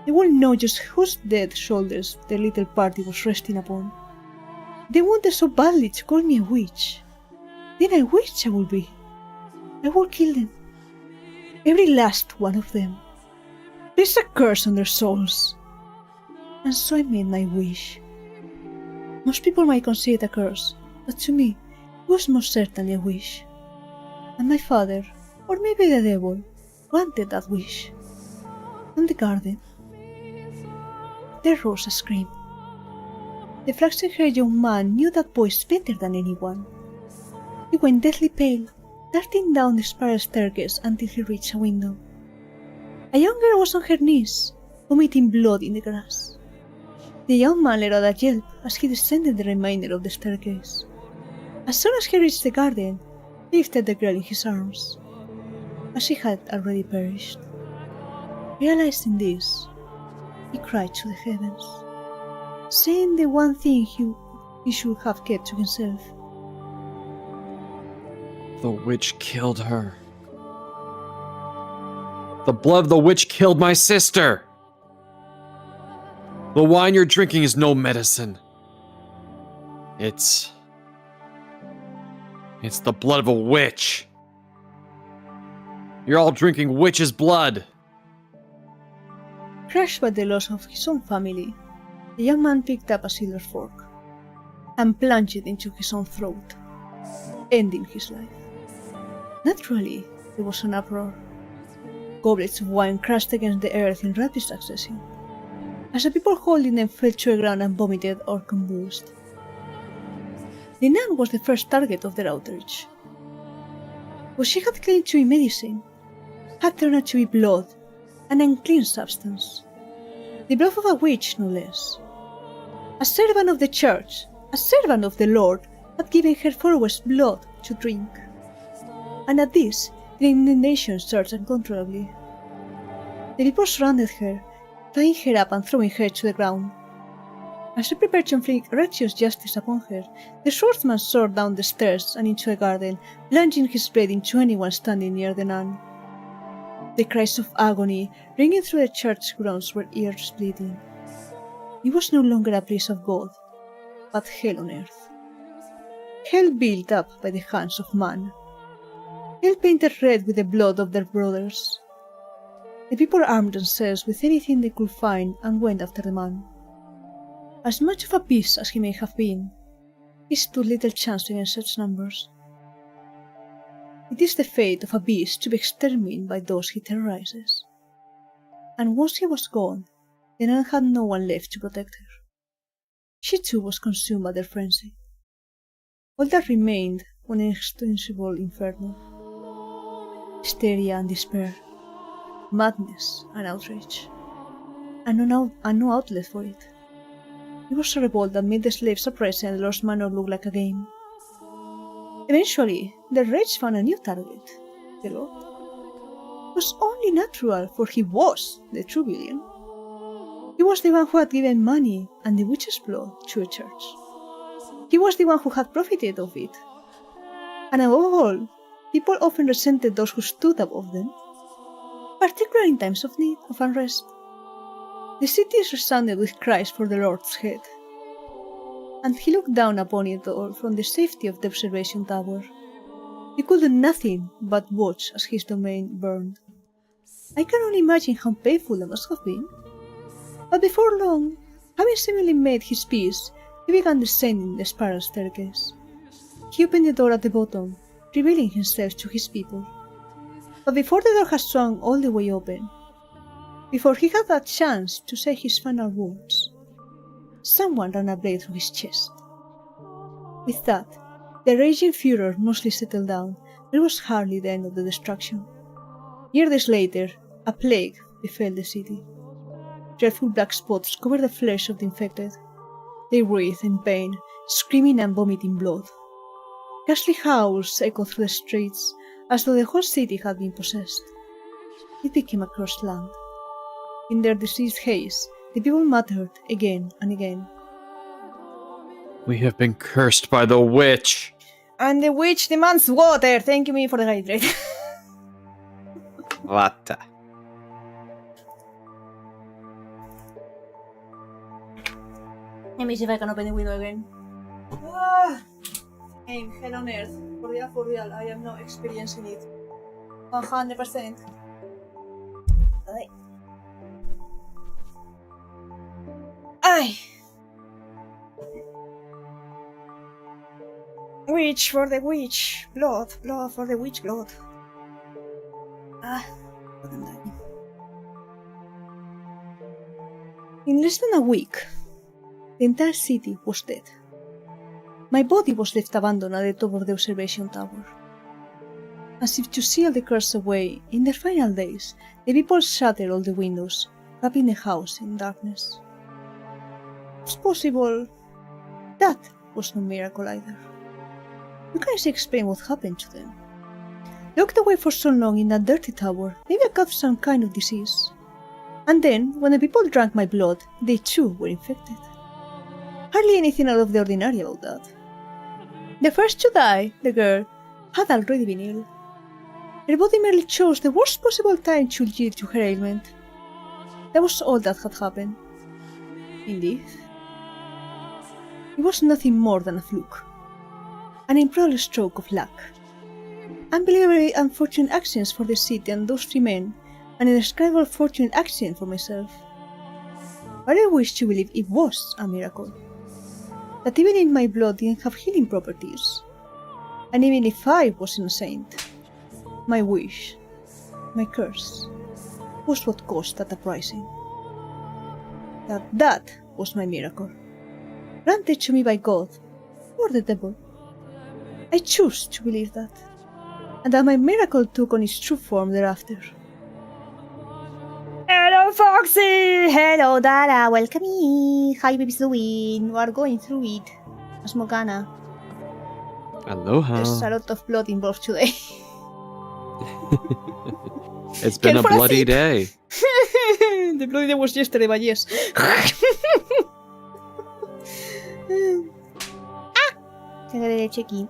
They wouldn't know just whose dead shoulders their little party was resting upon. They wanted so badly to call me a witch. Then I wished I would be. I would kill them. Every last one of them. Place a curse on their souls. And so I made my wish. Most people might consider it a curse, but to me, it was most certainly a wish. And my father, or maybe the devil, granted that wish. In the garden, there rose a scream. The flaxen-haired young man knew that voice better than anyone. He went deathly pale, darting down the spiral staircase until he reached a window. A young girl was on her knees, vomiting blood in the grass. The young man let out a yelp as he descended the remainder of the staircase. As soon as he reached the garden, he lifted the girl in his arms, as she had already perished. Realizing this, he cried to the heavens, saying the one thing he should have kept to himself. The witch killed her. The blood of the witch killed my sister. The wine you're drinking is no medicine. It's the blood of a witch. You're all drinking witch's blood. Crushed by the loss of his own family, the young man picked up a silver fork and plunged it into his own throat, ending his life. Naturally, there was an uproar. Goblets of wine crashed against the earth in rapid succession, as the people holding them fell to the ground and vomited or convulsed. The nun was the first target of their outrage. What she had claimed to be medicine had turned out to be blood, an unclean substance. The blood of a witch, no less. A servant of the church, a servant of the Lord, had given her followers blood to drink. And at this, the indignation surged uncontrollably. The people surrounded her, tying her up and throwing her to the ground. As she prepared to inflict righteous justice upon her, the swordsman soared down the stairs and into the garden, plunging his blade into anyone standing near the nun. The cries of agony ringing through the church grounds were ear-splitting. It was no longer a place of God, but hell on earth. Hell built up by the hands of man. Hell painted red with the blood of their brothers. The people armed themselves with anything they could find and went after the man. As much of a beast as he may have been, he stood little chance against such numbers. It is the fate of a beast to be exterminated by those he terrorizes. And once he was gone, the nun had no one left to protect her. She too was consumed by their frenzy. All that remained was an inextinguishable inferno. Hysteria and despair, madness and outrage, and no outlet for it. It was a revolt that made the slaves oppressed and the lost manor look like a game. Eventually, the rage found a new target, the Lord. It was only natural, for he was the true villain. He was the one who had given money and the witch's blood to a church. He was the one who had profited of it. And above all, people often resented those who stood above them, particularly in times of need, of unrest. The cities resounded with cries for the Lord's head, and he looked down upon it all from the safety of the observation tower. He could do nothing but watch as his domain burned. I can only imagine how painful it must have been. But before long, having seemingly made his peace, he began descending the spiral staircase. He opened the door at the bottom, revealing himself to his people. But before the door had swung all the way open, before he had a chance to say his final words, someone ran a blade through his chest. With that, the raging furor mostly settled down, but it was hardly the end of the destruction. Years later, a plague befell the city. Dreadful black spots covered the flesh of the infected. They writhed in pain, screaming and vomiting blood. Ghastly howls echoed through the streets, as though the whole city had been possessed. It became a cursed land. In their diseased haze, the people muttered again and again, We have been cursed by the witch. And the witch demands water. Thank you me for the hydrate. Lata. Let me see if I can open the window again. Aim, hell on earth. For real, I am not experiencing it. 100%. Ay. Ay. Witch for the witch. Blood for the witch blood. But I'm dying. In less than a week, the entire city was dead. My body was left abandoned at the top of the observation tower. As if to seal the curse away, in their final days, the people shattered all the windows, wrapping the house in darkness. It's possible that was no miracle either. You can't explain what happened to them. Locked away for so long in that dirty tower, maybe I caught some kind of disease. And then, when the people drank my blood, they too were infected. Hardly anything out of the ordinary about that. The first to die, the girl, had already been ill. Her body merely chose the worst possible time to yield to her ailment. That was all that had happened. Indeed. It was nothing more than a fluke. An improbable stroke of luck. Unbelievably unfortunate actions for the city and those 3 men, an indescribable fortunate accident for myself. But I wish to believe it was a miracle. That even if my blood didn't have healing properties, and even if I wasn't a saint, my wish, my curse, was what caused that uprising. That was my miracle. Granted to me by God, or the devil. I choose to believe that, and that my miracle took on its true form thereafter. Hello, Foxy! Hello, Dara! Welcome in! How you babies doing? We are going through it. As Morgana. Aloha. There's a lot of blood involved today. It's been a For a bloody sip. day. The bloody day was yesterday, but yes. Check-in.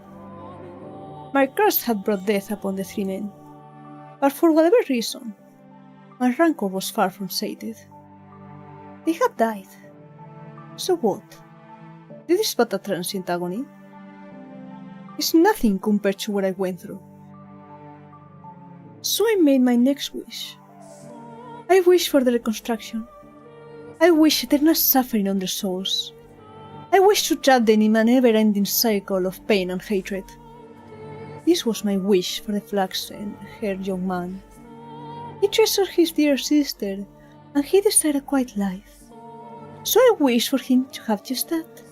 My curse had brought death upon the 3 men. But for whatever reason, my rancor was far from sated. They had died. So what? This is but a transient agony. It's nothing compared to what I went through. So I made my next wish. I wish for the reconstruction. I wish eternal suffering on their souls. I wish to trap them in a never-ending cycle of pain and hatred. This was my wish for the flaxen-haired young man. He treasured his dear sister, and he desired a quiet life. So I wish for him to have just that.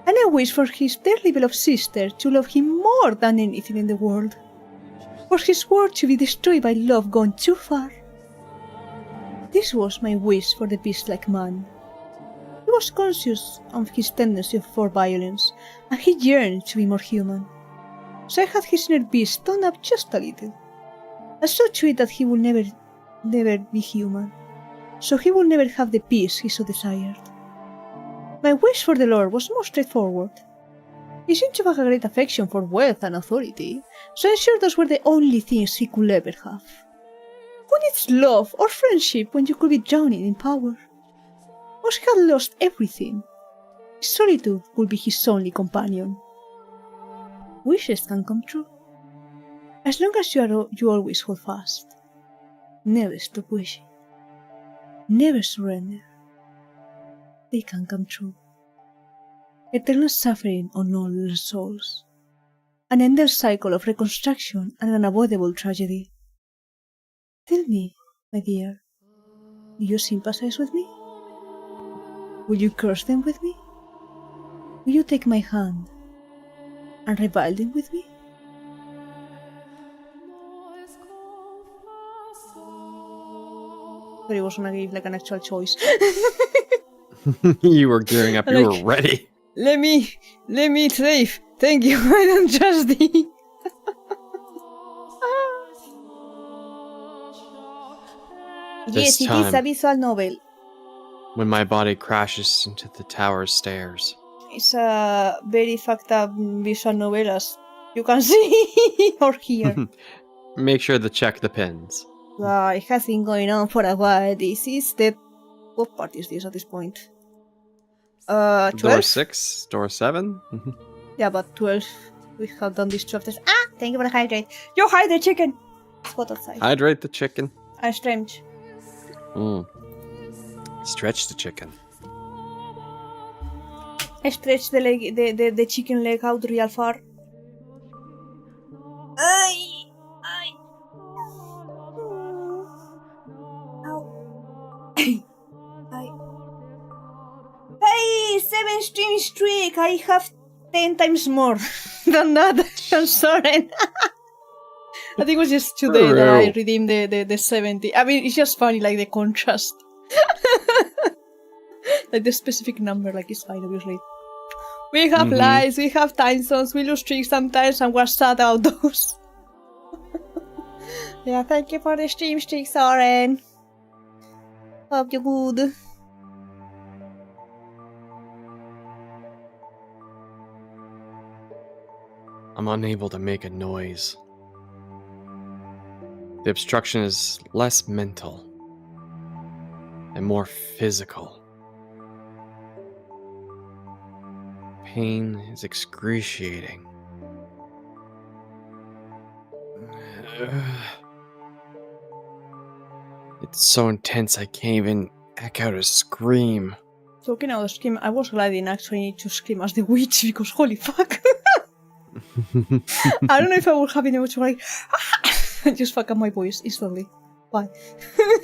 And I wish for his dearly beloved sister to love him more than anything in the world. For his world to be destroyed by love gone too far. This was my wish for the beast-like man. He was conscious of his tendency for violence, and he yearned to be more human. So I had his inner beast toned up just a little. I saw to it that he would never be human, so he would never have the peace he so desired. My wish for the Lord was more straightforward. He seemed to have a great affection for wealth and authority, so I'm sure those were the only things he could ever have. Who needs love or friendship when you could be drowning in power? Once he had lost everything, solitude would be his only companion. Wishes can come true. As long as you always hold fast. Never stop wishing. Never surrender. They can come true. Eternal suffering on all their souls. An endless cycle of reconstruction and unavoidable tragedy. Tell me, my dear, do you sympathize with me? Will you curse them with me? Will you take my hand and revile them with me? But it was gonna give like an actual choice. You were gearing up. You were Like- ready. Let me save. Thank you. I don't trust thee. This Yes, it is time. a visual novel. When my body crashes into the tower's stairs. It's a very fucked up visual novel, as you can see or hear. Make sure to check the pins. It has been going on for a while. This is the... What part is this at this point? 12? Door 6, door 7. Yeah, but 12. We have done this 12 times. Ah! Thank you for the hydrate. Yo, hydrate chicken! It's hot outside. Hydrate the chicken. I'm strange. Stretch the chicken. I stretch the leg, the chicken leg out real far. Ay! Ow. Ay. Hey! 7 stream streak! I have 10 times more than that. I'm sorry. I think it was just today that I redeemed the 70. I mean, it's just funny, like the contrast. Like the specific number, like it's fine, obviously. We have lies, we have time zones, we lose streaks sometimes, and we're sad about those. Yeah, thank you for the stream streak, Soren. Hope you're good. I'm unable to make a noise. The obstruction is less mental and more physical. Pain is excruciating. It's so intense I can't even eck out a scream. Talking about scream, I was glad I didn't actually need to scream as the witch, because holy fuck. I don't know if I would have been able to like just fuck up my voice instantly. Why?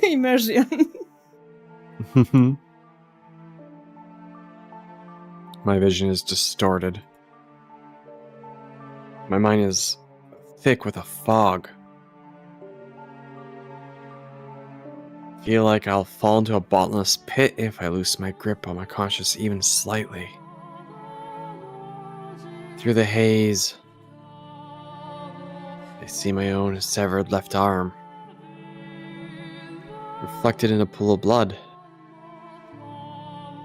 Immersion. My vision is distorted. My mind is thick with a fog. I feel like I'll fall into a bottomless pit if I lose my grip on my conscience even slightly. Through the haze, I see my own severed left arm, reflected in a pool of blood.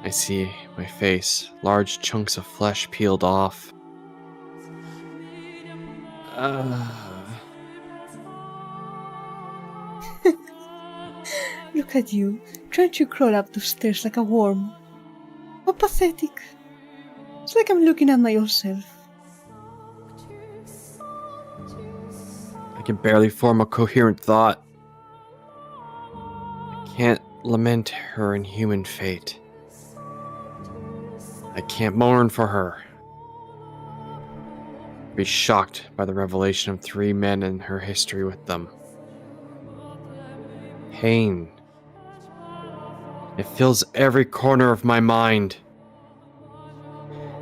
I see my face, large chunks of flesh peeled off. Look at you, trying to crawl up the stairs like a worm. How pathetic. It's like I'm looking at my old self. I can barely form a coherent thought. I can't lament her inhuman fate. I can't mourn for her. Be shocked by the revelation of 3 men and her history with them. Pain. It fills every corner of my mind.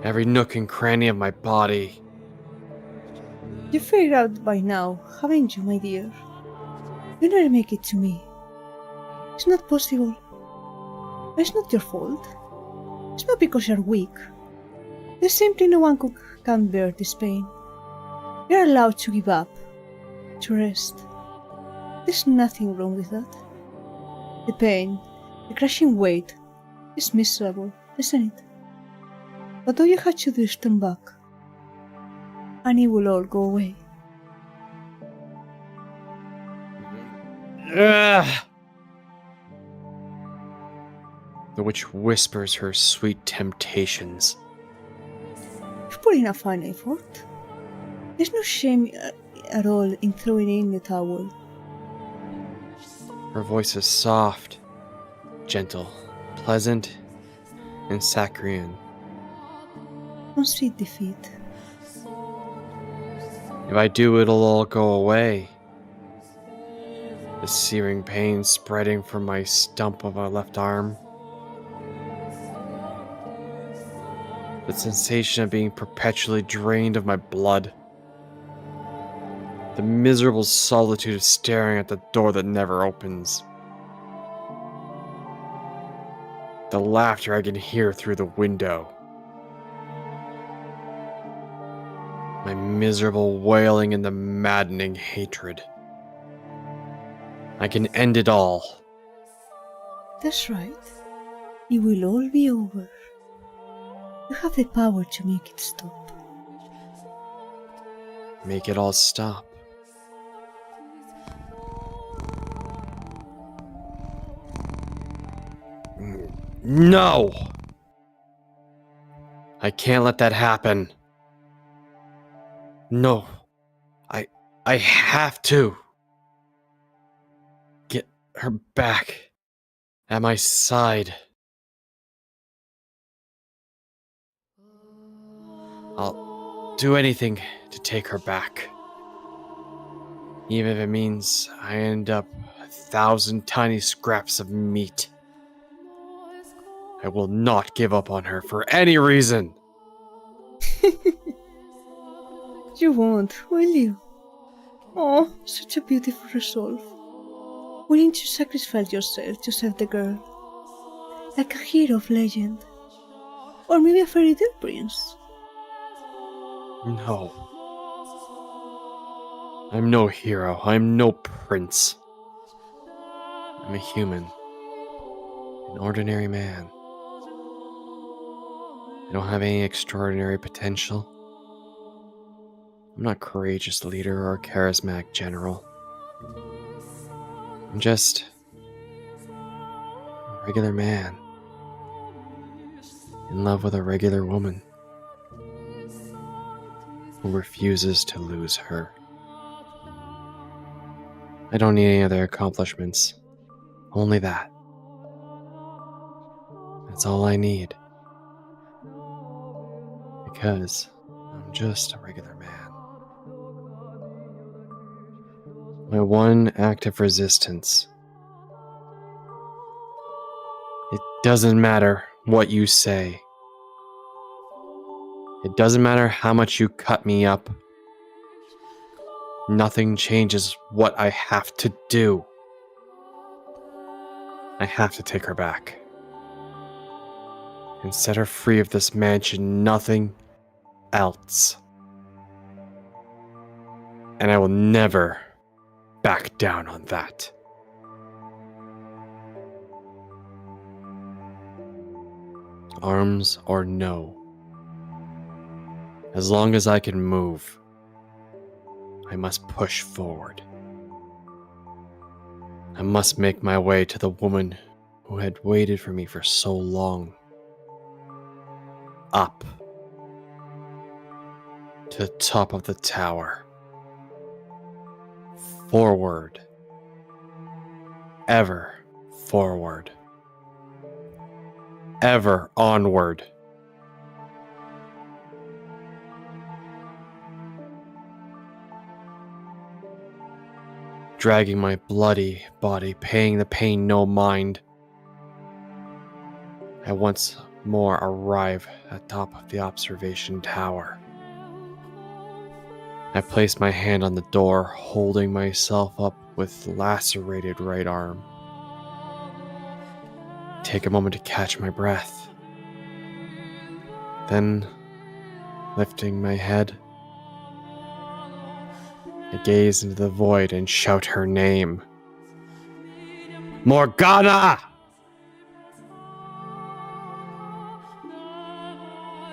Every nook and cranny of my body. You figured out by now, haven't you, my dear? You never make it to me. It's not possible. It's not your fault. It's not because you're weak. There's simply no one who can bear this pain. You're allowed to give up, to rest. There's nothing wrong with that. The pain, the crushing weight, is miserable, isn't it? But all you have to do is turn back, and it will all go away. The witch whispers her sweet temptations. You've put in a fine effort. There's no shame at all in throwing in the towel. Her voice is soft, gentle, pleasant, and saccharine. On sweet defeat. If I do, it'll all go away. The searing pain spreading from my stump of a left arm. The sensation of being perpetually drained of my blood. The miserable solitude of staring at the door that never opens. The laughter I can hear through the window. My miserable wailing and the maddening hatred. I can end it all. That's right. It will all be over. You have the power to make it stop. Make it all stop. No! I can't let that happen. No. I have to get her back at my side. I'll do anything to take her back. Even if it means I end up 1,000 tiny scraps of meat. I will not give up on her for any reason. You won't, will you? Oh, such a beautiful resolve. Willing to sacrifice yourself to save the girl. Like a hero of legend. Or maybe a fairy tale prince. No. I'm no hero. I'm no prince. I'm a human. An ordinary man. I don't have any extraordinary potential. I'm not a courageous leader or a charismatic general. I'm just a regular man. In love with a regular woman. Who refuses to lose her. I don't need any other accomplishments. Only that. That's all I need. Because I'm just a regular man. My one act of resistance. It doesn't matter what you say. It doesn't matter how much you cut me up. Nothing changes what I have to do. I have to take her back. And set her free of this mansion, nothing else. And I will never back down on that. Arms or no. As long as I can move, I must push forward. I must make my way to the woman who had waited for me for so long. Up. To the top of the tower. Forward. Ever forward. Ever onward. Dragging my bloody body, paying the pain no mind. I once more arrive at top of the observation tower. I place my hand on the door, holding myself up with lacerated right arm. Take a moment to catch my breath. Then, lifting my head, I gaze into the void and shout her name. Morgana!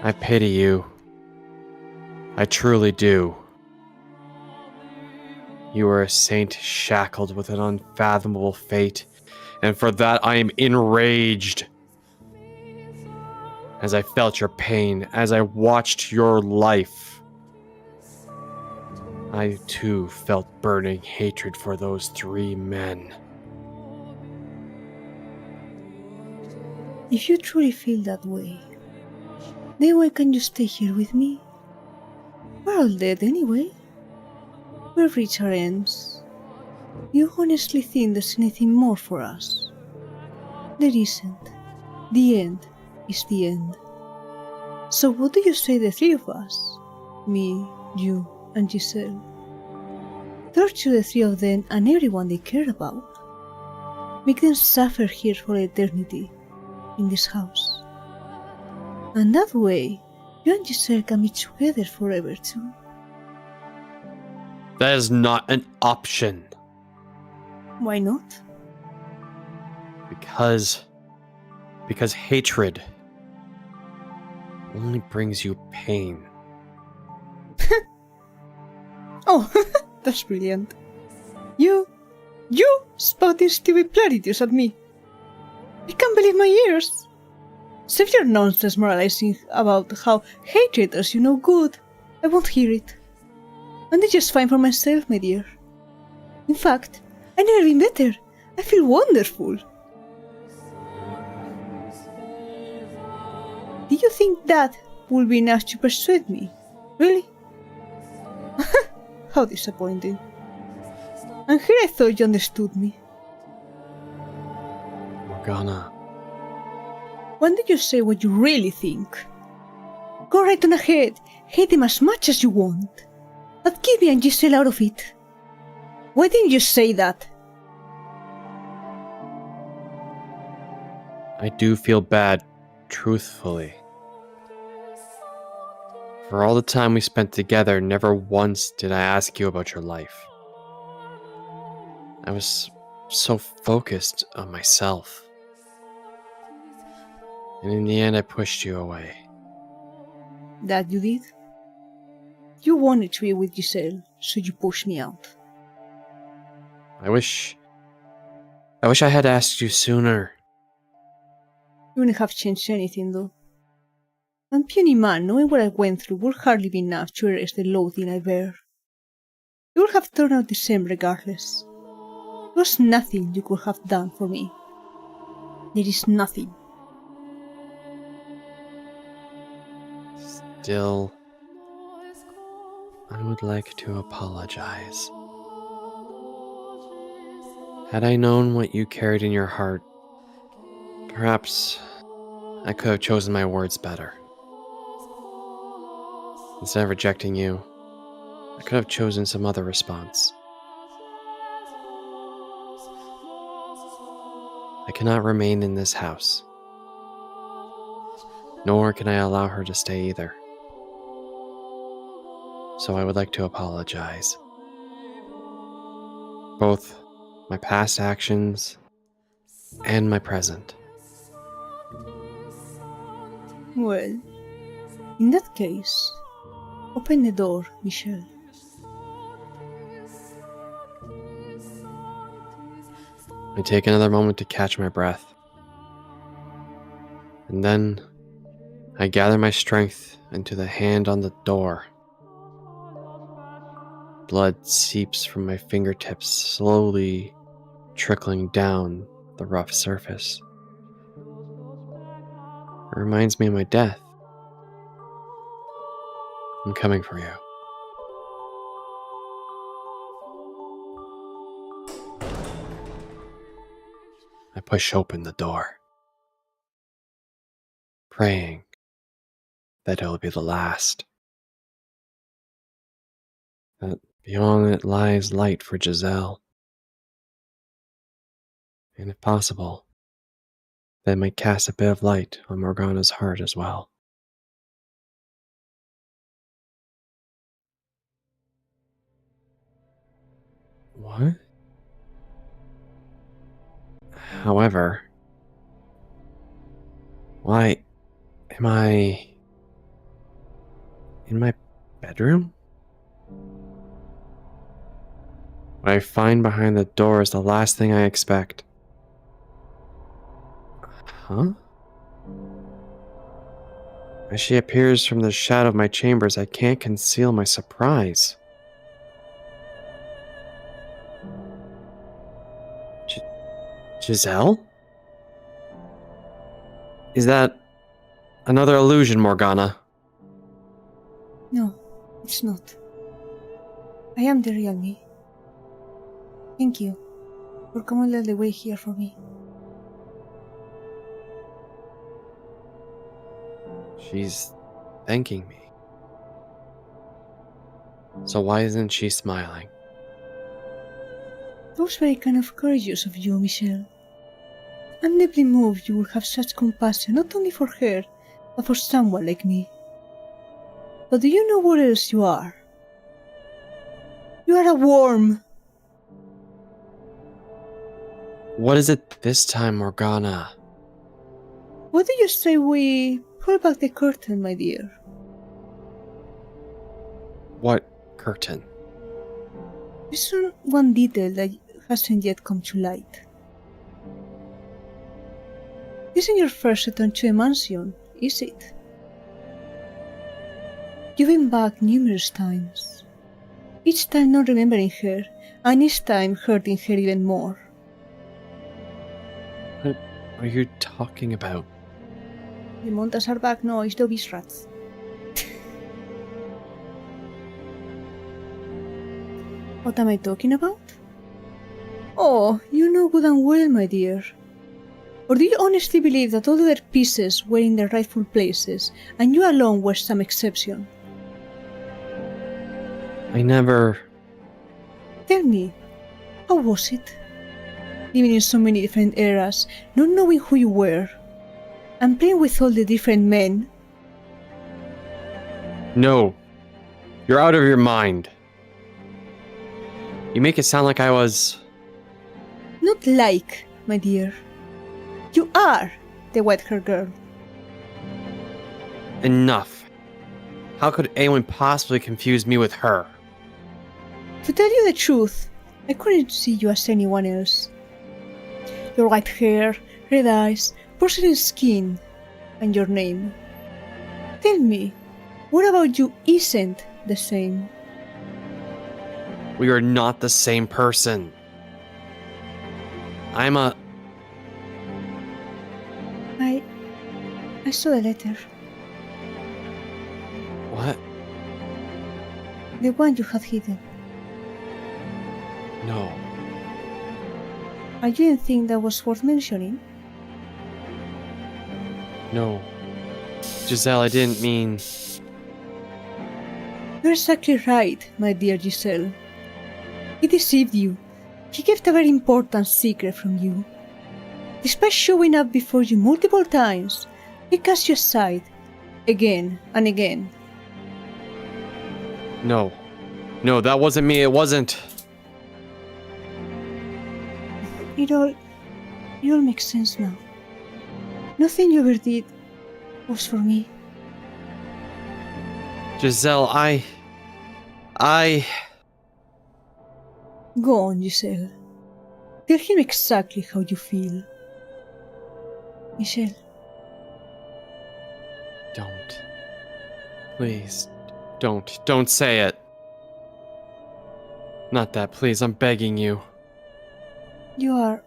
I pity you. I truly do. You are a saint shackled with an unfathomable fate, and for that I am enraged. As I felt your pain, as I watched your life, I too felt burning hatred for those 3 men. If you truly feel that way, then why can't you stay here with me? We're all dead anyway. We've reached our ends. You honestly think there's anything more for us? There isn't. The end is the end. So what do you say, the 3 of us? Me, you, and Giselle. Torture the 3 of them and everyone they care about. Make them suffer here for eternity, in this house. And that way, you and Giselle can be together forever too. That is not an option. Why not? Because hatred. only brings you pain. Oh, that's brilliant. You spouting stupid platitudes at me. I can't believe my ears. Save your nonsense moralizing about how hatred does you no good. I won't hear it. I'm just fine for myself, my dear. In fact, I've never been better. I feel wonderful. Do you think that will be enough to persuade me? Really? How disappointing. And here I thought you understood me. Morgana, Why don't you say what you really think? Go right on ahead. Hate him as much as you want. But keep me and Giselle out of it. Why didn't you say that? I do feel bad, truthfully. For all the time we spent together, never once did I ask you about your life. I was so focused on myself. And in the end, I pushed you away. That you did? You wanted to be with Giselle, so you pushed me out. I wish I had asked you sooner. You wouldn't have changed anything, though. And puny man, knowing what I went through, would hardly be enough to erase the loathing I bear. You would have turned out the same regardless. There was nothing you could have done for me. There is nothing. Still, I would like to apologize. Had I known what you carried in your heart, perhaps I could have chosen my words better. Instead of rejecting you, I could have chosen some other response. I cannot remain in this house, nor can I allow her to stay either. So I would like to apologize. Both my past actions and my present. Well, in that case, open the door, Michelle. I take another moment to catch my breath. And then I gather my strength into the hand on the door. Blood seeps from my fingertips, slowly trickling down the rough surface. It reminds me of my death. I'm coming for you. I push open the door, praying that it'll be the last. That beyond it lies light for Giselle. And if possible, that might cast a bit of light on Morgana's heart as well. What? However, why am I in my bedroom? What I find behind the door is the last thing I expect. Huh? As she appears from the shadow of my chambers, I can't conceal my surprise. Giselle? Is that another illusion, Morgana? No, it's not. I am the real me. Thank you for coming all the way here for me. She's thanking me. So why isn't she smiling? That was very kind of courageous of you, Michelle. I'm deeply moved you would have such compassion not only for her, but for someone like me. But do you know what else you are? You are a worm! What is it this time, Morgana? What do you say we Pull back the curtain, my dear. What curtain? There's one detail that hasn't yet come to light. This isn't your first return to a mansion, is it? You've been back numerous times. Each time not remembering her, and each time hurting her even more. What are you talking about? The mountains are back now, it's the obese rats. What am I talking about? Oh, you know good and well, my dear. Or do you honestly believe that all the other pieces were in their rightful places, and you alone were some exception? I never... Tell me, how was it? Living in so many different eras, not knowing who you were, and playing with all the different men. No. You're out of your mind. You make it sound like I was... Not like, my dear. You are the white-haired girl. Enough. How could anyone possibly confuse me with her? To tell you the truth, I couldn't see you as anyone else. Your white hair, red eyes, porcelain skin, and your name. Tell me, what about you isn't the same? We are not the same person. I'm a... I saw the letter. What? The one you had hidden. No. I didn't think that was worth mentioning. No. Giselle, I didn't mean... You're exactly right, my dear Giselle. He deceived you. He kept a very important secret from you. Despite showing up before you multiple times, he cast you aside, again and again. No. No, that wasn't me, it wasn't... It all makes sense now. Nothing you ever did was for me. Giselle, I... Go on, Giselle. Tell him exactly how you feel. Michelle. Don't. Please, don't. Don't say it. Not that, please, I'm begging you. You are...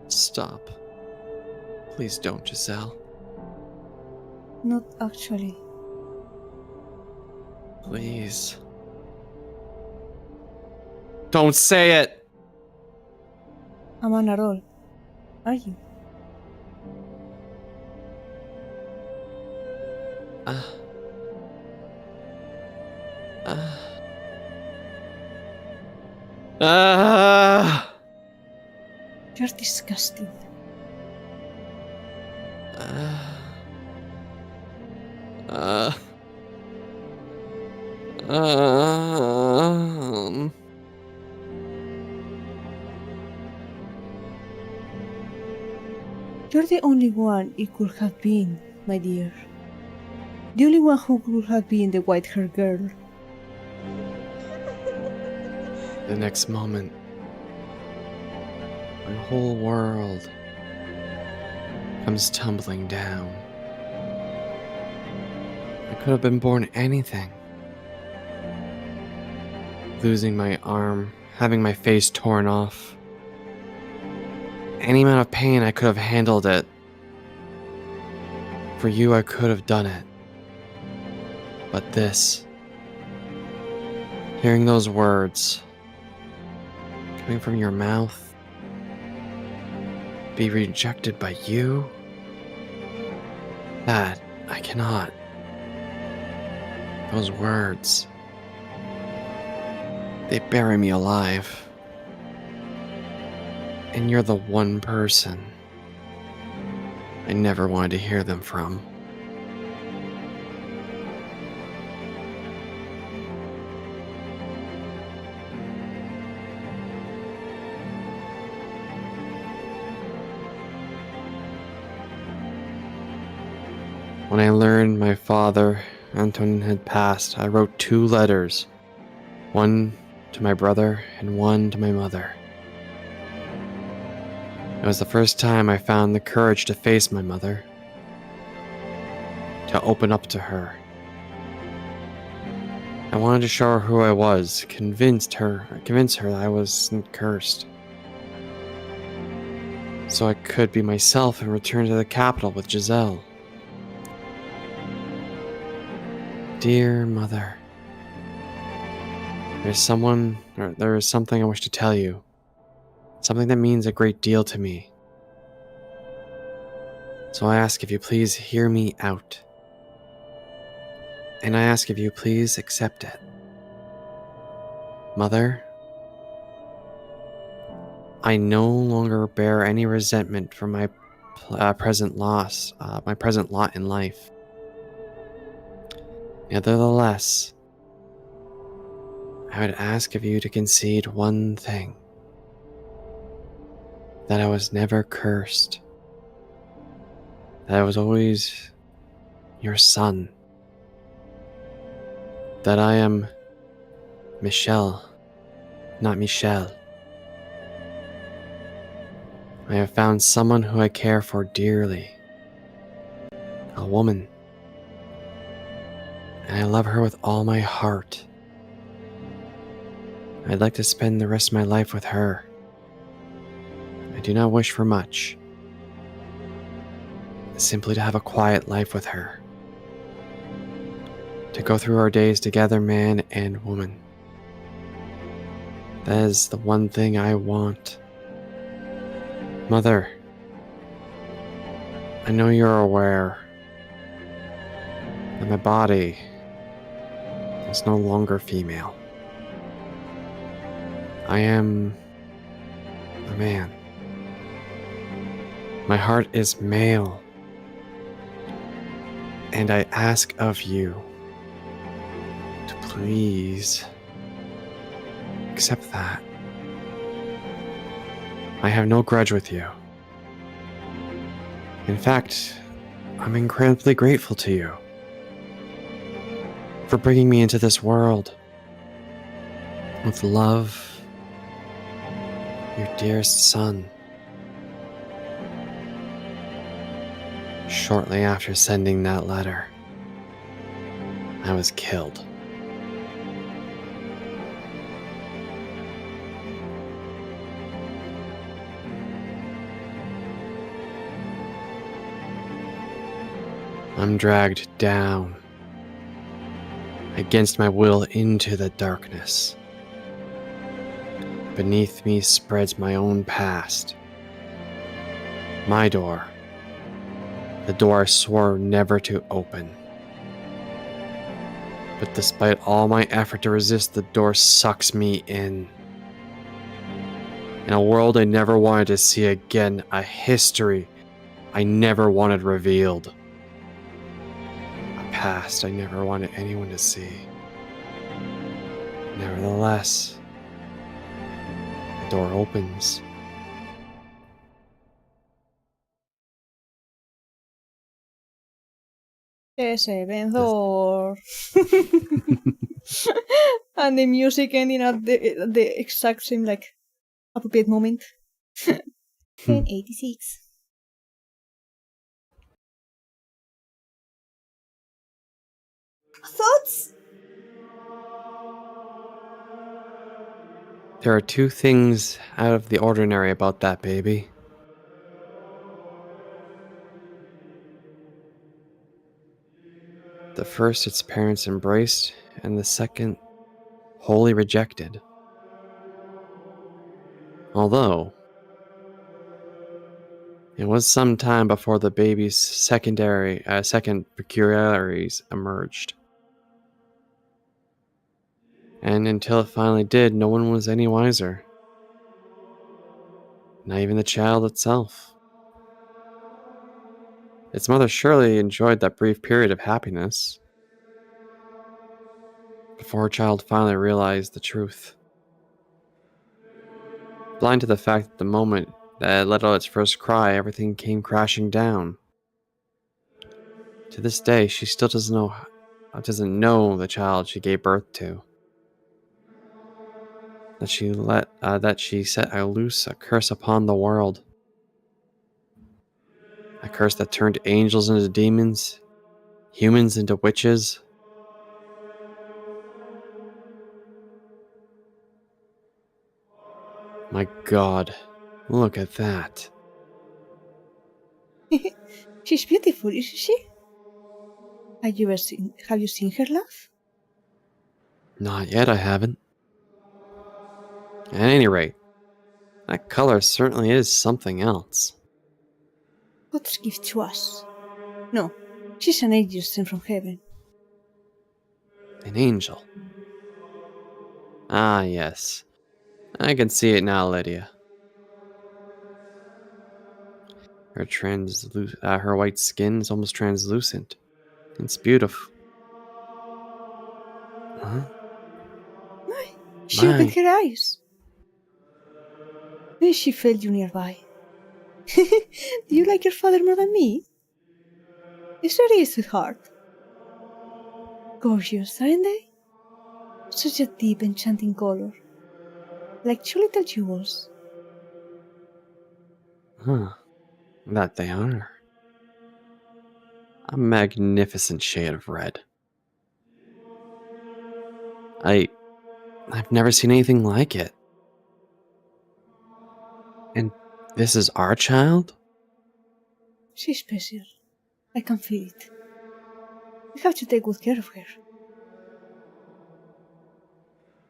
Stop. Please don't, Giselle. not actually. Please. Don't say it! A man at all. Are you? You're disgusting. You're the only one it could have been, my dear. The only one who could have been the white-haired girl. The next moment, my whole world comes tumbling down. I could have been born anything. Losing my arm, having my face torn off. Any amount of pain, I could have handled it. For you, I could have done it. But this, hearing those words coming from your mouth, be rejected by you, that I cannot. Those words, they bury me alive. And you're the one person I never wanted to hear them from. When I learned my father, Anton, had passed, I wrote 2 letters, one to my brother and one to my mother. It was the first time I found the courage to face my mother, to open up to her. I wanted to show her who I was, convince her that I wasn't cursed, so I could be myself and return to the capital with Giselle. Dear mother, there is something I wish to tell you, something that means a great deal to me. So I ask if you please hear me out, and I ask if you please accept it. Mother, I no longer bear any resentment for my present lot in life. Nevertheless, I would ask of you to concede one thing: that I was never cursed, that I was always your son, that I am Michelle, not Michelle. I have found someone who I care for dearly, a woman, and I love her with all my heart. I'd like to spend the rest of my life with her. I do not wish for much, simply to have a quiet life with her, to go through our days together, man and woman. That is the one thing I want. Mother, I know you're aware that my body is no longer female. I am a man. My heart is male. And I ask of you to please accept that. I have no grudge with you. In fact, I'm incredibly grateful to you for bringing me into this world. With love, your dearest son. Shortly after sending that letter, I was killed. I'm dragged down, against my will, into the darkness. Beneath me spreads my own past. My door. The door I swore never to open. But despite all my effort to resist, the door sucks me in. In a world I never wanted to see again, a history I never wanted revealed. A past I never wanted anyone to see. Nevertheless, the door opens. Ese vencedor. And the music ending at the exact same, like, appropriate moment. 1086. Thoughts? There are 2 things out of the ordinary about that baby. The first, its parents embraced, and the second, wholly rejected. Although, it was some time before the baby's second peculiarities emerged. And until it finally did, no one was any wiser. Not even the child itself. Its mother surely enjoyed that brief period of happiness before her child finally realized the truth. Blind to the fact that the moment that it let out its first cry, everything came crashing down. To this day, she still doesn't know the child she gave birth to. That she set loose a curse upon the world. A curse that turned angels into demons, humans into witches. My God, look at that. She's beautiful, isn't she? Have you seen her laugh? Not yet, I haven't. At any rate, that color certainly is something else. God's gift to us. No, she's an angel sent from heaven. An angel. Ah, yes. I can see it now, Lydia. Her white skin is almost translucent. It's beautiful. Huh? She opened My. her eyes. Then she felt you nearby. Do you like your father more than me? Yes, it is, sweetheart. Gorgeous, aren't they? Such a deep, enchanting color. Like two little jewels. Huh. That they are. A magnificent shade of red. I've never seen anything like it. And this is our child? She's special. I can feel it. We have to take good care of her.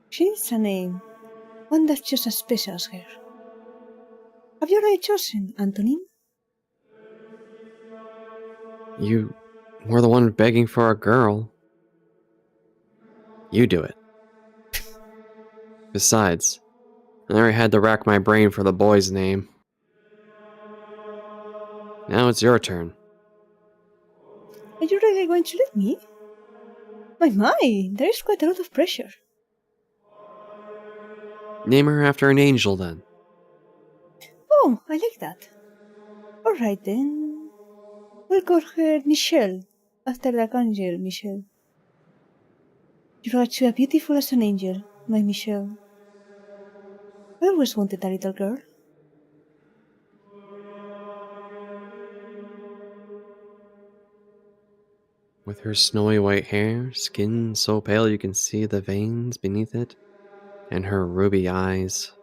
She needs a name. One that's just as special as her. Have you already chosen, Antonin? You were the one begging for a girl. You do it. Besides, I already had to rack my brain for the boy's name. Now it's your turn. Are you really going to let me? My, there is quite a lot of pressure. Name her after an angel, then. Oh, I like that. Alright then. We'll call her Michelle, after the archangel Michelle. You are too beautiful as an angel, my Michelle. I always wanted a little girl. With her snowy white hair, skin so pale you can see the veins beneath it, and her ruby eyes.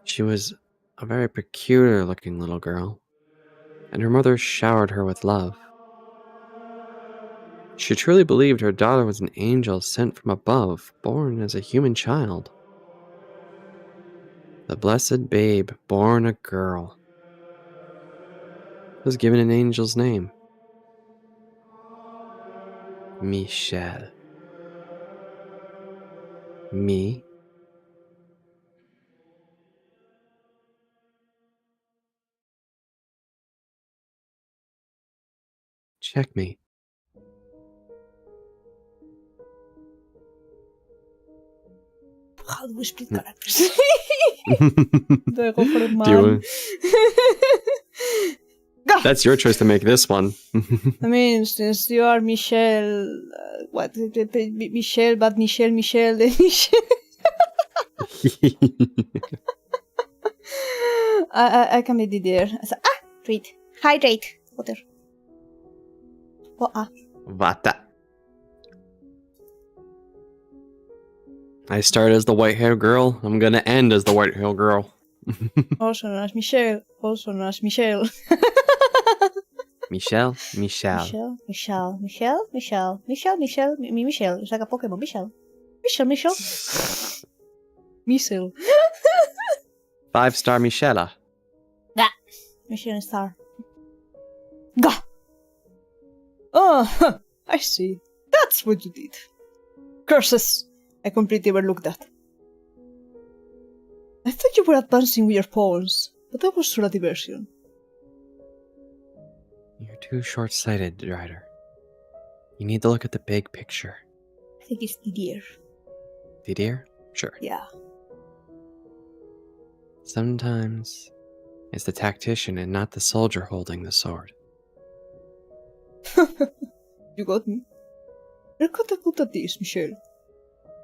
She was a very peculiar looking little girl, and her mother showered her with love. She truly believed her daughter was an angel sent from above, born as a human child. The blessed babe, born a girl, was given an angel's name. Michelle. Me? Checkmate. How do we split characters? Do I go for a Do man? you- Go! That's your choice to make this one. I mean, since you are Michelle, Michelle, but Michelle, then Michelle. I can be Didier. Drink. Hydrate. Water. Vata. I start as the white-haired girl. I'm gonna end as the white-haired girl. Also known as Michelle. Also known as Michelle. Michelle. Michelle. Michelle. It's like a Pokemon. Michelle. Michelle. 5-star Michella. Michelle Star. Gah! Oh, I see. That's what you did. Curses! I completely overlooked that. I thought you were advancing with your pawns, but that was for a diversion. You're too short-sighted, Ryder. You need to look at the big picture. I think it's Didier. Didier? Sure. Yeah. Sometimes it's the tactician and not the soldier holding the sword. You got me. You're good at this, Michelle.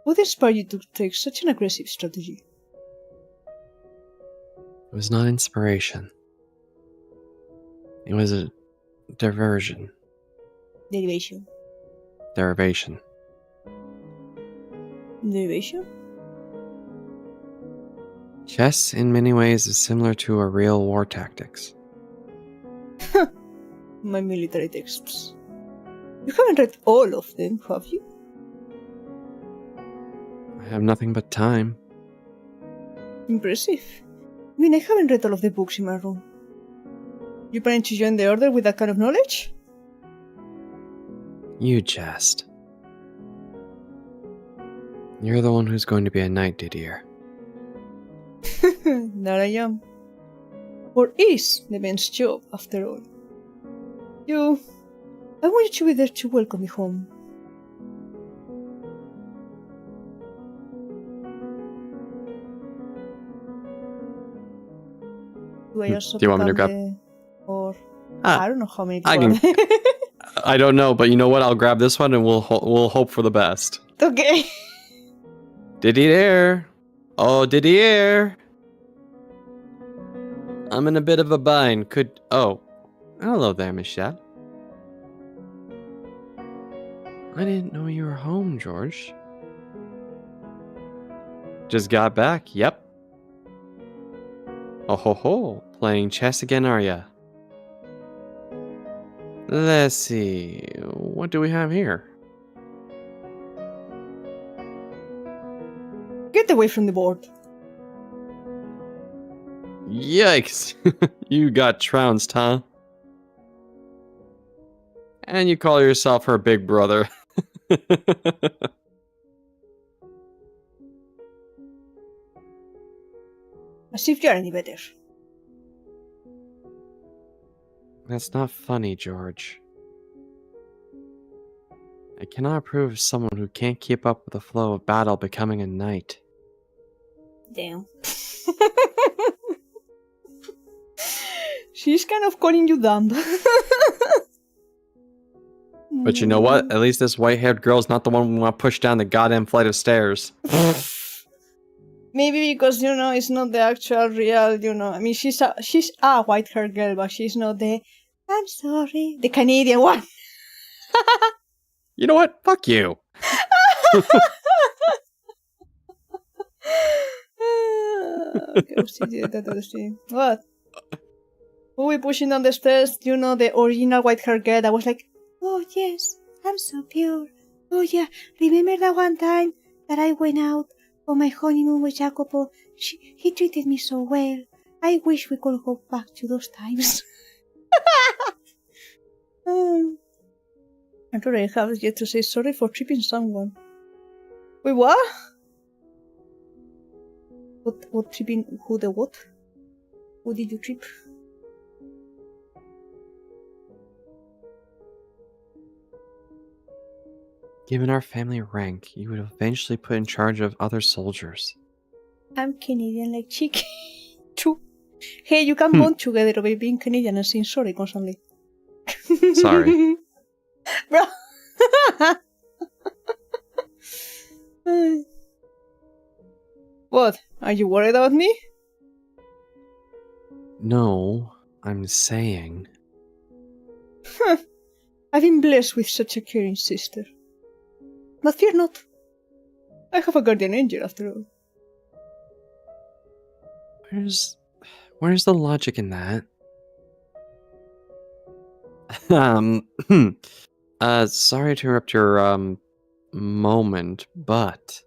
What inspired you to take such an aggressive strategy? It was not inspiration. It was a diversion. Derivation. Derivation. Derivation? Chess, in many ways, is similar to a real war tactics. My military texts. You haven't read all of them, have you? I have nothing but time. Impressive. I mean, I haven't read all of the books in my room. You plan to join the order with that kind of knowledge? You jest. You're the one who's going to be a knight, Didier. That I am. Or is the man's job, after all. I want you to be there to welcome me home. Do I also Do you want me to become grab- or Ah, I don't know how many I people can- I don't know, but you know what? I'll grab this one and we'll hope for the best. Okay. Didier! Oh, Didier! I'm in a bit of a bind. Oh. Hello there, Michelle. I didn't know you were home, George. Just got back, yep. Oh ho ho, playing chess again, are ya? Let's see, what do we have here? Get away from the board. Yikes! You got trounced, huh? And you call yourself her big brother. As if you're any better. That's not funny, George. I cannot approve of someone who can't keep up with the flow of battle becoming a knight. Damn. She's kind of calling you dumb. But you know what? At least this white-haired girl's not the one we want to push down the goddamn flight of stairs. Maybe because, it's not the actual real, I mean, she's a white-haired girl, but she's not I'm sorry, the Canadian one. You know what? Fuck you. What? Who we pushing down the stairs? The original white-haired girl that was like, oh yes, I'm so pure. Oh yeah, remember that one time that I went out on my honeymoon with Jacopo? He treated me so well. I wish we could go back to those times. I'm sorry, I have yet to say sorry for tripping someone. Wait, what? What tripping? Who the what? Who did you trip? Given our family rank, you would eventually put in charge of other soldiers. I'm Canadian like chick. True. Hey, you can bond together by being Canadian and saying sorry constantly. Sorry. Bro. What? Are you worried about me? No, I'm saying... I've been blessed with such a caring sister. But fear not. I have a guardian angel after all. Where's the logic in that? Sorry to interrupt your, moment, but...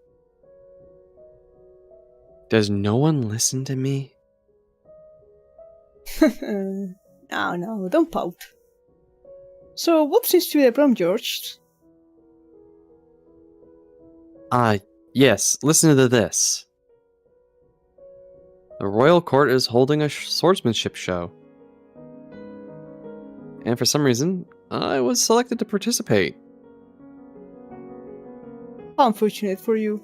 Does no one listen to me? No, don't pout. So, what seems to be the problem, George? Yes, listen to this. The royal court is holding a swordsmanship show. And for some reason, I was selected to participate. How unfortunate for you.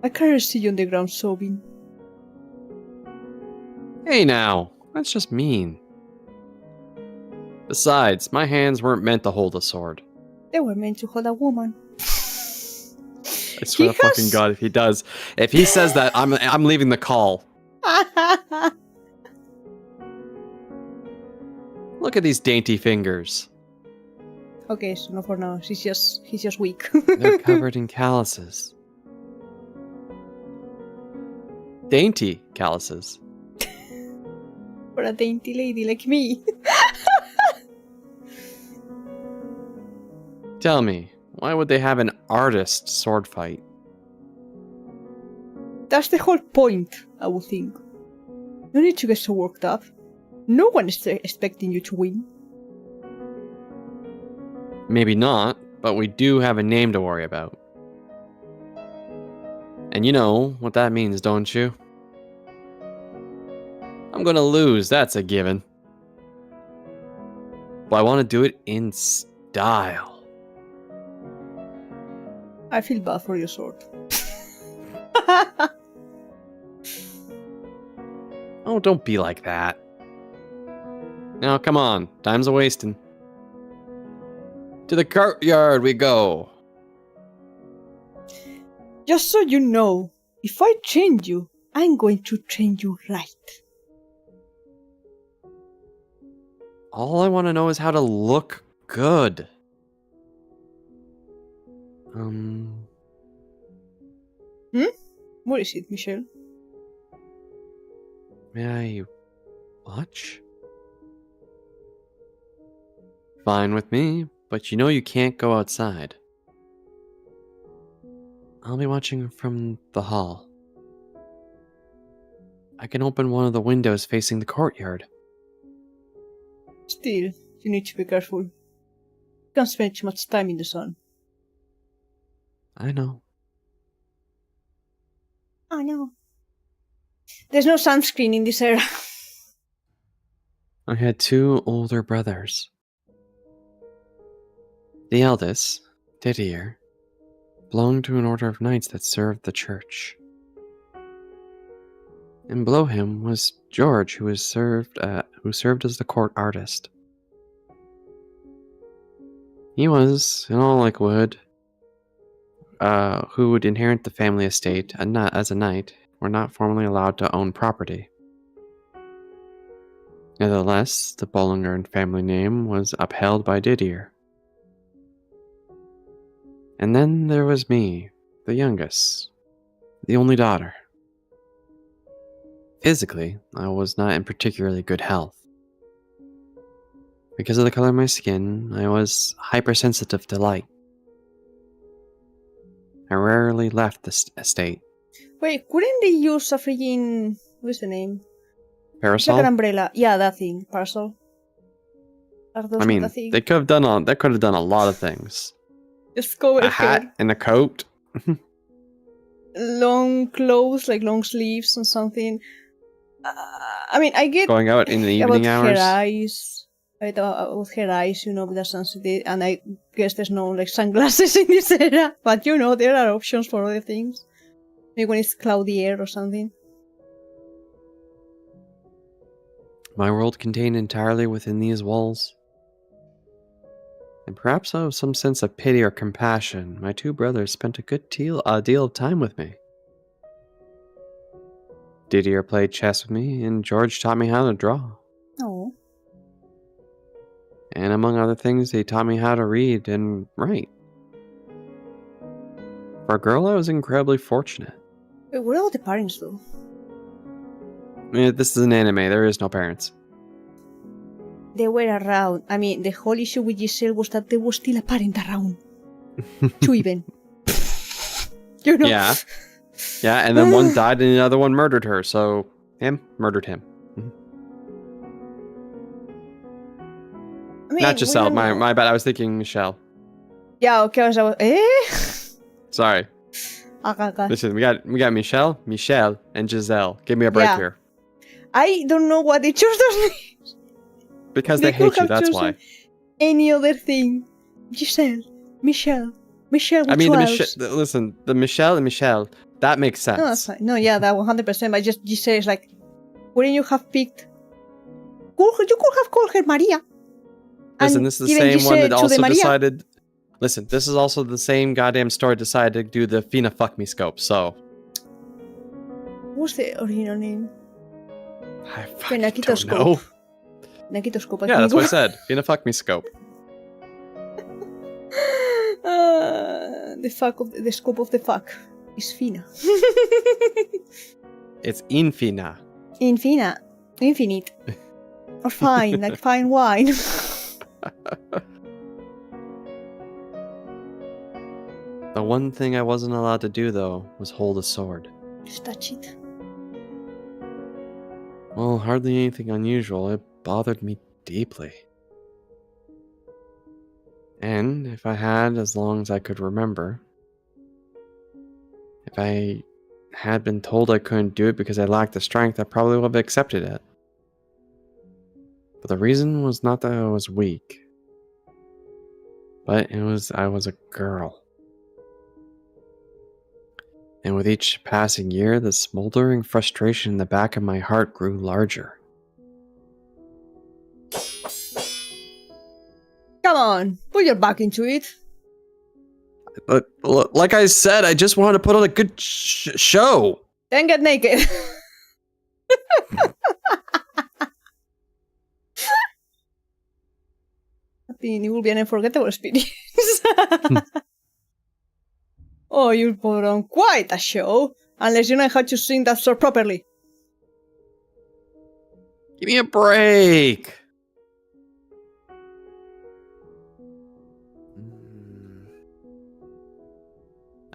I can't see you on the ground sobbing. Hey now, that's just mean. Besides, my hands weren't meant to hold a sword. They were meant to hold a woman. I swear to fucking God, if he says that, I'm leaving the call. Look at these dainty fingers. Okay, so no for now. He's just weak. They're covered in calluses. Dainty calluses. For a dainty lady like me. Tell me, why would they have an artist sword fight? That's the whole point, I would think. No need to get so worked up. No one is expecting you to win. Maybe not, but we do have a name to worry about. And you know what that means, don't you? I'm gonna lose, that's a given. But I want to do it in style. I feel bad for your sword. Oh, don't be like that. Now, come on, time's a-wasting. To the courtyard we go. Just so you know, if I train you, I'm going to train you right. All I want to know is how to look good. What is it, Michelle? May I watch? Fine with me, but you know you can't go outside. I'll be watching from the hall. I can open one of the windows facing the courtyard. Still, you need to be careful. You can't spend too much time in the sun. I know. Oh no. There's no sunscreen in this era. I had two older brothers. The eldest, Didier, belonged to an order of knights that served the church. And below him was George, who served as the court artist. He was, in all likelihood, who would inherit the family estate, and not as a knight, were not formally allowed to own property. Nevertheless, the Bollinger family name was upheld by Didier. And then there was me, the youngest, the only daughter. Physically, I was not in particularly good health. Because of the color of my skin, I was hypersensitive to light. I rarely left the estate. Wait, couldn't they use a freaking... What's the name? It's like Parasol? an umbrella. Yeah, that thing. Parasol. Are those I mean, not a thing? they could have done a lot of things. Just cover A hat hair. and a coat. Long clothes, like long sleeves and something. I mean, I get Going out in the about evening hours. her eyes. I thought with her eyes, with the sensitive, and I guess there's no like sunglasses in this era. But there are options for other things. Maybe when it's cloudy air or something. My world contained entirely within these walls. And perhaps out of some sense of pity or compassion, my two brothers spent a good deal of time with me. Didier played chess with me, and George taught me how to draw. Oh. And among other things, he taught me how to read and write. For a girl, I was incredibly fortunate. Wait, what about the parents though? This is an anime, there is no parents. They were around. I mean, the whole issue with Giselle was that there was still a parent around. Two even. Yeah. Yeah, and then one died and the other one murdered her, so him murdered him. I mean, Not Giselle, my bad, I was thinking Michelle. Yeah, okay, I was Sorry. Okay. Listen, we got Michelle, and Giselle. Give me a break Yeah. here. I don't know what they chose those names. Because they could hate you, have that's chosen why. Any other thing. Giselle, Michelle with I mean, 12s. the Michelle and Michelle, that makes sense. No, that's fine. No, yeah, that 100%. But just Giselle is like, wouldn't you have picked? You could have called her Maria. Listen, And this is the given same one that Giselle to the also Maria. decided. Listen, this is also the same goddamn store decided to do the Fina Fuck Me scope. So What's the original name? I fucking don't Nakitoscope. know. Nakitoscope, Yeah, that's what I amigo. said. Fina Fuck Me scope. The scope of the fuck is fina. It's Infina. Infina. Infinite. Or fine, like fine wine. The one thing I wasn't allowed to do though was hold a sword. Just touch it. Well, hardly anything unusual. It bothered me deeply. And if I had as long as I could remember, if I had been told I couldn't do it because I lacked the strength, I probably would have accepted it. But the reason was not that I was weak, but it was I was a girl. And with each passing year, the smoldering frustration in the back of my heart grew larger. Come on, put your back into it. But like I said, I just wanted to put on a good show. Then get naked. I think it will be an unforgettable experience. Oh, you'll put on quite a show, unless you know how to sing that song properly. Give me a break.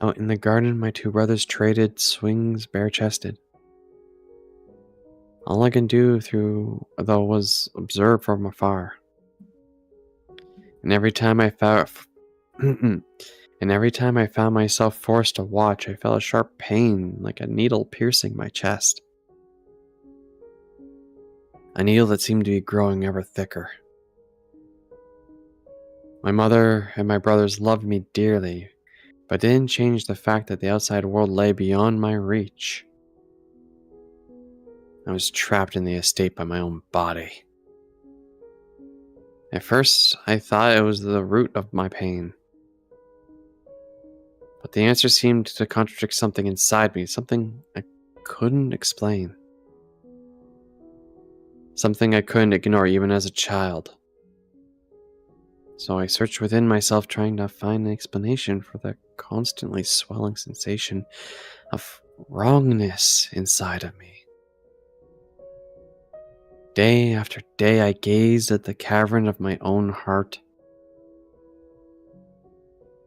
Out in the garden, my two brothers traded swings bare-chested. All I can do though was observe from afar. And every time I found myself forced to watch, I felt a sharp pain like a needle piercing my chest. A needle that seemed to be growing ever thicker. My mother and my brothers loved me dearly, but didn't change the fact that the outside world lay beyond my reach. I was trapped in the estate by my own body. At first, I thought it was the root of my pain. But the answer seemed to contradict something inside me, something I couldn't explain. Something I couldn't ignore even as a child. So I searched within myself, trying to find an explanation for the constantly swelling sensation of wrongness inside of me. Day after day, I gazed at the cavern of my own heart.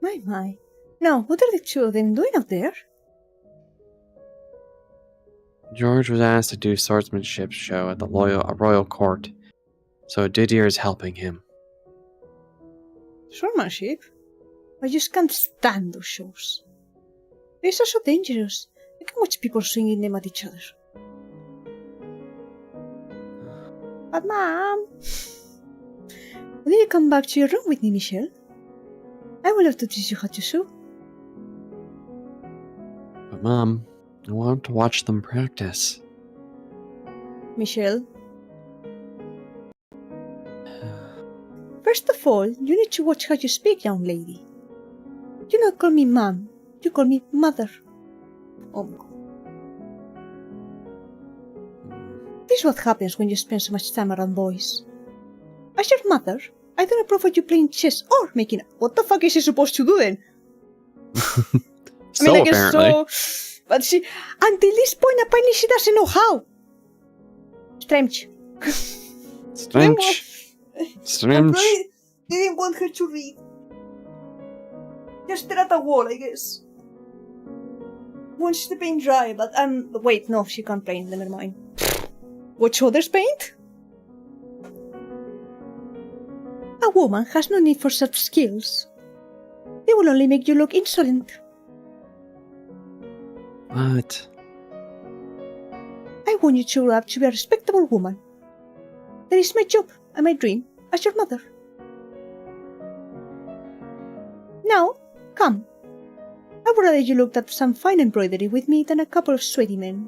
My. Now, what are the two of them doing out there? George was asked to do swordsmanship show at the royal court, so Didier is helping him. Swordmanship? I just can't stand those shows. They're so dangerous. I can watch people swinging them at each other. But Mom, will you come back to your room with me, Michelle? I would love to teach you how to sew. But Mom, I want to watch them practice. Michelle? First of all, you need to watch how you speak, young lady. You don't call me Mom, you call me Mother. This is what happens when you spend so much time around boys. As your mother, I don't approve of you playing chess or making up. What the fuck is she supposed to do then? So I guess apparently. so. But until this point, apparently she doesn't know how. Strange. I probably didn't want her to read. Just stare at a wall, I guess. Wants the paint dry, but wait, no, she can't paint, never mind. Watch others paint? A woman has no need for such skills. They will only make you look insolent. What? I want you to grow up to be a respectable woman. That is my job and my dream as your mother. Now, come. I would rather you looked at some fine embroidery with me than a couple of sweaty men.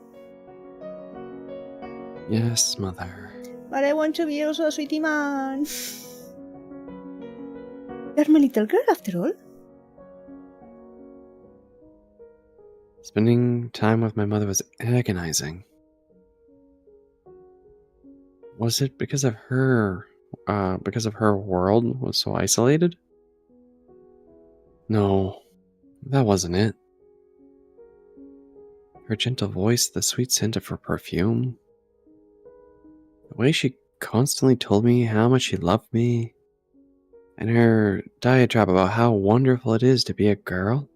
Yes, Mother. But I want to be also a sweetie man. You're my little girl after all. Spending time with my mother was agonizing. Was it because of her world was so isolated? No, that wasn't it. Her gentle voice, the sweet scent of her perfume, the way she constantly told me how much she loved me, and her diatribe about how wonderful it is to be a girl.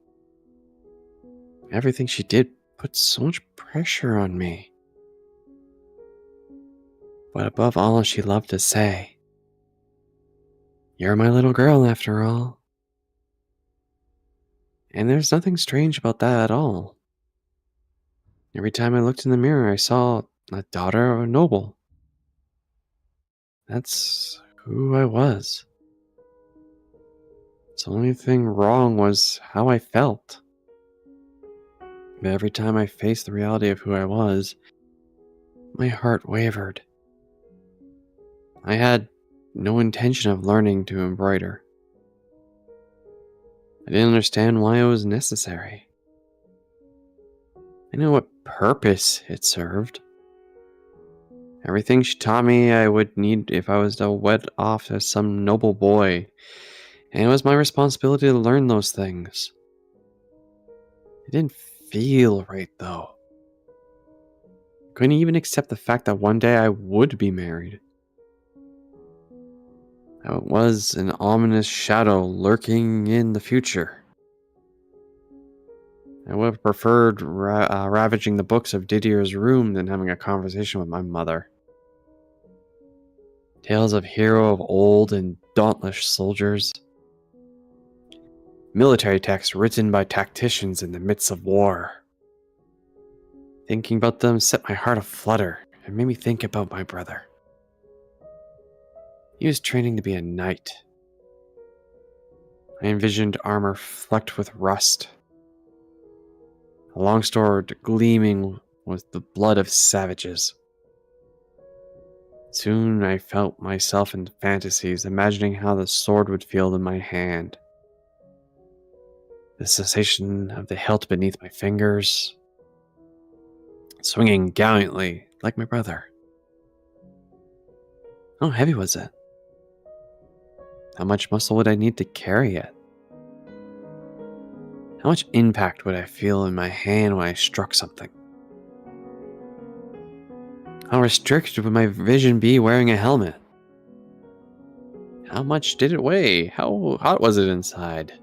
Everything she did put so much pressure on me. But above all, she loved to say, "You're my little girl after all." And there's nothing strange about that at all. Every time I looked in the mirror, I saw a daughter of a noble. That's who I was. The only thing wrong was how I felt. But every time I faced the reality of who I was, my heart wavered. I had no intention of learning to embroider. I didn't understand why it was necessary. I knew what purpose it served. Everything she taught me I would need if I was to wed off to some noble boy, and it was my responsibility to learn those things. It didn't feel right, though. I couldn't even accept the fact that one day I would be married. It was an ominous shadow lurking in the future. I would have preferred ravaging the books of Didier's room than having a conversation with my mother. Tales of hero of old and dauntless soldiers. Military texts written by tacticians in the midst of war. Thinking about them set my heart aflutter and made me think about my brother. He was training to be a knight. I envisioned armor flecked with rust, a long sword gleaming with the blood of savages. Soon I felt myself in fantasies, imagining how the sword would feel in my hand. The sensation of the hilt beneath my fingers, swinging gallantly like my brother. How heavy was it? How much muscle would I need to carry it? How much impact would I feel in my hand when I struck something? How restricted would my vision be wearing a helmet? How much did it weigh? How hot was it inside?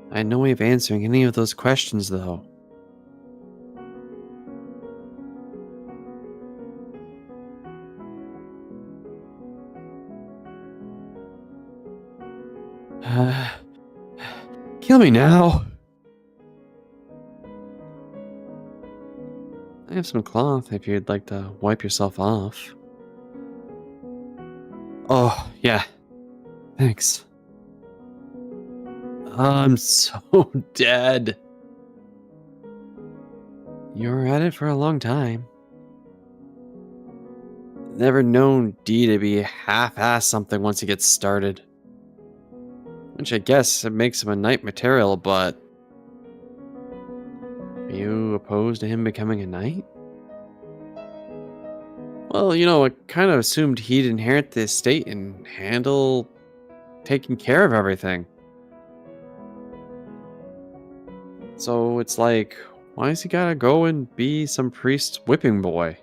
I had no way of answering any of those questions, though. Kill me now. I have some cloth if you'd like to wipe yourself off. Oh, yeah. Thanks. I'm so dead. You were at it for a long time. Never known D to be half-ass something once he gets started. Which I guess it makes him a knight material, but... Are you opposed to him becoming a knight? Well, I kind of assumed he'd inherit the estate and handle taking care of everything. So it's like, why has he gotta go and be some priest's whipping boy?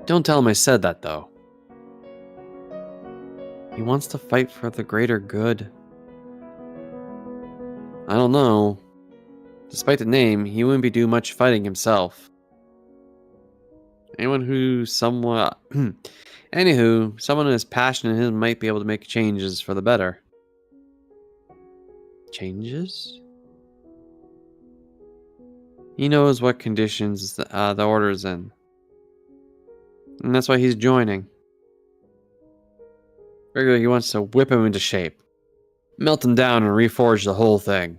Don't tell him I said that, though. He wants to fight for the greater good. I don't know. Despite the name, he wouldn't be doing much fighting himself. Anywho, someone as passionate as him might be able to make changes for the better. Changes? He knows what conditions the order's in. And that's why he's joining. Regularly, he wants to whip him into shape. Melt him down and reforge the whole thing.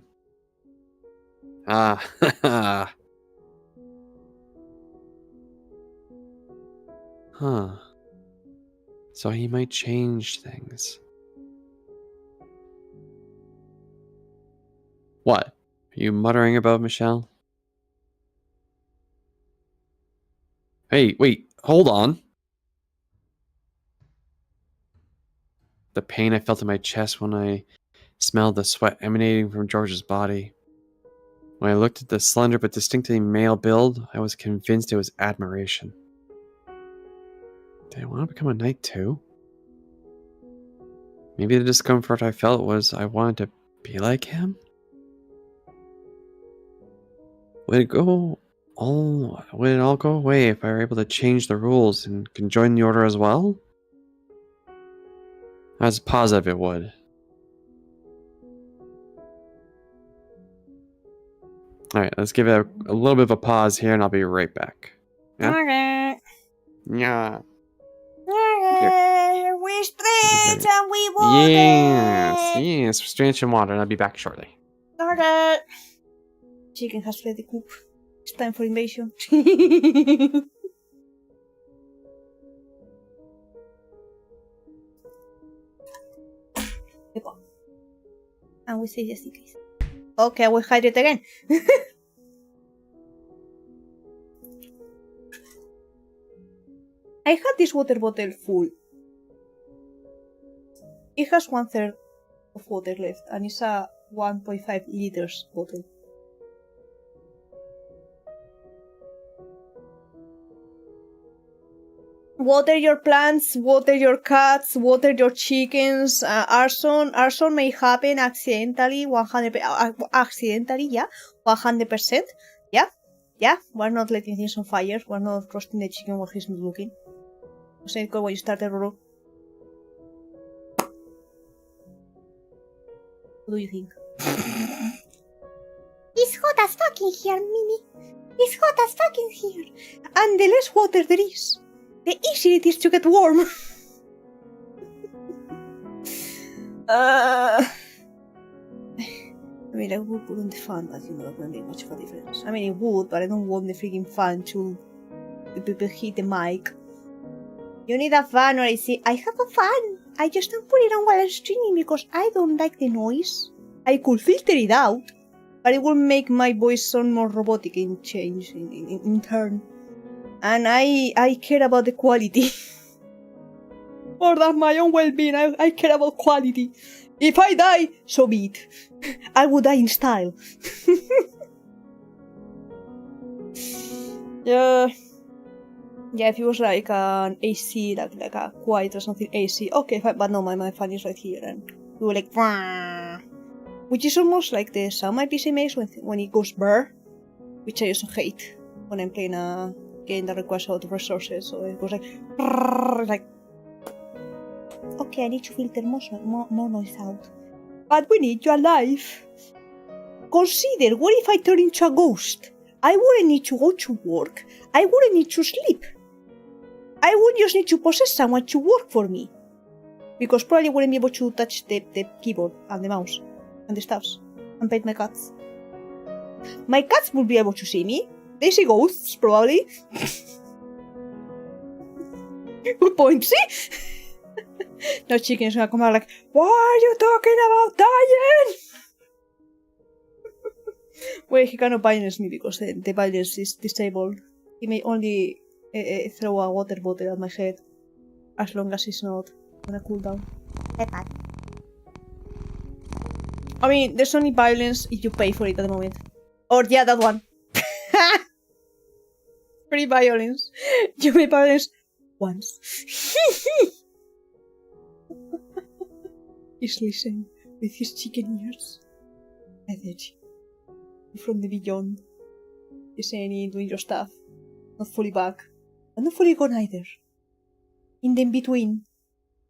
Ah, ha. Huh. So he might change things. What? Are you muttering about Michelle? Hey, wait, hold on. The pain I felt in my chest when I smelled the sweat emanating from George's body. When I looked at the slender but distinctly male build, I was convinced it was admiration. Did I want to become a knight too? Maybe the discomfort I felt was I wanted to be like him? Would it all go away if I were able to change the rules and can join the order as well? I was positive it would. Alright, let's give it a little bit of a pause here and I'll be right back. Yeah? Okay. Yeah. Okay. We stretch and we water. Yes, strange and water, and I'll be back shortly. Okay. Chicken has fled the coop. It's time for invasion. And we say yes in case. Okay, I will hide it again. I had this water bottle full. It has 1/3 of water left, and it's a 1.5 liters bottle. Water your plants, water your cats, water your chickens. Arson may happen accidentally, 100%. Accidentally, yeah, 100%. Yeah. We're not letting things on fire. We're not roasting the chicken while he's not looking. Say it when you start a roll. What do you think? It's hot as fuck in here, Mimi. It's hot as fuck in here. And the less water there is, the easier it is to get warm. I mean, I would put on the fan, but you know, that wouldn't make much of a difference. I mean, it would, but I don't want the freaking fan to hit the mic. You need a fan or AC. I have a fan. I just don't put it on while I'm streaming because I don't like the noise. I could filter it out, but it will make my voice sound more robotic in turn. And I care about the quality. More than my own well-being, I care about quality. If I die, so be it. I would die in style. Yeah, if it was like an AC, like a quiet or something AC, okay, fine, but no, my fan is right here, and we were like, Wah! Which is almost like the sound my PC makes when it goes burr, which I also hate when I'm playing a game that requires a lot of resources, so it goes like, like, okay, I need to filter more noise out. But we need you alive. Consider, what if I turn into a ghost? I wouldn't need to go to work. I wouldn't need to sleep. I would just need to possess someone to work for me. Because probably wouldn't be able to touch the keyboard and the mouse and the stuffs and pet my cats. My cats would be able to see me. They see ghosts, probably. Good point, see? No, chicken's gonna come out like, why are you talking about dying? Well, he cannot violence me because the violence is disabled. He may only throw a water bottle at my head as long as it's not on a cooldown. I mean, there's only violence if you pay for it at the moment. Or yeah, that one. Free violence. You pay violence once. He's listening with his chicken ears. I did. From the beyond. He's saying doing your stuff. Not fully back. But not fully gone either. In the in-between.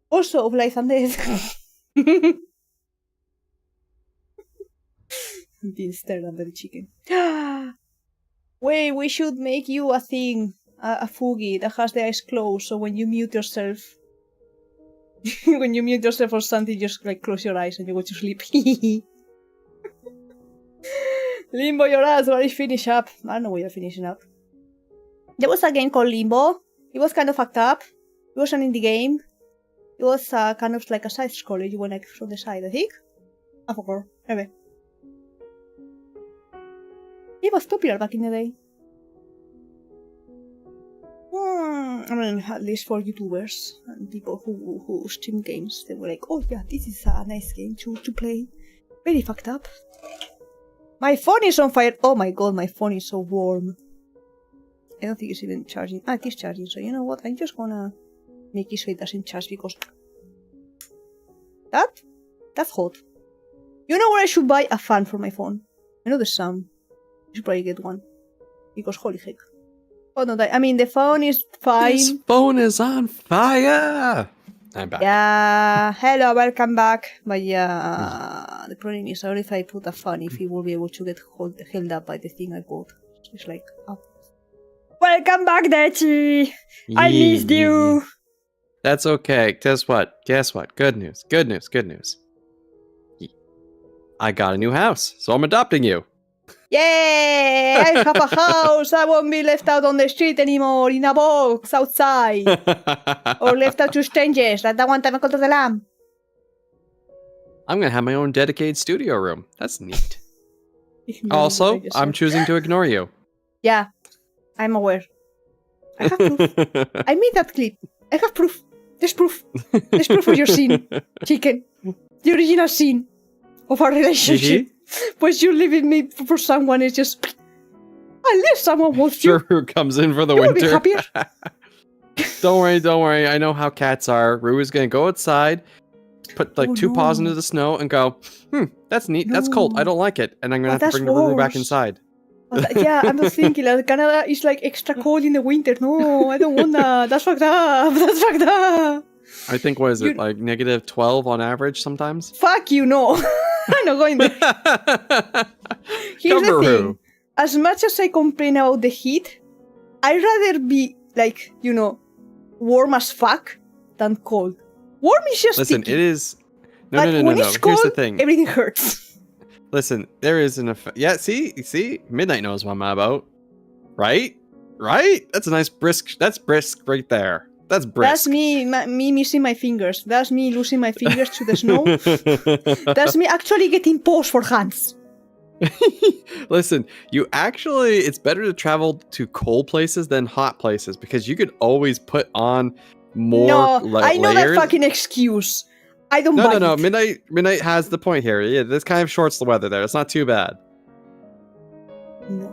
Also of life and death. I'm being stared at by the chicken. Wait, we should make you a thing. A Fugi that has the eyes closed, so when you mute yourself... when you mute yourself or something, just like close your eyes and you go to sleep. Limbo your ass, where is finish up? I don't know where you're finishing up. There was a game called Limbo. It was kind of fucked up. It was an indie game. It was kind of like a side scroller. You went like from the side, I think. I forgot. Anyway. It was popular back in the day. I mean, at least for YouTubers and people who stream games, they were like, oh yeah, this is a nice game to play. Very fucked up. My phone is on fire. Oh my god, my phone is so warm. I don't think it's even charging. Ah, it is charging, so you know what? I'm just gonna make it so it doesn't charge because... That's hot. You know what? I should buy a fan for my phone. I know there's some. I should probably get one. Because holy heck. Oh no, I mean the phone is fine. This phone is on fire! I'm back. Yeah, hello, welcome back. But yeah, the problem is, only if I put a fan, if he will be able to get held up by the thing I bought. It's like, oh. Welcome back, Dechi! I missed you! That's okay. Guess what? Good news. I got a new house, so I'm adopting you. Yay! I have a house! I won't be left out on the street anymore, in a box, outside. Or left out to strangers, like that one time I called to the lamb. I'm gonna have my own dedicated studio room. That's neat. Also, I'm choosing to ignore you. Yeah, I'm aware. I have proof. I made that clip. I have proof. There's proof. There's proof of your scene, chicken. The original scene of our relationship. But you leaving me for someone is just... Unless someone wants you. Sure, comes in for the you winter. Will be happier. Don't worry. I know how cats are. Rue is gonna go outside, put like two paws into the snow and go, that's neat. That's cold. I don't like it. And I'm gonna have to bring the Rue back inside. Yeah, I'm just thinking, like, Canada is like extra cold in the winter. No, I don't want that. That's fucked up. I think, what is it, like -12 on average sometimes? Fuck you, no. I'm not going there. Here's the thing. As much as I complain about the heat, I'd rather be, like, you know, warm as fuck than cold. Warm is just Listen, sticky. it is... No. When it's cold, here's the thing. Everything hurts. Listen, there is an effect. Yeah, see? Midnight knows what I'm about. Right? That's a nice brisk... That's brisk right there. That's brisk. That's me missing my fingers. That's me losing my fingers to the snow. That's me actually getting paws for hands. Listen, it's better to travel to cold places than hot places because you could always put on more layers. I know that fucking excuse. I don't buy No. it. Midnight has the point here. Yeah, this kind of shorts the weather there. It's not too bad. No.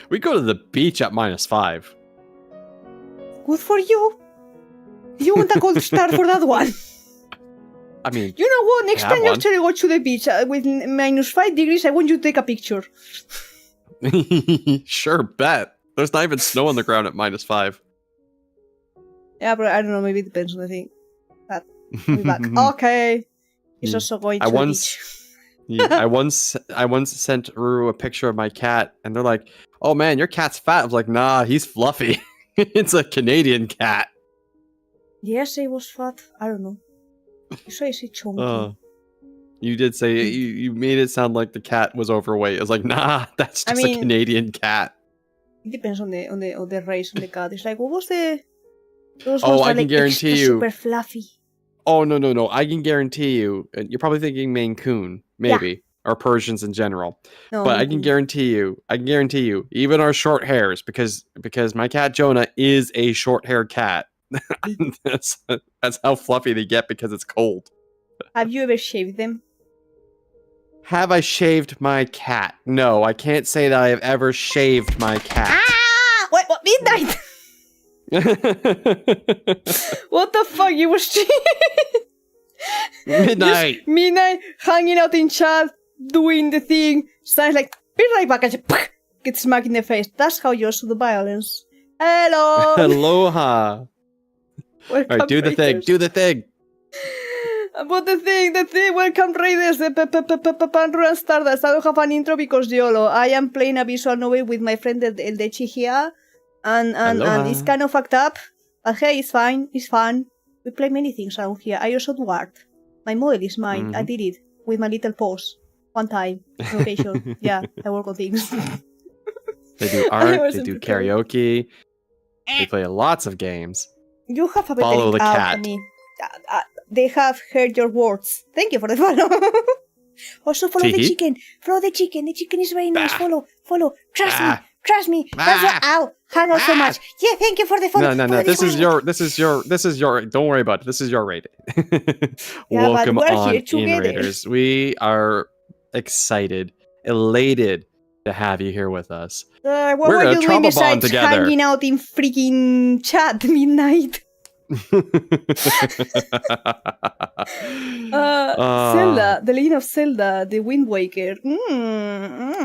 We go to the beach at -5. Good for you. You want a gold star for that one. I mean, you know what? Next time you actually go to the beach with -5 degrees, I want you to take a picture. Sure, bet. There's not even snow on the ground at -5. Yeah, but I don't know. Maybe it depends on the thing. But we'll be back. Okay. He's also going to the beach. I once sent Ruru a picture of my cat, and they're like, "Oh man, your cat's fat." I was like, "Nah, he's fluffy. It's a Canadian cat." Yes, he was fat. I don't know. You say it's chunky. You did say you made it sound like the cat was overweight. I was like, "Nah, that's just a Canadian cat." It depends on the race on the cat. It's like, what was the? I can guarantee you. Super fluffy. Oh no! I can guarantee you. You're probably thinking Maine Coon, maybe, or Persians in general. No, but I can guarantee you, even our short hairs, because my cat Jonah is a short-haired cat. that's how fluffy they get because it's cold. Have you ever shaved them? Have I shaved my cat? No, I can't say that I have ever shaved my cat. Ah! What midnight? What the fuck? You were midnight hanging out in chat, doing the thing. Sounds like be right back and just get smacked in the face. That's how you're to the violence. Hello. Aloha. Alright, do the thing. But the thing, welcome Raiders, the Panru and Stardust. I don't have an intro because YOLO. I am playing a visual novel with my friend El Dechi here. And it's kind of fucked up. But hey, it's fine. It's fun. We play many things around here. I also do art. My model is mine. I did it with my little paws. One time. On occasion. Yeah, I work on things. They do art. They do karaoke. They play lots of games. You have a better Follow the cat. I mean, they have heard your words. Thank you for the follow. Also follow the Teehee. chicken. Follow the chicken. The chicken is very nice. Bah. Follow. Trust me. Bah. Trust me. That's what. Ow! Hang on so Ah. much. Yeah, thank you for the follow. No. Follow This is follow. your. Don't worry about it. This is your rating. Yeah, Welcome but we're on, here in together. Raiders. We are excited, elated to have you here with us. What We're were gonna you doing trauma bond besides together. hanging out in freaking chat midnight? Zelda, The Legend of Zelda, The Wind Waker.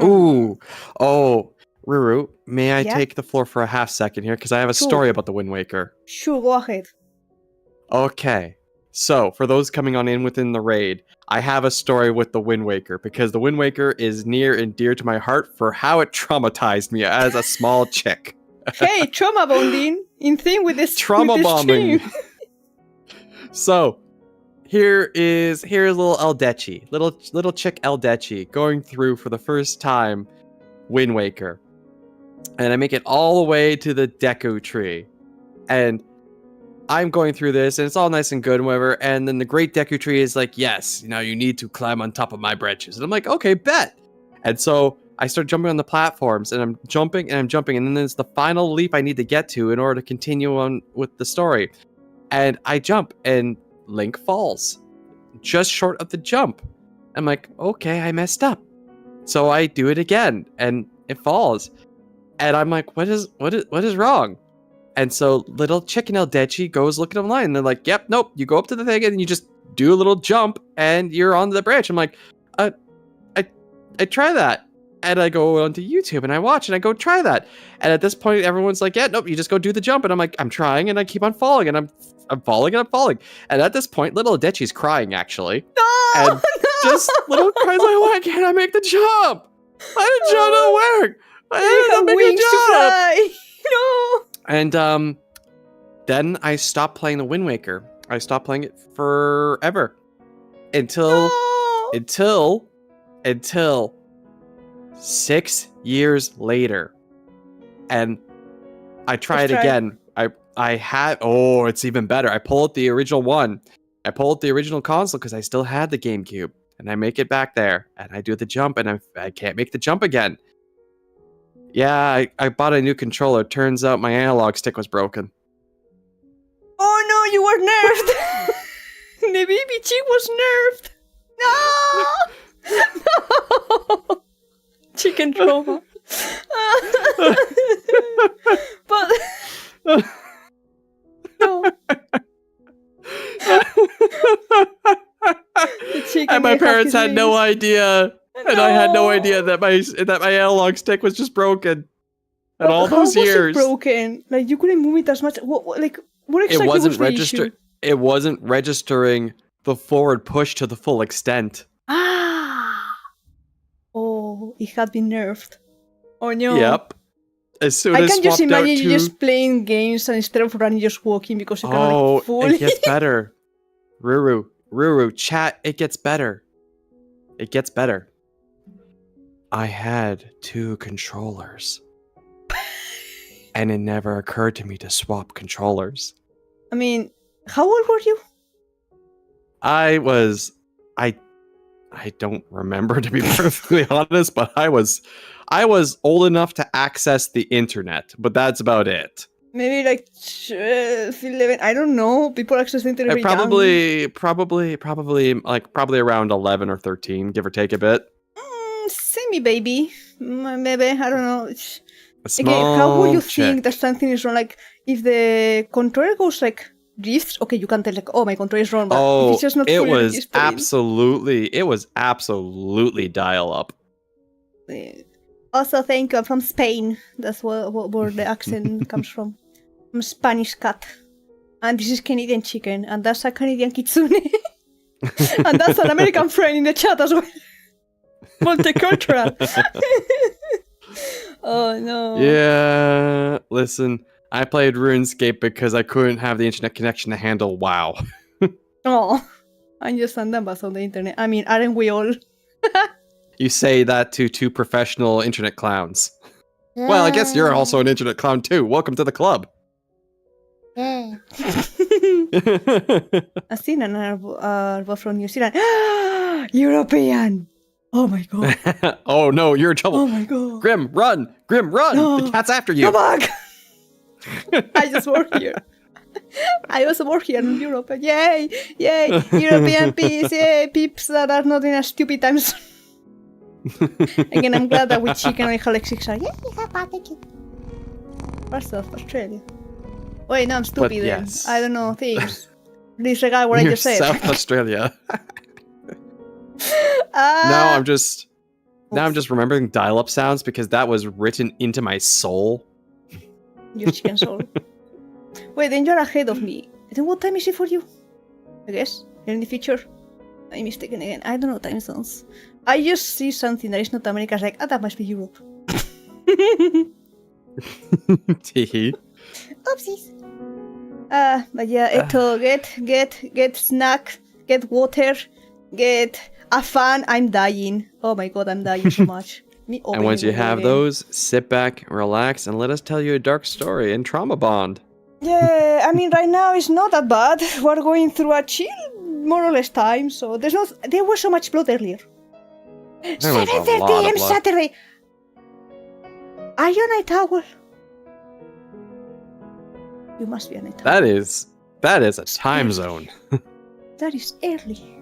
Ooh. Oh, Ruru, may I Yeah? take the floor for a half second here? Because I have a Sure. story about the Wind Waker. Sure, go ahead. Okay. So, for those coming on in within the raid, I have a story with the Wind Waker because the Wind Waker is near and dear to my heart for how it traumatized me as a small chick. Hey, trauma bonding in thing with this Trauma with this bombing. stream. So, here's little Eldechi, little chick Eldechi going through for the first time Wind Waker. And I make it all the way to the Deku tree. And I'm going through this, and it's all nice and good and whatever. And then the Great Deku Tree is like, yes, you need to climb on top of my branches. And I'm like, okay, bet. And so I start jumping on the platforms, and I'm jumping, and then there's the final leap I need to get to in order to continue on with the story. And I jump, and Link falls just short of the jump. I'm like, okay, I messed up. So I do it again, and it falls. And I'm like, what is wrong? And so little chicken Eldechi goes looking online, and they're like, yep, nope, you go up to the thing and you just do a little jump and you're on the branch. I'm like, I try that. And I go onto YouTube and I watch and I go try that. And at this point, everyone's like, yeah, nope, you just go do the jump. And I'm like, I'm trying and I keep on falling and I'm falling and I'm falling. And at this point, little Eldechi's crying actually. No, And no. just little cries like, why can't I make the jump? Why did the jump not work? Why I didn't I have make wings the to jump? fly. No. And then I stopped playing the Wind Waker. I stopped playing it forever until 6 years later. And I try Let's it try. again. I had it's even better. I pull out the original one. I pull out the original console because I still had the GameCube, and I make it back there, and I do the jump, and I can't make the jump again. Yeah, I bought a new controller. Turns out my analog stick was broken. Oh no, you were nerfed. The baby chick was nerfed. No. Chicken trauma. But no. The chicken And my may have parents his had no wings. idea. And I had no idea that my analog stick was just broken. And all those How was years, it broken? Like you couldn't move it as much. What exactly it wasn't was the issue? It wasn't registering the forward push to the full extent. Ah. Oh, it had been nerfed. Oh no. Yep. As soon I as can just swapped out imagine you to just playing games and instead of running, just walking because you can like fully. it gets better. Ruru, chat. It gets better. It gets better. I had 2 controllers. And it never occurred to me to swap controllers. I mean, how old were you? I don't remember, to be perfectly honest, but I was old enough to access the internet, but that's about it. Maybe like 11. I don't know. People access the internet very young. Probably around 11 or 13, give or take a bit. Semi baby. Maybe I don't know. A Again, how would you small think chick. that something is wrong? Like if the controller goes like drifts, okay, you can tell like, oh, my controller is wrong. But if it's just not it fully was registering- absolutely dial up. Also, thank you. I'm from Spain. That's where the accent comes from. I'm a Spanish cat. And this is Canadian chicken. And that's a Canadian kitsune. And that's an American friend in the chat as well. Multicultural. Oh, no. Yeah, listen, I played RuneScape because I couldn't have the internet connection to handle WoW. Oh, I'm just on the internet. I mean, aren't we all? You say that to 2 professional internet clowns. Well, I guess you're also an internet clown too. Welcome to the club. Yeah. I've seen an arbor from New Zealand. European! Oh my god. Oh no, you're in trouble. Oh my god. Grim, run! Grim, run! No. The cat's after you. Come back! I just work here. I also work here in Europe. Yay! Yay! European peeps! Yay! Peeps that are not in a stupid time zone. Again, I'm glad that with chicken I have like 6 hours. Yeah, we have barbecue. First off, Australia. Wait, no, I'm stupid then. yes. I don't know things. Disregard what I You're just said. South Australia. Ah! Now I'm just remembering dial-up sounds because that was written into my soul. Your chicken soul. Wait, then you're ahead of me. Then what time is it for you? I guess. You're in the future. I'm mistaken again. I don't know time zones. I just see something that is not America. It's like, that must be Europe. Teehee. Oopsies. But yeah, Eto, get snack, get water, get a fan. I'm dying. Oh my god, I'm dying so much. And once you have those, sit back, relax, and let us tell you a dark story and trauma bond. Yeah, I mean, right now it's not that bad. We're going through a chill, more or less time, so there was so much blood earlier. There was a 7:30 lot of a.m. blood. Saturday. Are you a night owl? You must be a night owl. That is a time zone. That is early.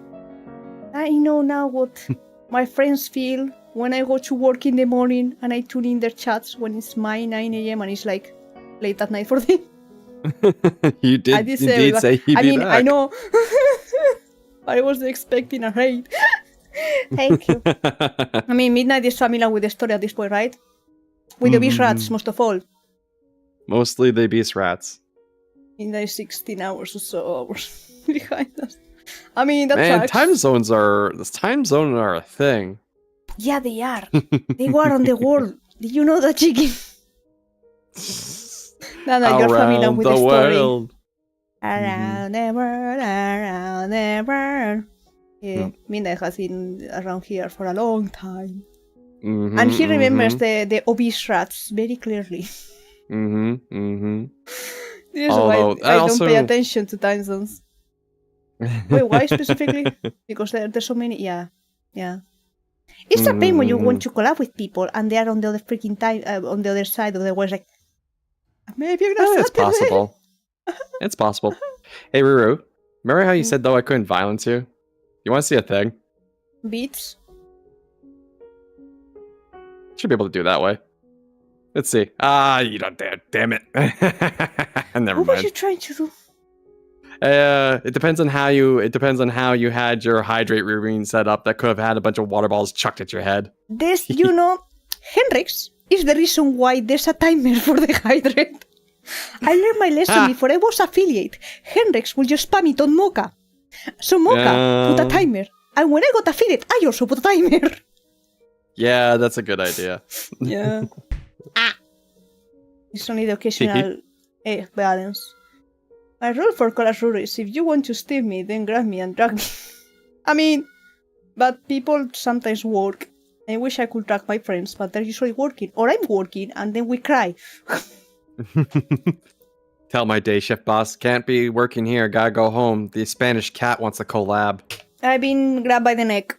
I know now what my friends feel when I go to work in the morning and I tune in their chats when it's my 9 a.m. and it's like late at night for them. You did I did say indeed say he'd be back. I know. I was expecting a raid. Thank you. I mean, Midnight is familiar with the story at this point, right? With the beast rats, most of all. Mostly the beast rats. In the 16 hours or so hours behind us. I mean, that Man, tracks. time zones are a thing. Yeah, they are. They were on the world. Did you know that, chicken? No, you're familiar with the story. world. Around the world, around the world. Yeah, Midnight has been around here for a long time. And he remembers the obese rats very clearly. This is why I don't pay attention to time zones. Wait, why specifically? Because there's so many. Yeah. It's a pain when you want to collab with people and they are on the other freaking time, on the other side of the world. Like, maybe I'm not. It's possible. It's possible. Hey, Ruru, remember how you said though I couldn't violence you? You want to see a thing? Beats. Should be able to do that way. Let's see. You don't dare. Damn it. Never What were mind. you trying to do? It depends on how you had your hydrate routine set up. That could have had a bunch of water balls chucked at your head. This, you know, Henrix is the reason why there's a timer for the hydrate. I learned my lesson before I was affiliate. Henrix will just spam it on Mocha. So Mocha put a timer. And when I got affiliate, I also put a timer. Yeah, that's a good idea. Yeah. It's only the occasional balance. My rule for Call of Duty is if you want to steal me, then grab me and drag me. I mean, but people sometimes work. I wish I could drag my friends, but they're usually working. Or I'm working, and then we cry. Tell my day shift boss, can't be working here, gotta go home. The Spanish cat wants a collab. I've been grabbed by the neck.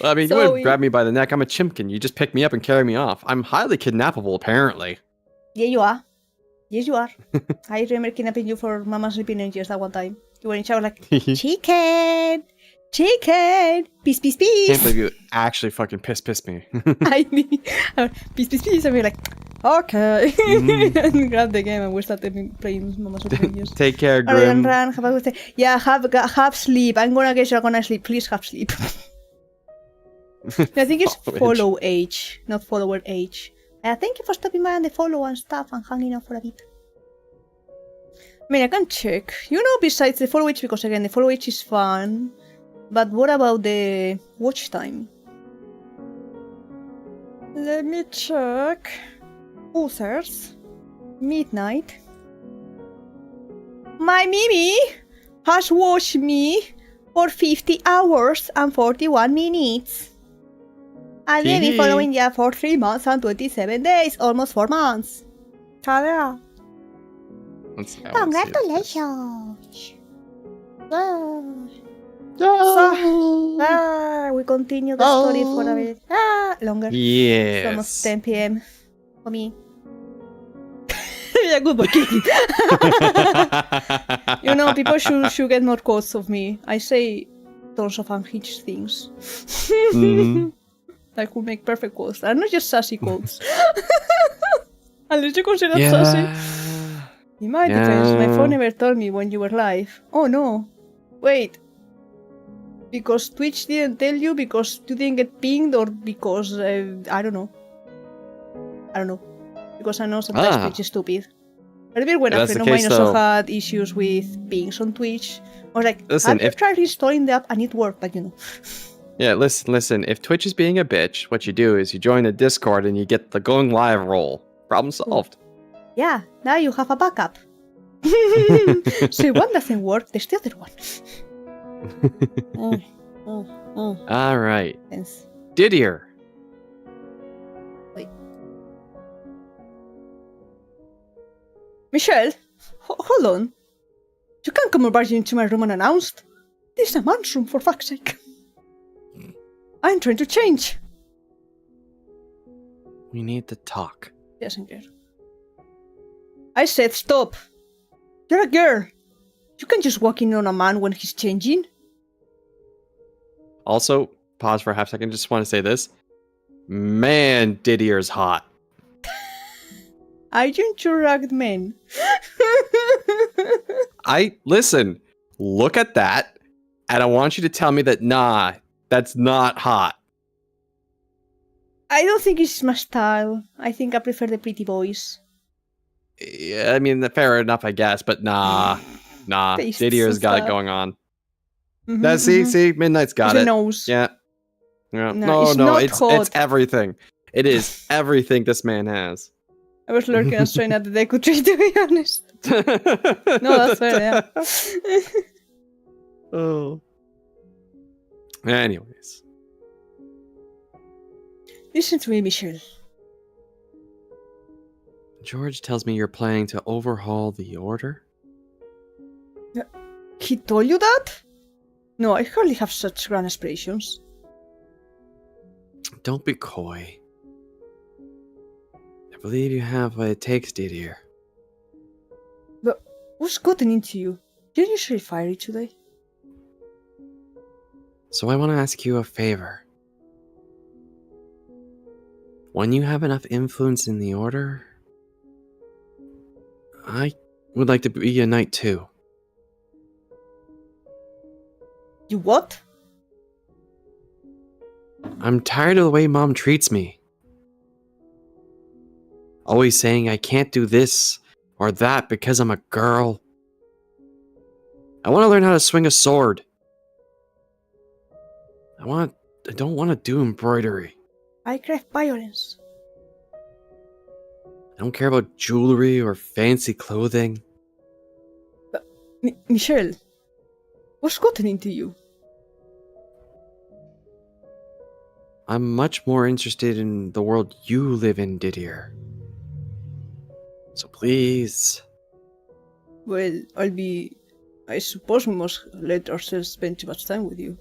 Well, I mean, So you wouldn't grab me by the neck. I'm a chimkin. You just pick me up and carry me off. I'm highly kidnappable, apparently. Yeah, you are. Yes, you are. I remember kidnapping you for Mama Sleeping Angels that one time. You were in shower like, chicken! Chicken! Peace, peace, Can't peace! believe you actually fucking pissed me. I mean, peace, peace, peace. And we're like, okay. And grab the game and we started playing Mama Sleeping Angels. Take care, Alright, Grim. run, have a good day. Yeah, have sleep. I'm gonna guess you're gonna sleep. Please have sleep. I think it's follow age, not follower age. Thank you for stopping by on the follow and stuff and hanging out for a bit. I mean, I can check. You know, besides the follow age, because again, the follow age is fun. But what about the watch time? Let me check. Users. Midnight. My Mimi has watched me for 50 hours and 41 minutes. And they've been following ya for 3 months and 27 days, almost 4 months. Tada! Let's see, I wanna see this. Congratulations. Whoa. We continue the story for a bit longer. Yes. It's almost 10 p.m. for me. Yeah, good bikini. You know, people should get more quotes of me. I say tons of unhinged things. Mhm. That could make perfect quotes. They're not just sassy quotes. Unless you consider that sassy. In my defense, my phone never told me when you were live. Oh no. Wait. Because Twitch didn't tell you, because you didn't get pinged, or because, I don't know. Because I know sometimes Twitch is stupid. I remember when If a that's friend the of mine case, also though- had issues with pings on Twitch. I was like, Listen, have you if- tried reinstalling the app? And it worked, but you know. Yeah, listen. If Twitch is being a bitch, what you do is you join the Discord and you get the going live role. Problem solved. Yeah, now you have a backup. So if one doesn't work, there's the other one. All right, Yes. Didier. Michelle, hold on. You can't come barging into my room unannounced. This is a man's room, for fuck's sake. I'm trying to change. We need to talk. Yes, I'm good. I said stop. You're a girl. You can't just walk in on a man when he's changing. Also, pause for a half second. Just want to say this. Man, Didier's hot. I don't ragged men. Listen, look at that, and I want you to tell me that, nah, that's not hot. I don't think it's my style. I think I prefer the pretty boys. Yeah, I mean, fair enough, I guess, but nah. Tastes Didier's and got it stuff. going on. Mhm, See, Midnight's got It's a it. nose. Yeah. No, No, it's no, not it's hot. everything. It is everything this man has. I was lurking and staring at the deco tree, to be honest. No, that's fair, yeah. Oh. Anyways. Listen to me, Michelle. George tells me you're planning to overhaul the order? He told you that? No, I hardly have such grand aspirations. Don't be coy. I believe you have what it takes, Didier. But what's gotten into you? You're usually fiery today. So I want to ask you a favor. When you have enough influence in the order, I would like to be a knight too. You what? I'm tired of the way Mom treats me. Always saying I can't do this or that because I'm a girl. I want to learn how to swing a sword. I don't want to do embroidery. I crave violence. I don't care about jewelry or fancy clothing. Michelle, what's gotten into you? I'm much more interested in the world you live in, Didier. So please. Well, I suppose we must let ourselves spend too much time with you.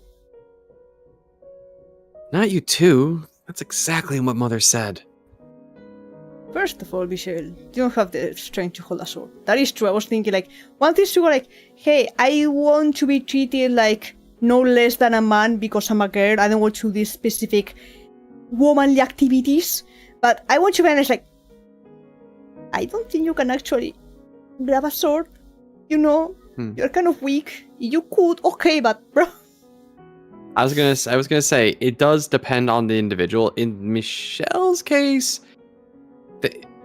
Not you too. That's exactly what Mother said. First of all, Michelle, you don't have the strength to hold a sword. That is true. I was thinking, like, one thing is to go like, hey, I want to be treated like no less than a man because I'm a girl. I don't want to do these specific womanly activities. But I want to be honest, like, I don't think you can actually grab a sword. You know, you're kind of weak. You could, okay, but bro. I was gonna say it does depend on the individual. In Michelle's case,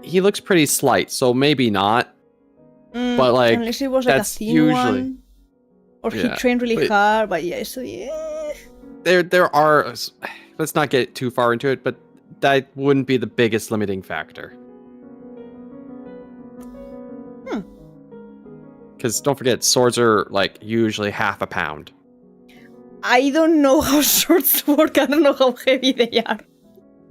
he looks pretty slight, so maybe not. But like, unless it was like a that's thin usually one, or he yeah, trained really but- hard. But yeah, so yeah. there are. Let's not get too far into it, but that wouldn't be the biggest limiting factor. Because don't forget, swords are like usually half a pound. I don't know how swords work. I don't know how heavy they are.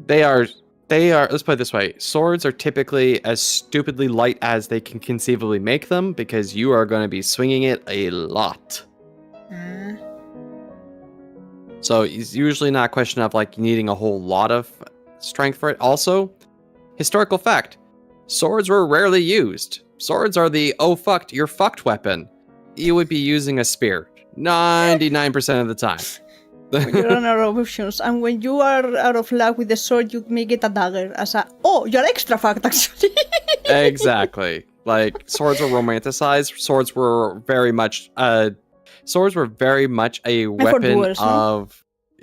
They are they are, let's put it this way, swords are typically as stupidly light as they can conceivably make them because you are going to be swinging it a lot. Ah. So it's usually not a question of like needing a whole lot of strength for it. Also, historical fact, swords were rarely used. Swords are the oh fucked, you're fucked weapon. You would be using a spear 99% of the time. When you're out of options, and when you are out of luck with the sword, you make it a dagger as a you're extra fucked actually. Exactly. Like swords were romanticized. Swords were very much a weapon duels, no?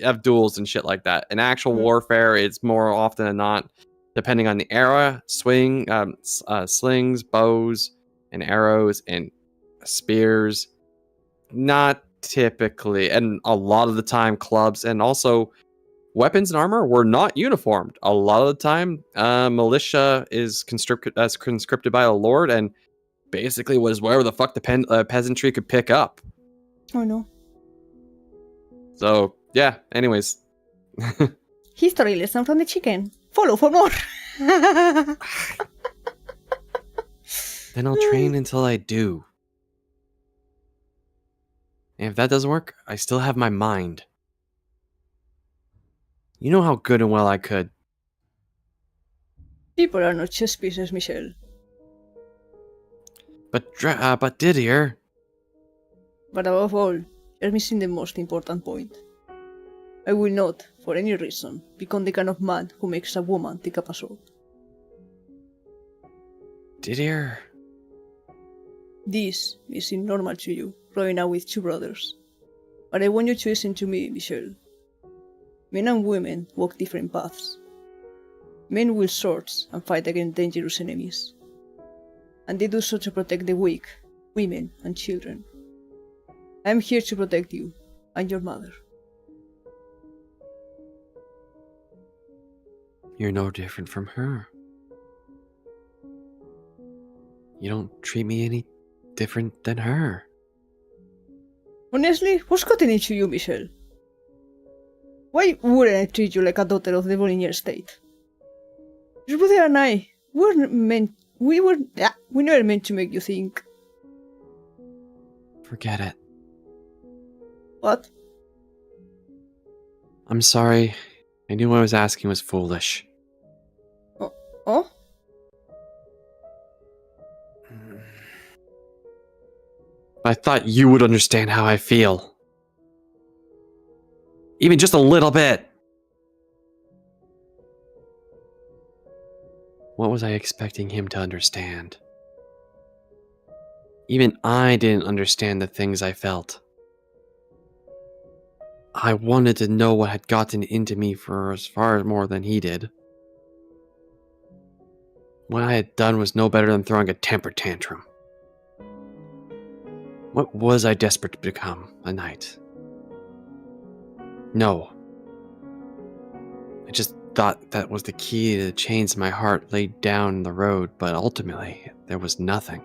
of duels and shit like that. In actual warfare, it's more often than not, depending on the era, slings, bows, and arrows, and spears. Not typically, and a lot of the time, clubs, and also weapons and armor were not uniformed. A lot of the time, militia is conscripted by a lord, and basically was whatever the fuck the peasantry could pick up. Oh no. So yeah. Anyways, History lesson from the chicken. Follow for more. then I'll train until I do. And if that doesn't work, I still have my mind. You know how good and well I could. People are not chess pieces, Michelle. But Didier. But above all, you're missing the most important point. I will not, for any reason, become the kind of man who makes a woman take up a sword. Didier. This may seem normal to you, growing up with two brothers. But I want you to listen to me, Michelle. Men and women walk different paths. Men wield swords and fight against dangerous enemies. And they do so to protect the weak, women, and children. I am here to protect you and your mother. You're no different from her. You don't treat me any different than her. Honestly, what's gotten into you, Michelle? Why wouldn't I treat you like a daughter of the Bolinier state? Your brother and I we never meant to make you think. Forget it. What? I'm sorry. I knew what I was asking was foolish. Oh? I thought you would understand how I feel. Even just a little bit. What was I expecting him to understand? Even I didn't understand the things I felt. I wanted to know what had gotten into me for as far more than he did. What I had done was no better than throwing a temper tantrum. What was I desperate to become? A knight? No. I just thought that was the key to the chains my heart laid down the road, but ultimately, there was nothing.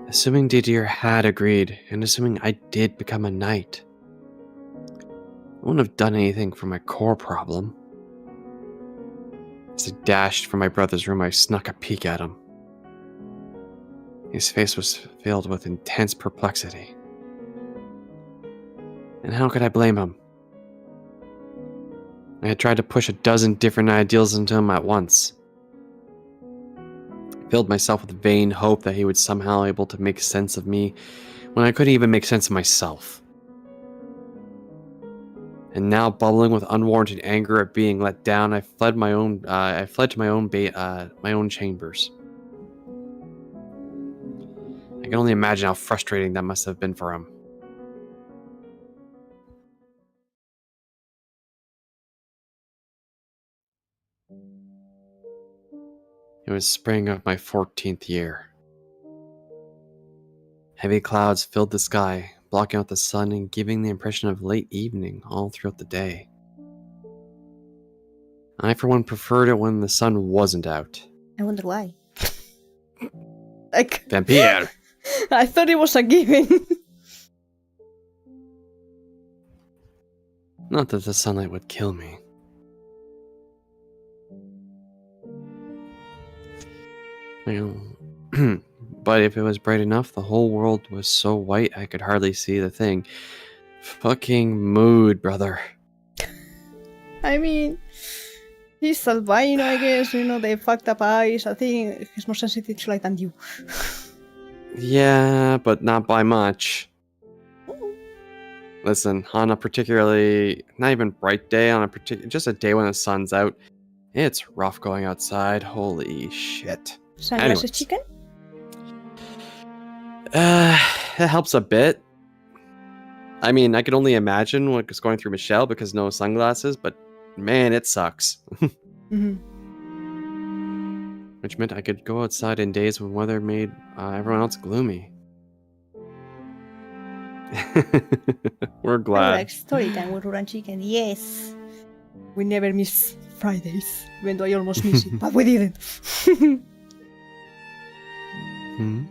Assuming Didier had agreed, and assuming I did become a knight, I wouldn't have done anything for my core problem. As I dashed from my brother's room, I snuck a peek at him. His face was filled with intense perplexity. And how could I blame him? I had tried to push a dozen different ideals into him at once. I filled myself with vain hope that he would somehow able to make sense of me when I couldn't even make sense of myself. And now, bubbling with unwarranted anger at being let down, I fled to my own chambers. I can only imagine how frustrating that must have been for him. It was spring of my 14th year. Heavy clouds filled the sky, blocking out the sun and giving the impression of late evening all throughout the day. I, for one, preferred it when the sun wasn't out. I wonder why. Like, Vampire! I thought it was a given. Not that the sunlight would kill me. Well, but if it was bright enough, the whole world was so white I could hardly see the thing. Fucking mood, brother. I mean, he's albino, I guess. They fucked up eyes. I think he's more sensitive to light than you. Yeah, but not by much. Listen, on a particularly, not even bright day, on a just a day when the sun's out, it's rough going outside. Holy shit. Sunglasses Anyways. chicken? It helps a bit. I mean, I could only imagine what was going through Michelle because no sunglasses, but man, it sucks. Mm-hmm. Which meant I could go outside in days when weather made everyone else gloomy. We're I glad. like story time with Ruran Chicken. Yes. We never miss Fridays, even though I almost miss it, but we didn't. Hmm?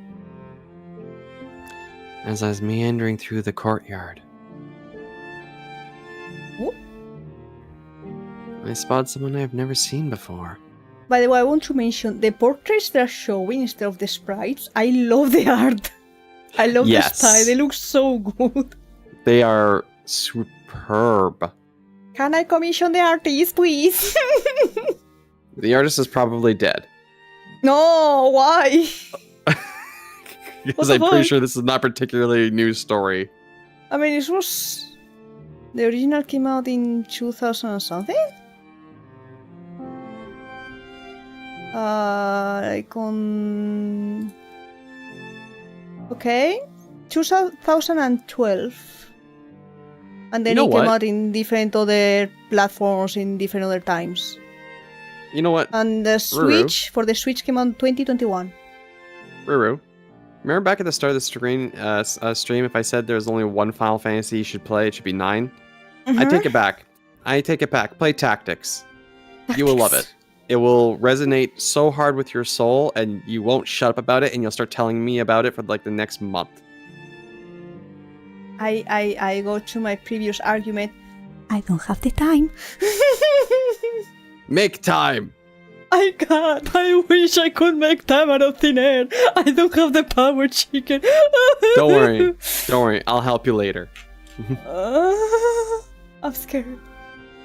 As I was meandering through the courtyard, Oh. I spotted someone I've never seen before. By the way, I want to mention the portraits they're showing instead of the sprites. I love the art. I love the style. They look so good. They are superb. Can I commission the artist, please? The artist is probably dead. No, why? Because the I'm pretty fuck? sure this is not particularly a news story. I mean, it was... The original came out in 2000 and something? Like on... Okay. 2012. And then You know it came what? out in different other platforms in different other times. You know what, And the Switch, for the Switch came out in 2021. Ruru? Remember back at the start of the stream, if I said there's only one Final Fantasy you should play, it should be 9? I take it back. Play Tactics. You will love it. It will resonate so hard with your soul, and you won't shut up about it, and you'll start telling me about it for like the next month. I go to my previous argument. I don't have the time. Make time! I can't. I wish I could make time out of thin air. I don't have the power, Chicken. Don't worry. I'll help you later. I'm scared.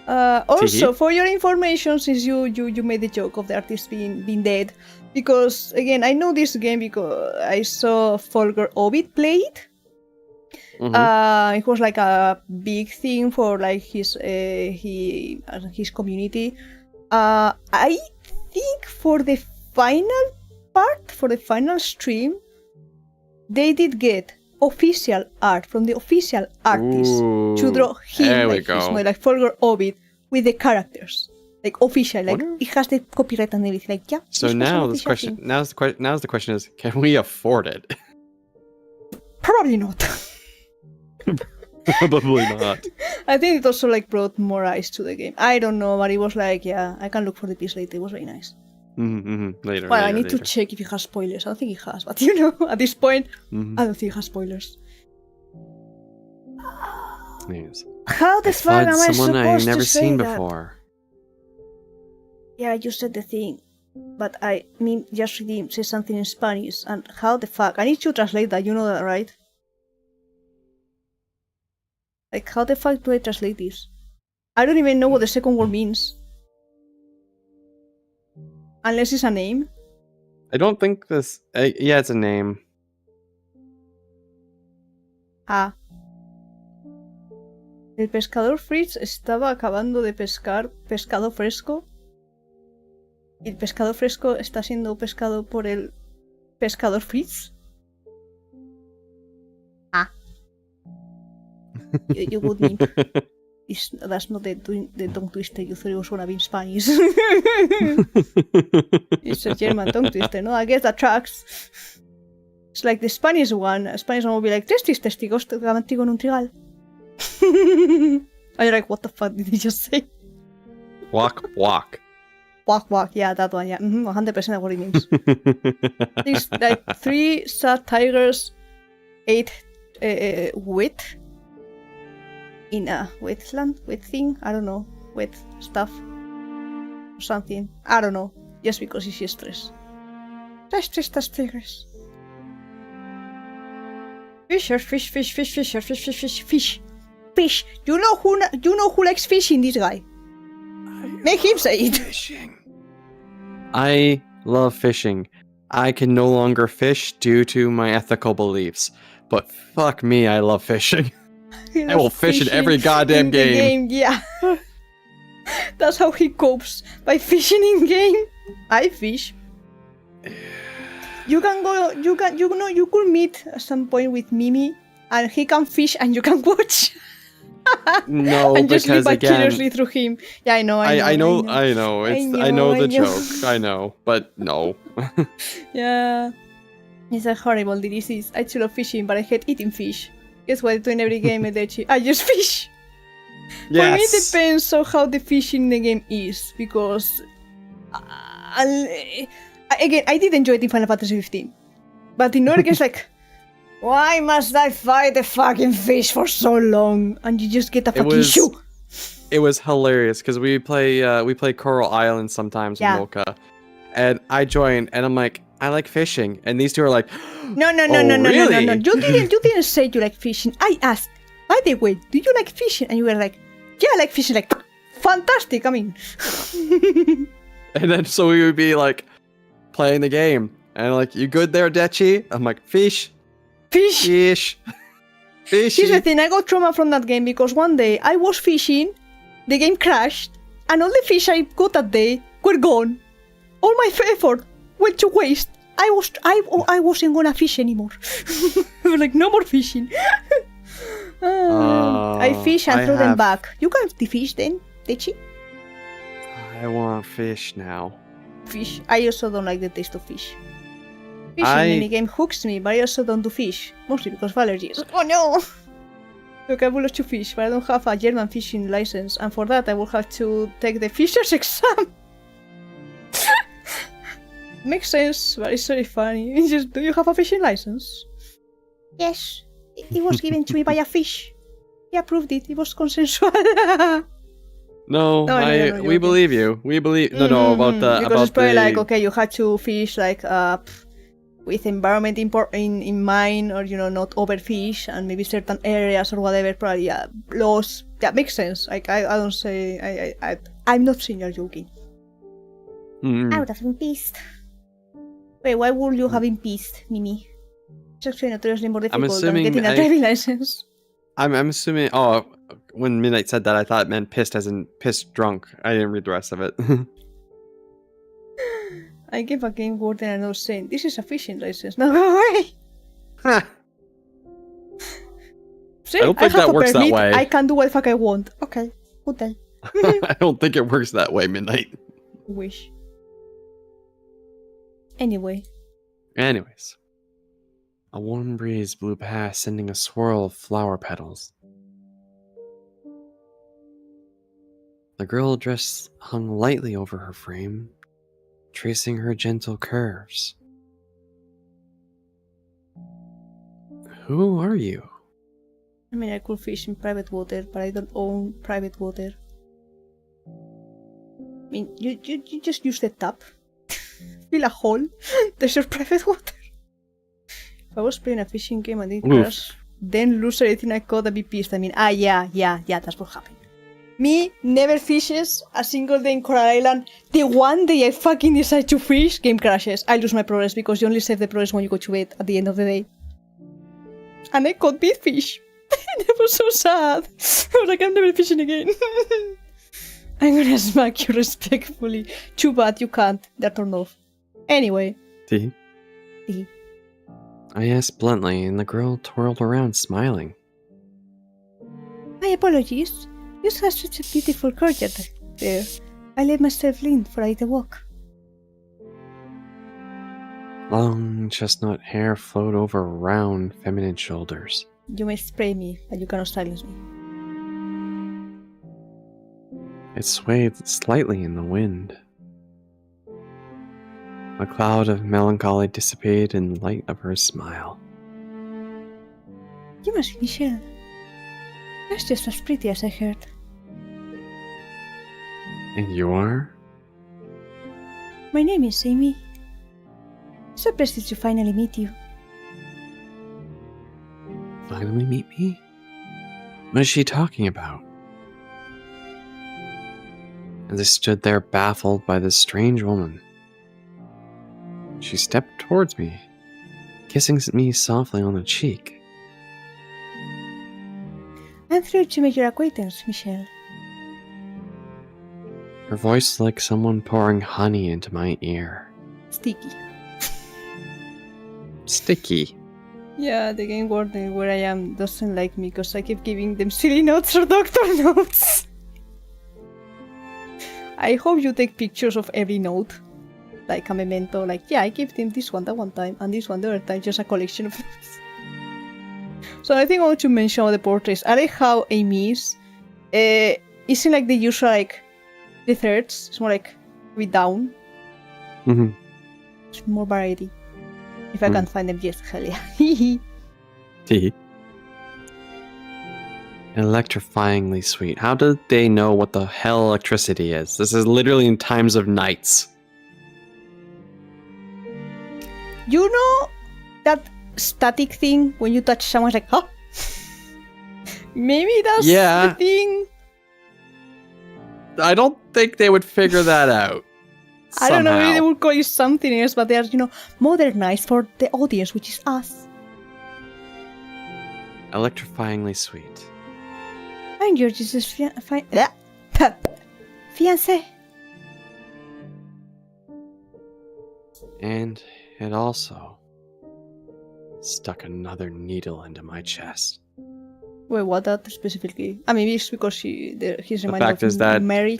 Also, Teehee? for your information, since you made the joke of the artist being dead, because again, I know this game because I saw Folger Ovid play it. Mhm. It was like a big thing for like his community. I think for the final part, for the final stream, they did get official art from the official artist to draw him there we like his go. like Folger Ovid with the characters, like official, like Wonder- it has the copyright and everything. Like yeah. So this was an now official thing. now's the question is, can we afford it? Probably not. Probably not. I think it also like brought more eyes to the game. I don't know, but it was like, yeah, I can look for the piece later. It was very nice. Later. Well, I later, need later. to check if it has spoilers. I don't think it has, but at this point, I don't think it has spoilers. Yes. How the I fuck am I spotted someone I've supposed never to say seen that? before. Yeah, you said the thing, but I mean, just redeem say something in Spanish. And how the fuck? I need to translate that. You know that, right? Like, how the fuck do I translate this? I don't even know what the second word means. Unless it's a name. I don't think this. Yeah, it's a name. Ah. El pescador Fritz estaba acabando de pescar pescado fresco. Y el pescado fresco está siendo pescado por el pescador Fritz. Ah. You would mean. That's not the tongue twister you thought it was gonna be in Spanish. It's a German tongue twister, no? I guess that tracks. It's like the Spanish one. The Spanish one will be like, tres testigos contigo en un trigal. And you're like, what the fuck did he just say? Walk. Walk, yeah, that one, yeah. 100% what it means. It's like 3 sad tigers ate wheat in a wetland, wet thing, I don't know, wet stuff or something. I don't know, just because it's stress. Estas tigres. Fishers, fish. Fish. You know who likes fishing, this guy. Make him say it. Fishing. I love fishing. I can no longer fish due to my ethical beliefs. But fuck me, I love fishing. I will fish in every goddamn in the game. Yeah. That's how he copes, by fishing in game. I fish. You can go. You could meet at some point with Mimi, and he can fish, and you can watch. No, and just because live again, vicariously through him. Yeah, I know. I know. I know the joke. I know, but no. Yeah. It's a horrible disease. I still love fishing, but I hate eating fish. Guess what I do in every game, Edechi? I just fish. Yes. For me, it depends on how the fishing in the game is, because again, I did enjoy it in Final Fantasy 15, but in other games, like, why must I fight a fucking fish for so long? And you just get a fucking shoe. It was hilarious because we play Coral Island sometimes with Mocha, and I join, and I'm like, I like fishing, and these two are like, no. Really? You didn't say you like fishing. I asked, by the way, do you like fishing? And you were like, yeah, I like fishing. Like, fantastic. I mean, and then so we would be like playing the game, and like, you good there, Dechi? I'm like, fish. Here's the thing, I got trauma from that game because one day I was fishing, the game crashed, and all the fish I got that day were gone. All my effort went to waste. I wasn't gonna fish anymore. I was like, no more fishing. I fish and throw them back. You can fish then, Techi? I want fish now. Fish. I also don't like the taste of fish. Fishing minigame hooks me, but I also don't do fish. Mostly because of allergies. Oh no! Look, I would love to fish, but I don't have a German fishing license, and for that I will have to take the fisher's exam. Makes sense, but it's very funny. It's just, do you have a fishing license? Yes. It was given to me by a fish. He approved it. It was consensual. No, we believe you. We believe. No, about the. Because it's probably like, okay, you had to fish like with environment in mind, or not overfish, and maybe certain areas or whatever. Probably laws. Yeah, makes sense. Like I don't say I'm not saying you're joking. I would have been pissed. Wait, why would you have been pissed, Mimi? It's actually notoriously more difficult than getting a driving license. I'm assuming. Oh, when Midnight said that, I thought it meant pissed as in pissed drunk. I didn't read the rest of it. I gave a game warden a note saying, "This is a fishing license. Now go away." See, I don't think that works that way. I can do what the fuck I want. Okay, good day. I don't think it works that way, Midnight. Wish. Anyways. A warm breeze blew past, sending a swirl of flower petals. The girl dress hung lightly over her frame, tracing her gentle curves. Who are you? I mean, I could fish in private water, but I don't own private water. I mean, you just use the tap, fill a hole, there's your private water. If I was playing a fishing game and it crashed, then lose everything I caught, I'd be pissed. I mean, yeah, that's what happened. Me never fishes a single day in Coral Island. The one day I fucking decide to fish, game crashes. I lose my progress because you only save the progress when you go to bed at the end of the day. And I caught big fish. That was so sad. I was like, I'm never fishing again. I'm gonna smack you respectfully. Too bad you can't. They're turned off. Anyway. T? I asked bluntly, and the girl twirled around, smiling. My apologies. You have such a beautiful courtyard there. I let myself lean for a walk. Long chestnut hair flowed over round, feminine shoulders. You may spray me, but you cannot silence me. It swayed slightly in the wind. A cloud of melancholy dissipated in the light of her smile. You must be Michelle. That's just as pretty as I heard. And you are? My name is Amy. So pleased to finally meet you. Finally meet me? What is she talking about? As I stood there baffled by this strange woman, she stepped towards me, kissing me softly on the cheek. I'm thrilled to make your acquaintance, Michelle. Her voice like someone pouring honey into my ear. Sticky. Sticky. Yeah, the game warden where I am doesn't like me because I keep giving them silly notes or doctor notes. I hope you take pictures of every note. Like a memento, like, yeah, I gave them this one that one time, and this one the other time, just a collection of notes. So I think I want to mention all the portraits. I like how Amy is. Isn't like the usual, like, the thirds. It's more like, a bit down. Mm-hmm. It's more variety. If I can find them, yes, hell yeah. Electrifyingly sweet. How did they know what the hell electricity is? This is literally in times of nights. You know that static thing when you touch someone's like, huh? Maybe that's the thing. I don't think they would figure that out. I don't know, maybe they somehow. would call you something else, but they are, modernized for the audience, which is us. Electrifyingly sweet. I'm George's fiancé. And it also stuck another needle into my chest. Wait, what that specifically? Maybe it's because he's The reminded fact of is that marriage.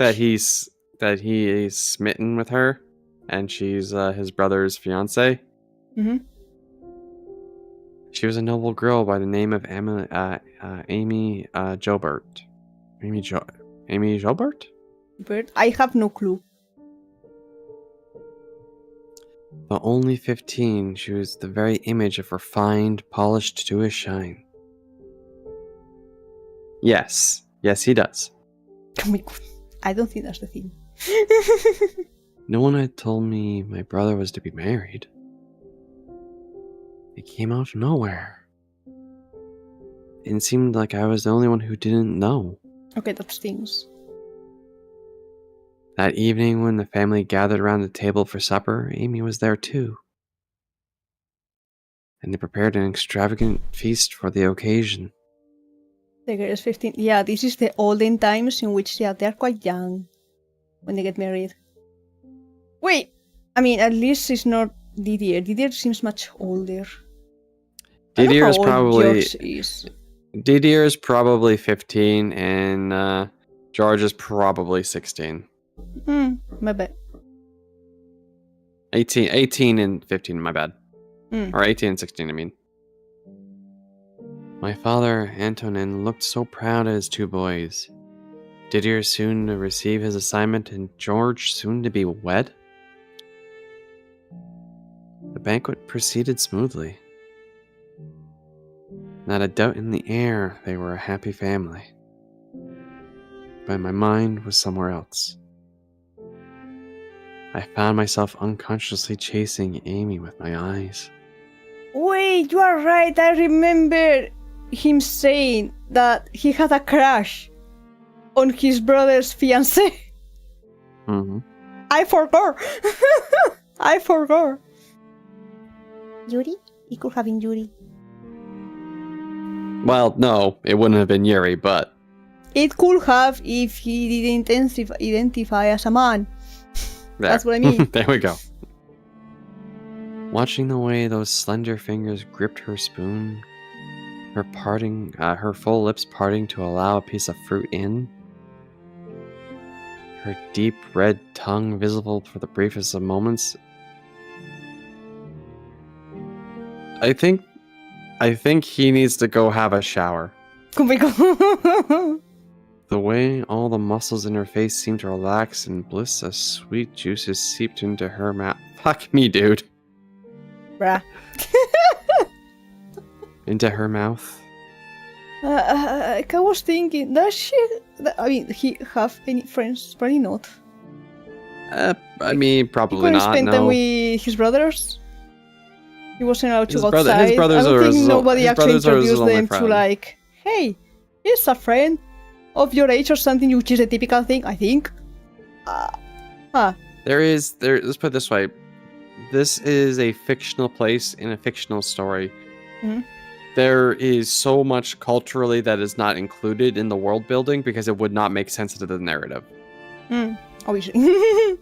that he is smitten with her, and she's his brother's fiance. Mm-hmm. She was a noble girl by the name of Amy Jobert. Amy Jobert? But I have no clue. Though only 15, she was the very image of refined, polished to a shine. Yes, he does. Oh my God. I don't think that's the thing. No one had told me my brother was to be married. It came out of nowhere. It seemed like I was the only one who didn't know. Okay, that stings. That evening when the family gathered around the table for supper, Amy was there too. And they prepared an extravagant feast for the occasion. The girl is 15. Yeah, this is the olden times in which they're quite young when they get married. Wait, at least it's not Didier. Didier seems much older. Didier is probably 15 and George is probably 16. My bad. 18 and 15, my bad. Mm. Or 18 and 16, I mean. My father, Antonin, looked so proud of his two boys. Didier soon to receive his assignment and George soon to be wed. The banquet proceeded smoothly. Not a doubt in the air they were a happy family. But my mind was somewhere else. I found myself unconsciously chasing Amy with my eyes. Wait, you are right. I remember him saying that he had a crush on his brother's fiancé. Mm-hmm. I forgot. I forgot. Yuri? It could have been Yuri. Well, no, it wouldn't have been Yuri, but... It could have if he didn't identify as a man. There. That's what I mean. There we go. Watching the way those slender fingers gripped her spoon, her full lips parting to allow a piece of fruit in, her deep red tongue visible for the briefest of moments, I think he needs to go have a shower. Oh my God. The way all the muscles in her face seemed to relax and bliss as sweet juices seeped into her mouth. Fuck me, dude. Bruh. Into her mouth. I was thinking, does he have any friends? Probably not. Probably He couldn't not. spend time No. with his brothers? He wasn't allowed to His go brother- outside. his brothers I don't are think his- nobody his actually brothers are his introduced only them to friend. like, hey, here's a friend of your age or something, which is a typical thing, I think. Let's put it this way. This is a fictional place in a fictional story. Mhm. There is so much culturally that is not included in the world building because it would not make sense to the narrative. Obviously.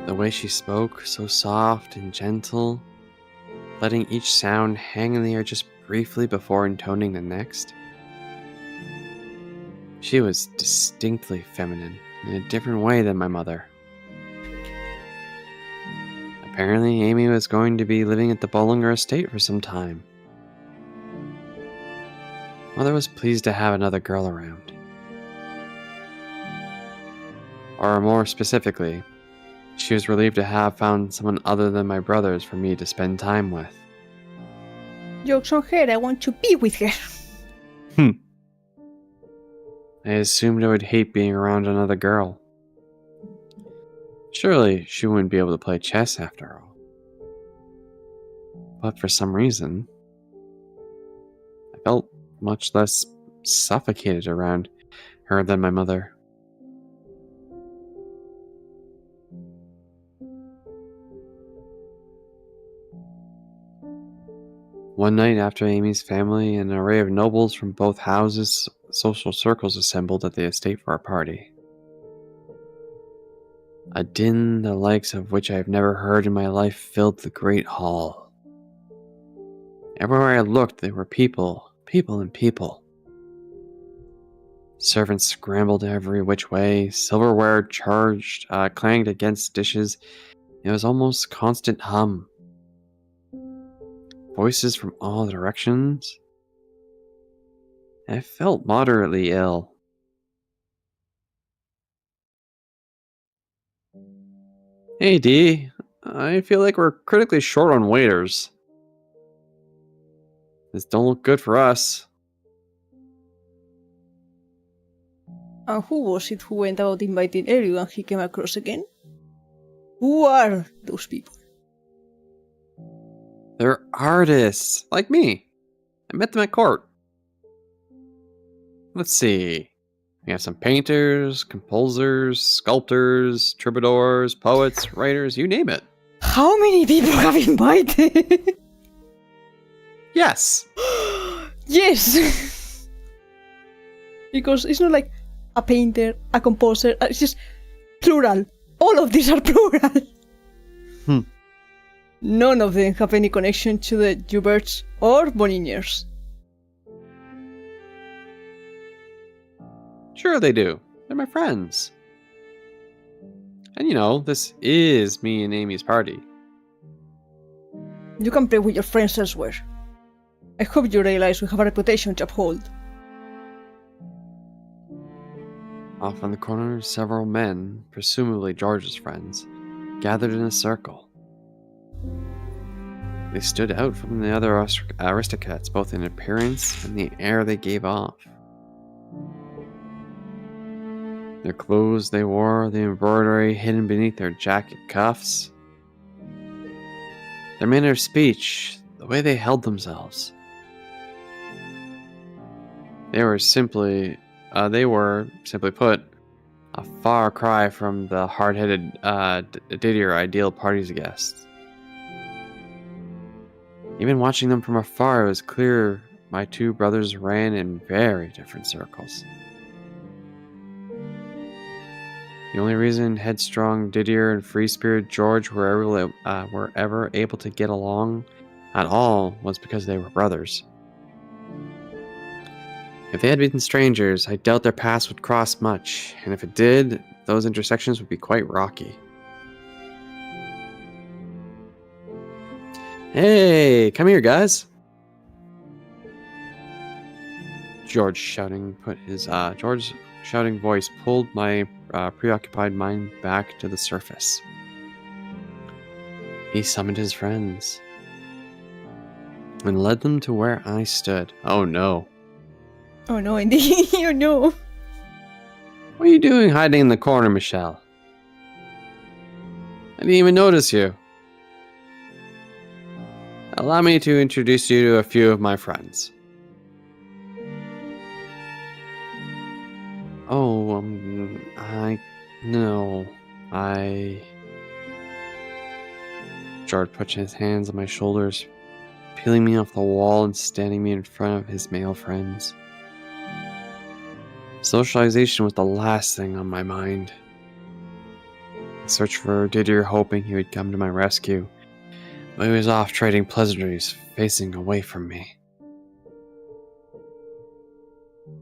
The way she spoke, so soft and gentle, letting each sound hang in the air just briefly before intoning the next. She was distinctly feminine, in a different way than my mother. Apparently, Amy was going to be living at the Bollinger estate for some time. Mother was pleased to have another girl around. Or more specifically, she was relieved to have found someone other than my brothers for me to spend time with. Jokes on her, I want to be with her. I assumed I would hate being around another girl. Surely she wouldn't be able to play chess after all. But for some reason, I felt much less suffocated around her than my mother. One night after Amy's family and an array of nobles from both houses, social circles assembled at the estate for a party. A din the likes of which I have never heard in my life filled the great hall. Everywhere I looked, there were people, and people. Servants scrambled every which way, silverware clanged against dishes. It was almost constant hum. Voices from all directions. I felt moderately ill. Hey D, I feel like we're critically short on waiters. This don't look good for us. And who was it who went out inviting everyone he came across again? Who are those people? They're artists, like me. I met them at court. Let's see. We have some painters, composers, sculptors, troubadours, poets, writers, you name it. How many people have invited? Yes! Yes! Because it's not like a painter, a composer, it's just plural. All of these are plural. None of them have any connection to the Jouberts or Boniniers. Sure they do. They're my friends. And you know, this is me and Amy's party. You can play with your friends elsewhere. I hope you realize we have a reputation to uphold. Off in the corner, several men, presumably George's friends, gathered in a circle. They stood out from the other aristocrats, both in appearance and the air they gave off. Their clothes they wore, the embroidery hidden beneath their jacket cuffs, their manner of speech, the way they held themselves. They were simply put, a far cry from the hard-headed Didier ideal party's guests. Even watching them from afar, it was clear my two brothers ran in very different circles. The only reason headstrong Didier and free-spirited George were ever able to get along at all was because they were brothers. If they had been strangers, I doubt their paths would cross much, and if it did, those intersections would be quite rocky. Hey, come here, guys! George's shouting voice pulled my preoccupied mind back to the surface. He summoned his friends and led them to where I stood. Oh no. Oh no, indeed, oh no. What are you doing hiding in the corner, Michelle? didn't even notice you. Allow me to introduce you to a few of my friends. Oh, George put his hands on my shoulders, peeling me off the wall and standing me in front of his male friends. Socialization was the last thing on my mind. I searched for Didier, hoping he would come to my rescue, but he was off trading pleasantries, facing away from me.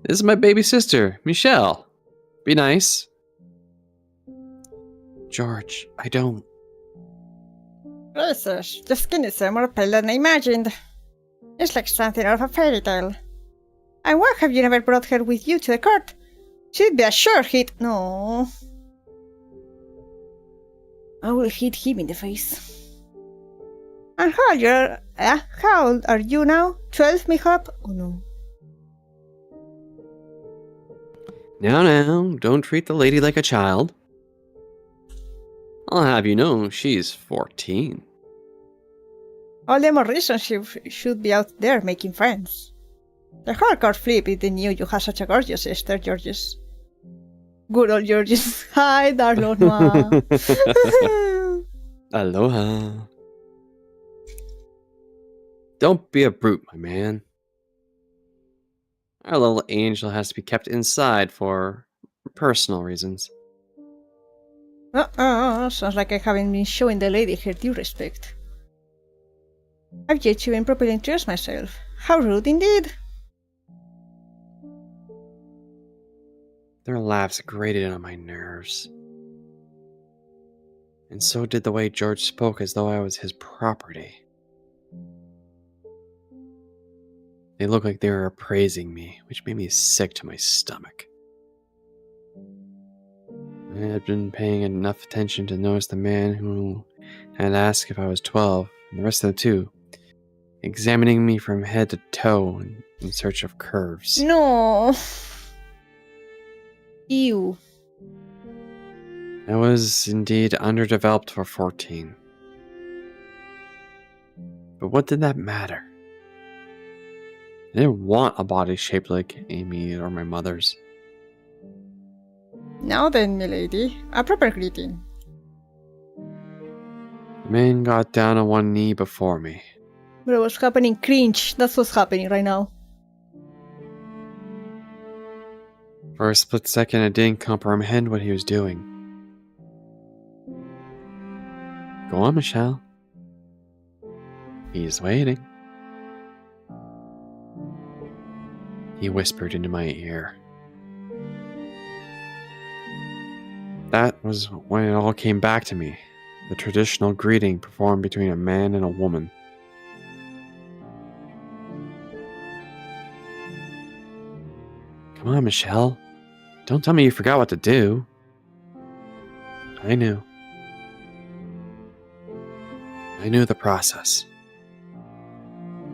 This is my baby sister, Michelle. Be nice. George, I don't. Jesus, the skin is more pale than I imagined. It's like something out of a fairy tale. And why have you never brought her with you to the court? She'd be a sure hit. No. I will hit him in the face. And how old are you now? 12, mayhap? Oh no. Now, don't treat the lady like a child. I'll have you know she's 14. All the more reason she should be out there making friends. The whole court flip if they knew you had such a gorgeous sister, Georges. Good old Georges. Hi, Darlonma. Aloha. Don't be a brute, my man. Our little angel has to be kept inside for personal reasons. Sounds like I haven't been showing the lady her due respect. I've yet to even properly introduce myself. How rude indeed. Their laughs grated on my nerves. And so did the way George spoke as though I was his property. They looked like they were appraising me, which made me sick to my stomach. I had been paying enough attention to notice the man who had asked if I was 12, and the rest of the two, examining me from head to toe in search of curves. No. Ew. I was indeed underdeveloped for 14. But what did that matter? I didn't want a body shaped like Amy or my mother's. Now then, milady, a proper greeting. The man got down on one knee before me. Bro, what's happening? Cringe. That's what's happening right now. For a split second, I didn't comprehend what he was doing. Go on, Michelle. He's waiting. He whispered into my ear. That was when it all came back to me. The traditional greeting performed between a man and a woman. Come on, Michelle. Don't tell me you forgot what to do. I knew. I knew the process.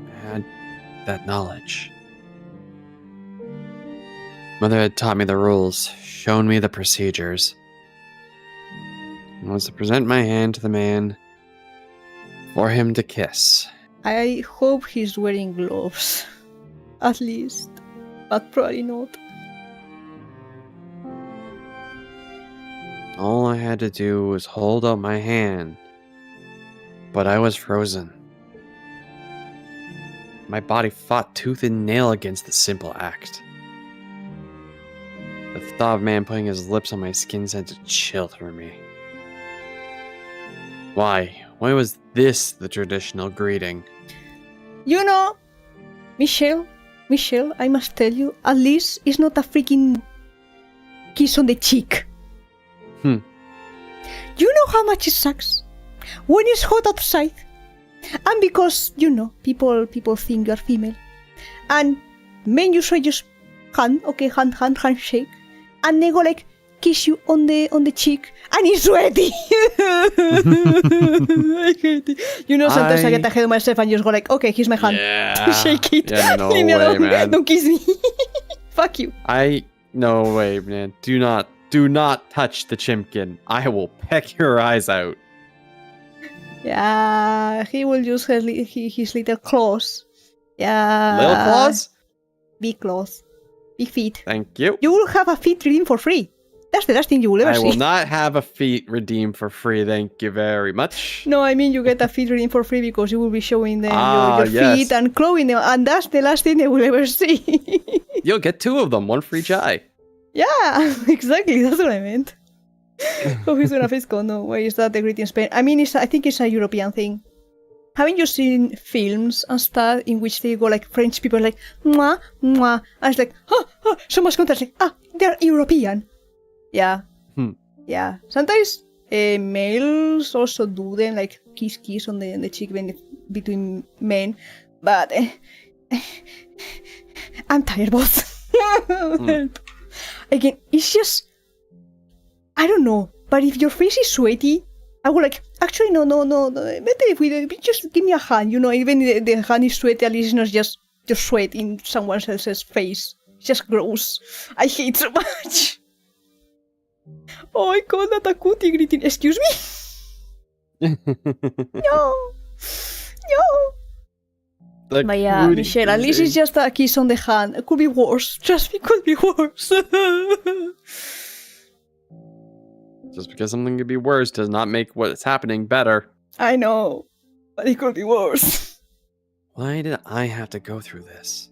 I had that knowledge. Mother had taught me the rules, shown me the procedures. I was to present my hand to the man for him to kiss. I hope he's wearing gloves. At least. But probably not. All I had to do was hold out my hand, but I was frozen. My body fought tooth and nail against the simple act. The thought of man putting his lips on my skin sent a chill through me. Why? Why was this the traditional greeting? You know, Michelle, I must tell you, at least it's not a freaking kiss on the cheek. You know how much it sucks when it's hot outside, and because people think you're female, and men usually just handshake, and they go like kiss you on the cheek, and it's sweaty. I hate it. Sometimes I get ahead of myself and just go like, okay, here's my hand. Yeah. Shake it. Yeah, no Leave me way, alone. man. Don't kiss me. Fuck you. No way, man. Do not touch the chimkin. I will peck your eyes out. Yeah, he will use his little claws. Yeah. Little claws? Big claws. Big feet. Thank you. You will have a feet redeemed for free. That's the last thing you will ever I see. will not have a feet redeemed for free, thank you very much. No, I mean you get a feet redeemed for free because you will be showing them your yes. feet and clothing them, and that's the last thing they will ever see. You'll get 2 of them, 1 for each eye. Yeah, exactly. That's what I meant. Oh, he's gonna face con. No, why is that the great in Spain? I mean, I think it's a European thing. Haven't you seen films and stuff in which they go like French people like mwah mwah, and it's like so much contact, like they're European. Yeah, yeah. Sometimes males also do them, like kiss on the cheek between men, but I'm tired, boss. Again, it's just, I don't know, but if your face is sweaty, I would like, actually, no. Better if we just give me a hand, even the hand is sweaty, at least it's not just sweat in someone else's face. It's just gross. I hate so much. Oh, I call that a cootie greeting. Excuse me? No. But yeah, Michelle, at least it's just a kiss on the hand. It could be worse. Trust me, it could be worse. Just because something could be worse does not make what's happening better. I know, but it could be worse. Why did I have to go through this?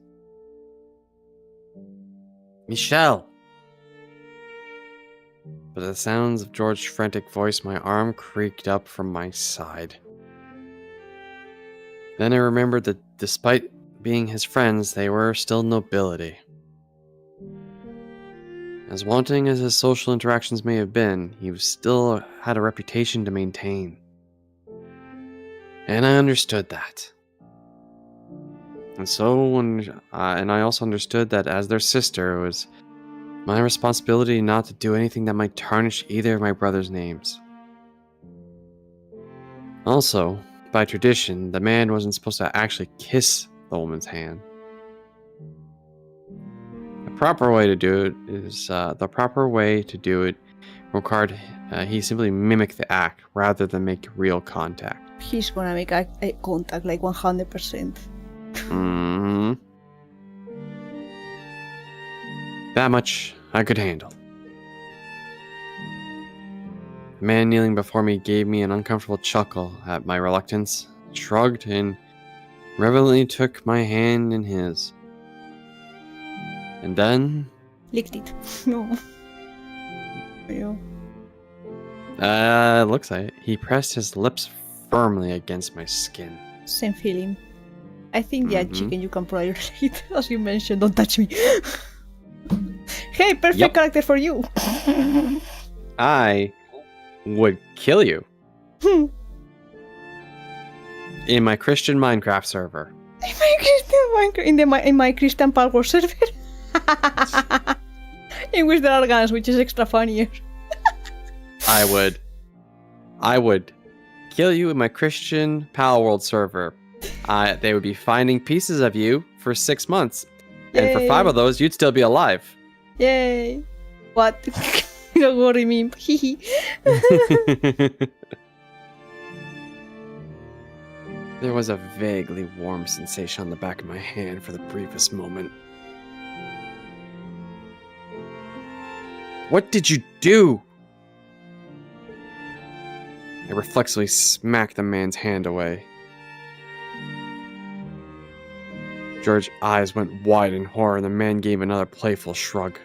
Michelle! But at the sounds of George's frantic voice, my arm creaked up from my side. Then I remembered that despite being his friends, they were still nobility. As wanting as his social interactions may have been, he still had a reputation to maintain. And I understood that. And I also understood that as their sister, it was my responsibility not to do anything that might tarnish either of my brothers' names. Also, by tradition, the man wasn't supposed to actually kiss the woman's hand. The proper way to do it required he simply mimic the act rather than make real contact. He's gonna make eye contact like 100%. Mm-hmm. That much I could handle. The man kneeling before me gave me an uncomfortable chuckle at my reluctance, shrugged, and reverently took my hand in his. And then... Licked it. No. Yeah. Looks like it. He pressed his lips firmly against my skin. Same feeling. I think, yeah, chicken, you can probably relate. As you mentioned, don't touch me. Hey, perfect character for you. I would kill you. In my Christian Minecraft server. In my Christian Palworld server. In which there are guns, which is extra funnier. I would kill you in my Christian Palworld server. They would be finding pieces of you for 6 months. And for 5 of those, you'd still be alive. Yay. What? Don't worry me. There was a vaguely warm sensation on the back of my hand for the briefest moment. What did you do? I reflexively smacked the man's hand away. George's eyes went wide in horror, and the man gave another playful shrug.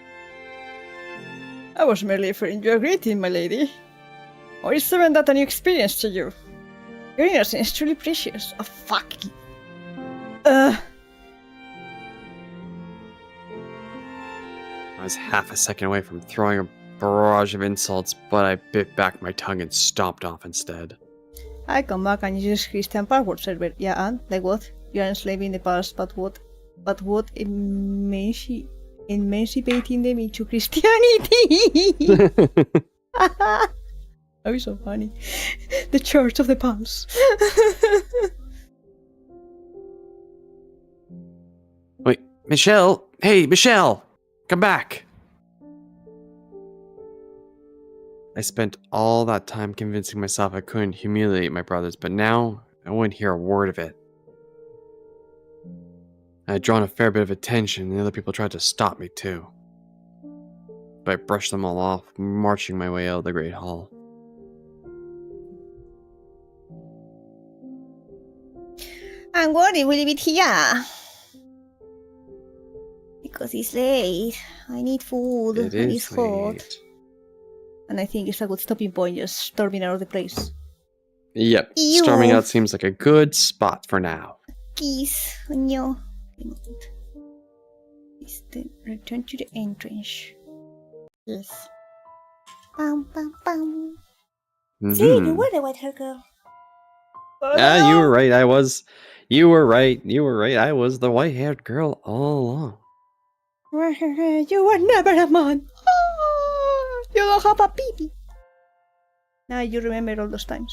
I was merely offering you a greeting, my lady. Or isn't that a new experience to you? Your innocence is truly precious. Oh, fuck you. I was half a second away from throwing a barrage of insults, but I bit back my tongue and stomped off instead. I come back and use Christian Palworld server. Yeah, and? Like what? You are enslaving the past, but what? But what emancipating them into Christianity? That was so funny. The Church of the Past. Wait, Michelle! Hey, Michelle! Come back! I spent all that time convincing myself I couldn't humiliate my brothers, but now I wouldn't hear a word of it. I had drawn a fair bit of attention, and the other people tried to stop me too. But I brushed them all off, marching my way out of the Great Hall. I'm worried we'll be here. Because it's late. I need food. It And is it's hot. late. And I think it's a good stopping point, just storming out of the place. Yep, Ew. storming out seems like a good spot for now. Kiss. No. Return to the entrance. Yes. Bum bum bum. See, you Mhm. were the white hair girl. Ah, you were right. You were right. You were right. I was the white-haired girl all along. You were never a man. You don't have a pee-pee. Now you remember all those times.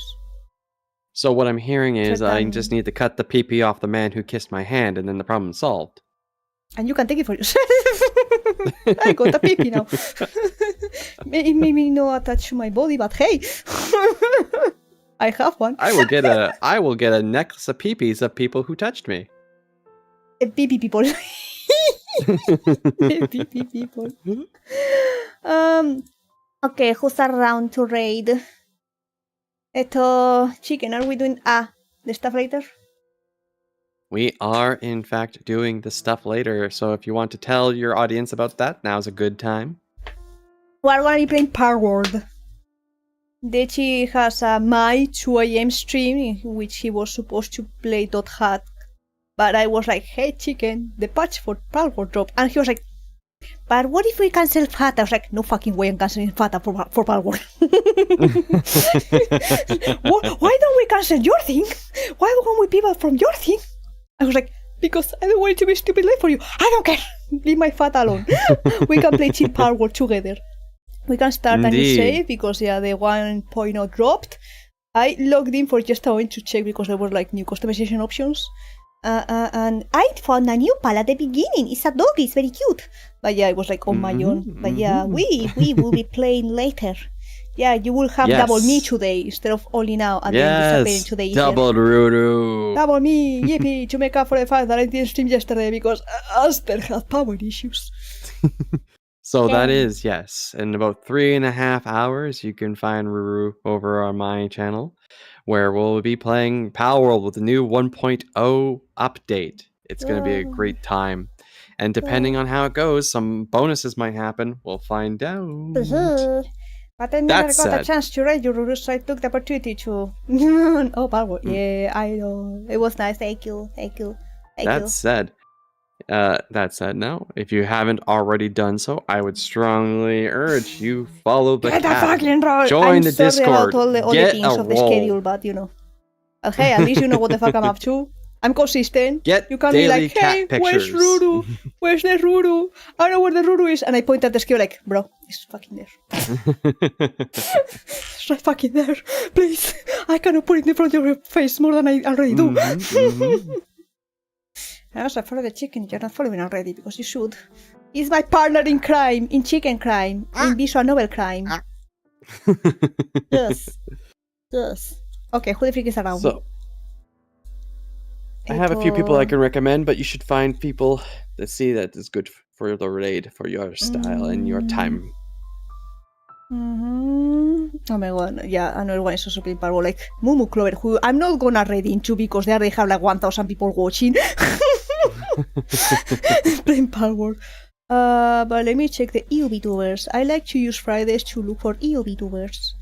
So what I'm hearing is I Certain- just need to cut the pee-pee off the man who kissed my hand, and then the problem's solved. And you can take it for yourself. I got a pee-pee now. Maybe not attached to my body, but hey. I have one. I will get a necklace of pee-pees of people who touched me. Pee-pee people. Pee-pee people. Okay, who's around to raid? Chicken, are we doing the stuff later? We are, in fact, doing the stuff later, so if you want to tell your audience about that, now's a good time. We're gonna be playing Power World. Dechi has a my 2 AM stream in which he was supposed to play .hack, but I was like, hey chicken, the patch for Power World dropped, and he was like, but what if we cancel Fata? I was like, no fucking way I'm canceling Fata for Power World. Why don't we cancel your thing? Why don't we people from your thing? I was like, because I don't want it to be stupid late for you. I don't care. Leave my Fata alone. We can play Chill Power World together. We can start a new Indeed. save because the 1.0 dropped. I logged in for just a moment to check because there were like new customization options. And I found a new pal at the beginning. It's a dog, it's very cute. But yeah, it was like on my own. But yeah, we will be playing later. Yeah, you will have Yes. double me today instead of only now and then disappearing Yes, today. double Ruru. Double me, yippee, to make up for the fact that I didn't stream yesterday because Aster had power issues. So that Yeah. is, yes, in about 3.5 hours, you can find Ruru over on my channel, where we'll be playing Power World with the new 1.0 update. It's going to be a great time. And depending on how it goes, some bonuses might happen. We'll find out. But I never That got a said- chance to raid you, so I took the opportunity to. Oh, power! Yeah, I know. It was nice. Thank you. That said, no, if you haven't already done so, I would strongly urge you follow the Get the cat. fucking roll. Join I'm the sorry Discord. about all the Get things a of the roll. schedule, but you know. Okay, at least you know what the fuck I'm up to. I'm consistent. Get You can be daily like, hey, cat where's pictures. Ruru? Where's the Ruru? I know where the Ruru is. And I point at the scale like, bro, it's fucking there. It's right fucking there. Please. I cannot put it in front of your face more than I already do. I also follow the chicken. You're not following already because you should. He's my partner in crime, in chicken crime, in visual novel crime. Yes. Yes. Okay, who the freak is around? So, I have a few people I can recommend, but you should find people that see that is good for the raid, for your style and your time. Oh my god, yeah, another one is also playing Power like Mumu Clover, who I'm not gonna raid into because they already have like 1,000 people watching. Playing Power. But let me check the EU VTubers. I like to use Fridays to look for EU VTubers.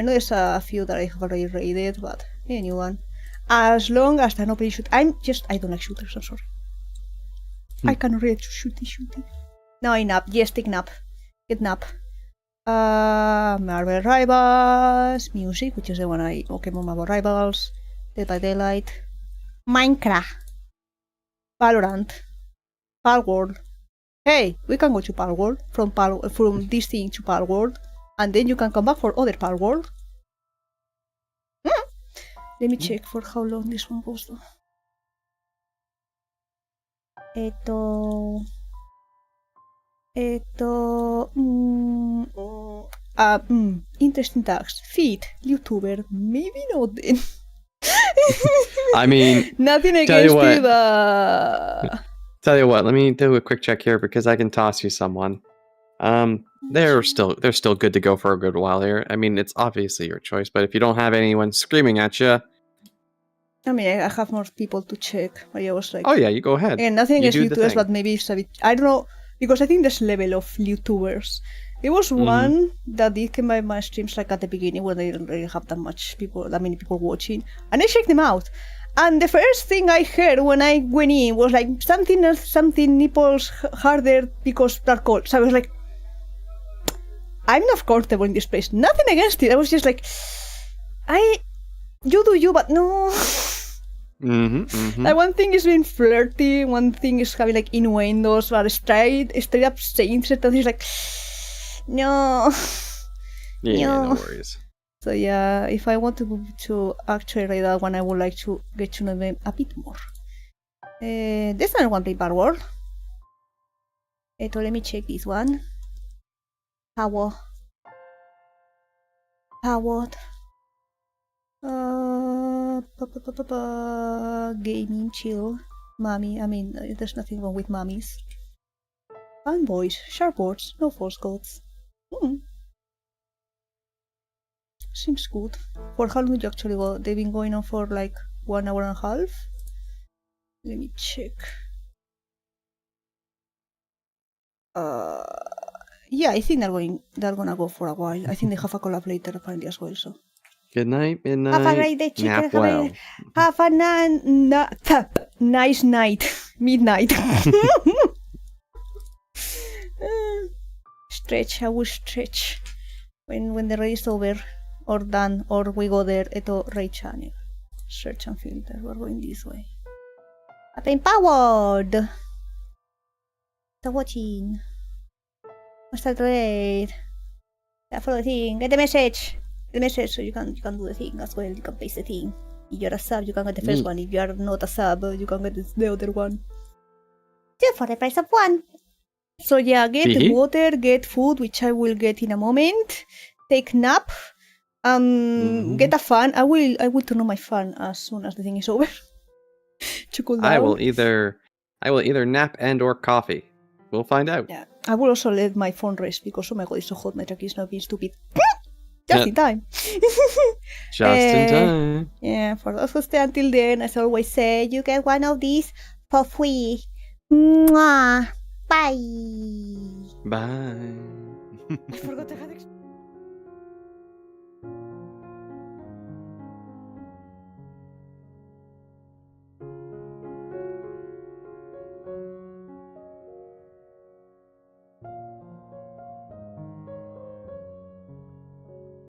I know there's a few that I have already raided, but anyone. As long as they're not playing shoot. I don't like shooters, I'm sorry. I cannot read shooty. No, nap. Yes, take nap. Get nap. Marvel Rivals, Music, which is the one Pokemon Marvel Rivals, Dead by Daylight, Minecraft, Valorant, Power World. Hey, we can go to Power World from this thing to Power World, and then you can come back for other Power World. Let me check for how long this one goes though. Interesting tags. Feet, YouTuber, maybe not then. I mean, Nothing tell you against what. you, but... tell you what, let me do a quick check here because I can toss you someone. They're still good to go for a good while here. I mean, it's obviously your choice, but if you don't have anyone screaming at you, I mean, I have more people to check, but I was like... oh yeah, you go ahead. And nothing You against do the YouTubers, thing. but maybe it's a bit... I don't know, because I think there's level of YouTubers. There was Mhm. one that did come by my streams like at the beginning when I didn't really have that many people watching, and I checked them out. And the first thing I heard when I went in was like something nipples harder because they're cold. So I was like, I'm not comfortable in this place. Nothing against it. I was just like, you do you, but no. Like one thing is being flirty, one thing is having like innuendos, but straight up saying certain things like, no. Yeah, No. no worries. So yeah, if I want to actually read that one, I would like to get to know them a bit more. There's another one paper world. So let me check this one. Howard. Gaming, chill. Mommy, I mean, there's nothing wrong with mommies. Fanboys, sharpboards, no force codes. Seems good. For how long did you actually go? They've been going on for like 1 hour and a half. Let me check. Yeah, I think they're gonna go for a while. I think they have a collab later apparently as well, so. Good night, midnight. Have a great day, chicken. Nap well. Have a nice night. Midnight. Stretch, I will stretch. When the race is over or done or we go there, eto raid channel. Search and filter. We're going this way. I've empowered. Stop watching. Start raid. Follow the thing. Get the message. The message so you can do the thing as well. You can paste the thing. If you're a sub, you can get the first one. If you are not a sub, you can get the other one. 2 for the price of 1. So yeah, get water, get food, which I will get in a moment. Take nap. Get a fan. I will turn on my fan as soon as the thing is over. To cool down. I will either nap and or coffee. We'll find out. Yeah. I will also let my phone rest because oh my god, it's so hot. My truck is not being stupid. Just in time. Just in time. Yeah, for those who stay until then, as I always say, you get one of these for free. Mwah. Bye. Bye. I forgot I had